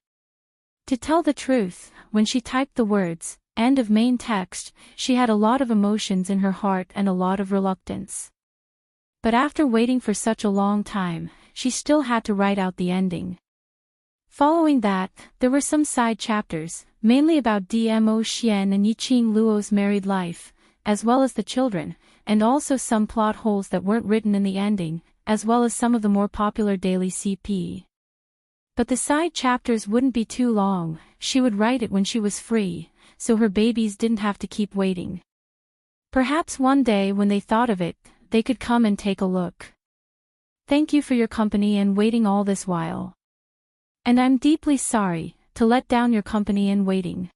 To tell the truth, when she typed the words, end of main text, she had a lot of emotions in her heart and a lot of reluctance. But after waiting for such a long time, she still had to write out the ending. Following that, there were some side chapters, mainly about Dmo Xian and Yi Qing Luo's married life, as well as the children, and also some plot holes that weren't written in the ending, as well as some of the more popular daily CP. But the side chapters wouldn't be too long, she would write it when she was free, so her babies didn't have to keep waiting. Perhaps one day when they thought of it, they could come and take a look. Thank you for your company and waiting all this while. And I'm deeply sorry to let down your company and waiting.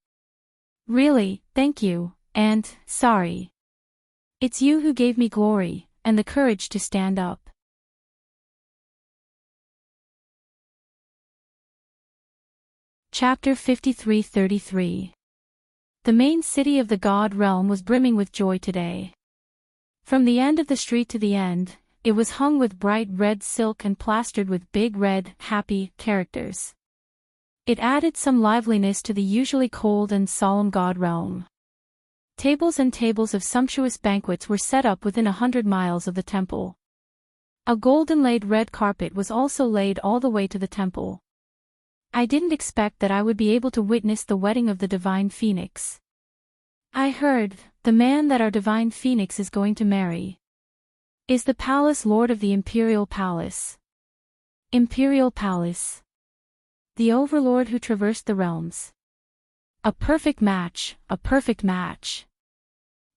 Really, thank you, and sorry. It's you who gave me glory and the courage to stand up. Chapter 53:33. The main city of the God realm was brimming with joy today. From the end of the street to the end, it was hung with bright red silk and plastered with big red, happy characters. It added some liveliness to the usually cold and solemn God realm. Tables and tables of sumptuous banquets were set up within 100 miles of the temple. A golden-laid red carpet was also laid all the way to the temple. I didn't expect that I would be able to witness the wedding of the divine phoenix. I heard, the man that our divine phoenix is going to marry is the palace lord of the imperial palace. Imperial palace. the overlord who traversed the realms. A perfect match, a perfect match.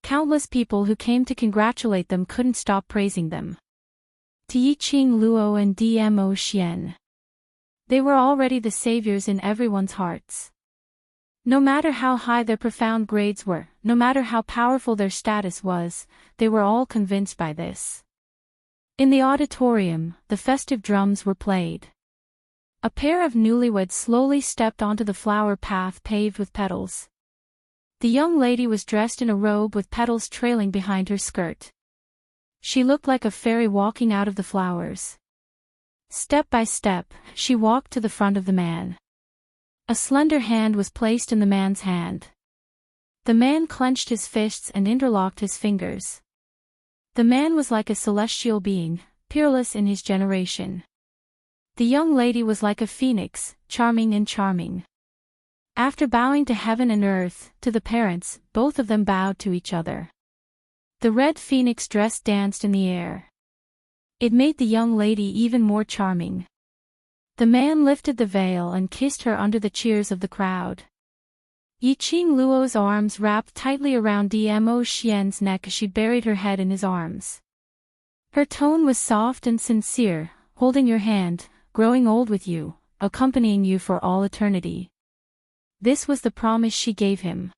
Countless people who came to congratulate them couldn't stop praising them. Tiyiqing Luo and Dmo Xian. They were already the saviors in everyone's hearts. No matter how high their profound grades were, no matter how powerful their status was, they were all convinced by this. In the auditorium, the festive drums were played. A pair of newlyweds slowly stepped onto the flower path paved with petals. The young lady was dressed in a robe with petals trailing behind her skirt. She looked like a fairy walking out of the flowers. Step by step, she walked to the front of the man. A slender hand was placed in the man's hand. The man clenched his fists and interlocked his fingers. The man was like a celestial being, peerless in his generation. The young lady was like a phoenix, charming and charming. After bowing to heaven and earth, to the parents, both of them bowed to each other. The red phoenix dress danced in the air. It made the young lady even more charming. The man lifted the veil and kissed her under the cheers of the crowd. Yiqing Luo's arms wrapped tightly around Dmo Xian's neck as she buried her head in his arms. Her tone was soft and sincere, holding your hand, growing old with you, accompanying you for all eternity. This was the promise she gave him.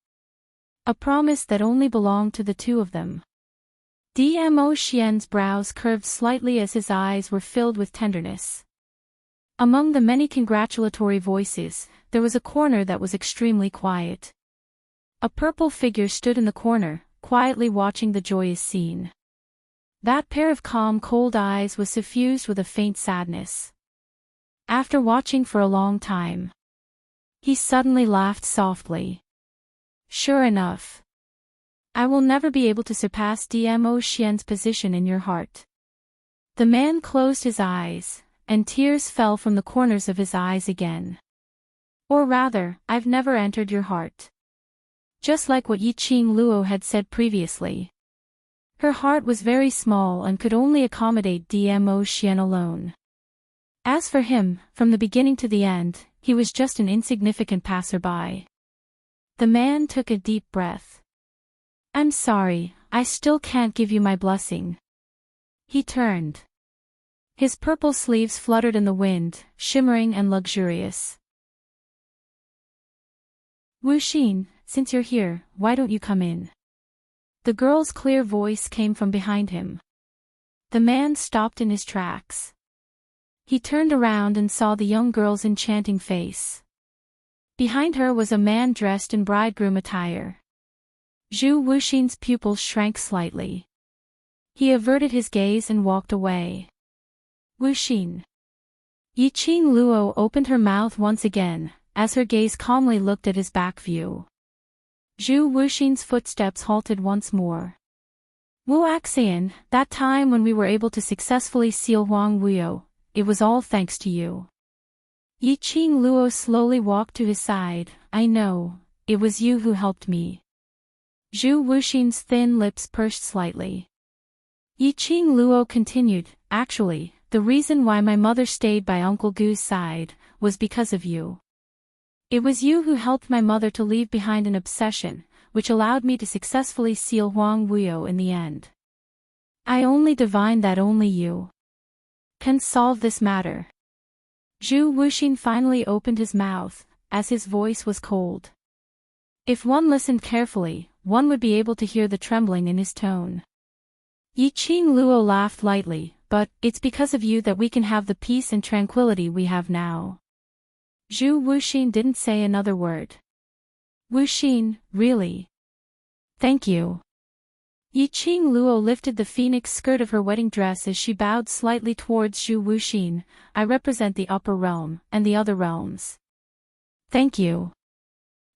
A promise that only belonged to the two of them. Dmo Xian's brows curved slightly as his eyes were filled with tenderness. Among the many congratulatory voices, there was a corner that was extremely quiet. A purple figure stood in the corner, quietly watching the joyous scene. That pair of calm, cold eyes was suffused with a faint sadness. After watching for a long time, he suddenly laughed softly. Sure enough. I will never be able to surpass Dmo Xian's position in your heart. The man closed his eyes, and tears fell from the corners of his eyes again. Or rather, I've never entered your heart. Just like what Yiqing Luo had said previously. Her heart was very small and could only accommodate Dmo Xian alone. As for him, from the beginning to the end, he was just an insignificant passerby. The man took a deep breath. I'm sorry, I still can't give you my blessing. He turned. His purple sleeves fluttered in the wind, shimmering and luxurious. Wu Xin, since you're here, why don't you come in? The girl's clear voice came from behind him. The man stopped in his tracks. He turned around and saw the young girl's enchanting face. Behind her was a man dressed in bridegroom attire. Zhu Wuxin's pupils shrank slightly. He averted his gaze and walked away. Wuxin. Yiqing Luo opened her mouth once again, as her gaze calmly looked at his back view. Zhu Wuxin's footsteps halted once more. Wu Axian, that time when we were able to successfully seal Huang Wuyo, it was all thanks to you. Yiqing Luo slowly walked to his side. I know, it was you who helped me. Zhu Wuxin's thin lips pursed slightly. Yiqing Luo continued, actually, the reason why my mother stayed by Uncle Gu's side was because of you. It was you who helped my mother to leave behind an obsession, which allowed me to successfully seal Huang Wuyo in the end. I only divine that only you can solve this matter. Zhu Wuxin finally opened his mouth, as his voice was cold. If one listened carefully, one would be able to hear the trembling in his tone. Yiqing Luo laughed lightly, but it's because of you that we can have the peace and tranquility we have now. Zhu Wuxin didn't say another word. Wuxin, really? Thank you. Yiqing Luo lifted the phoenix skirt of her wedding dress as she bowed slightly towards Zhu Wuxin. I represent the upper realm, and the other realms. Thank you.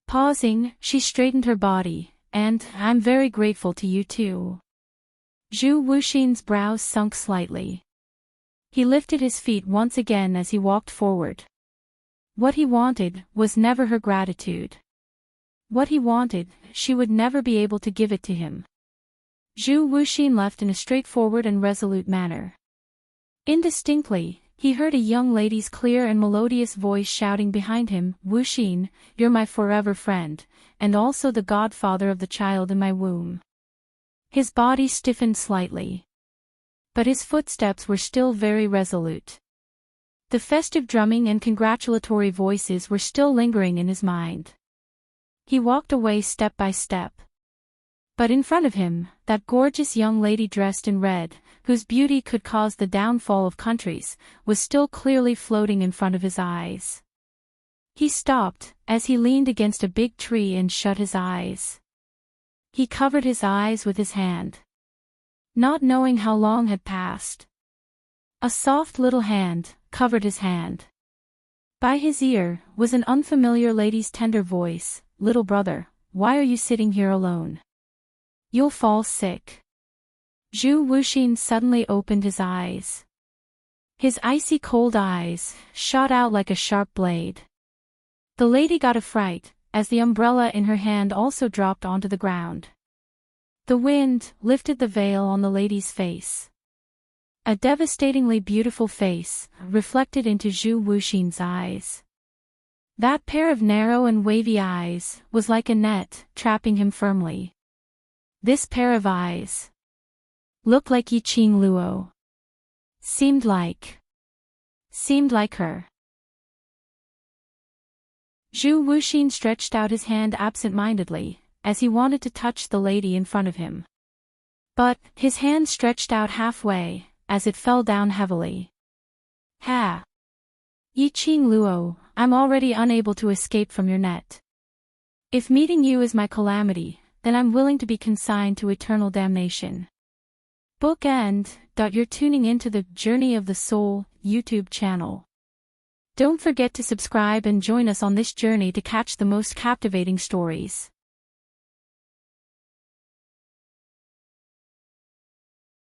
Pausing, she straightened her body, and I'm very grateful to you too. Zhu Wuxin's brows sunk slightly. He lifted his feet once again as he walked forward. What he wanted was never her gratitude. What he wanted, she would never be able to give it to him. Zhu Wuxin left in a straightforward and resolute manner. Indistinctly, He heard a young lady's clear and melodious voice shouting behind him, "Wuxin, you're my forever friend, and also the godfather of the child in my womb." His body stiffened slightly. But his footsteps were still very resolute. The festive drumming and congratulatory voices were still lingering in his mind. He walked away step by step. But in front of him, that gorgeous young lady dressed in red, whose beauty could cause the downfall of countries, was still clearly floating in front of his eyes. He stopped, as he leaned against a big tree and shut his eyes. He covered his eyes with his hand. Not knowing how long had passed. A soft little hand covered his hand. By his ear was an unfamiliar lady's tender voice, "Little brother, why are you sitting here alone? You'll fall sick." Zhu Wuxin suddenly opened his eyes. His icy cold eyes shot out like a sharp blade. The lady got a fright, as the umbrella in her hand also dropped onto the ground. The wind lifted the veil on the lady's face. A devastatingly beautiful face reflected into Zhu Wuxin's eyes. That pair of narrow and wavy eyes was like a net trapping him firmly. This pair of eyes looked like Yiqing Luo. Seemed like her. Zhu Wuxin stretched out his hand absent-mindedly, as he wanted to touch the lady in front of him. But his hand stretched out halfway, as it fell down heavily. "Ha! Yiqing Luo, I'm already unable to escape from your net. If meeting you is my calamity, then I'm willing to be consigned to eternal damnation." Book End. You're tuning into the Journey of the Soul YouTube channel. Don't forget to subscribe and join us on this journey to catch the most captivating stories.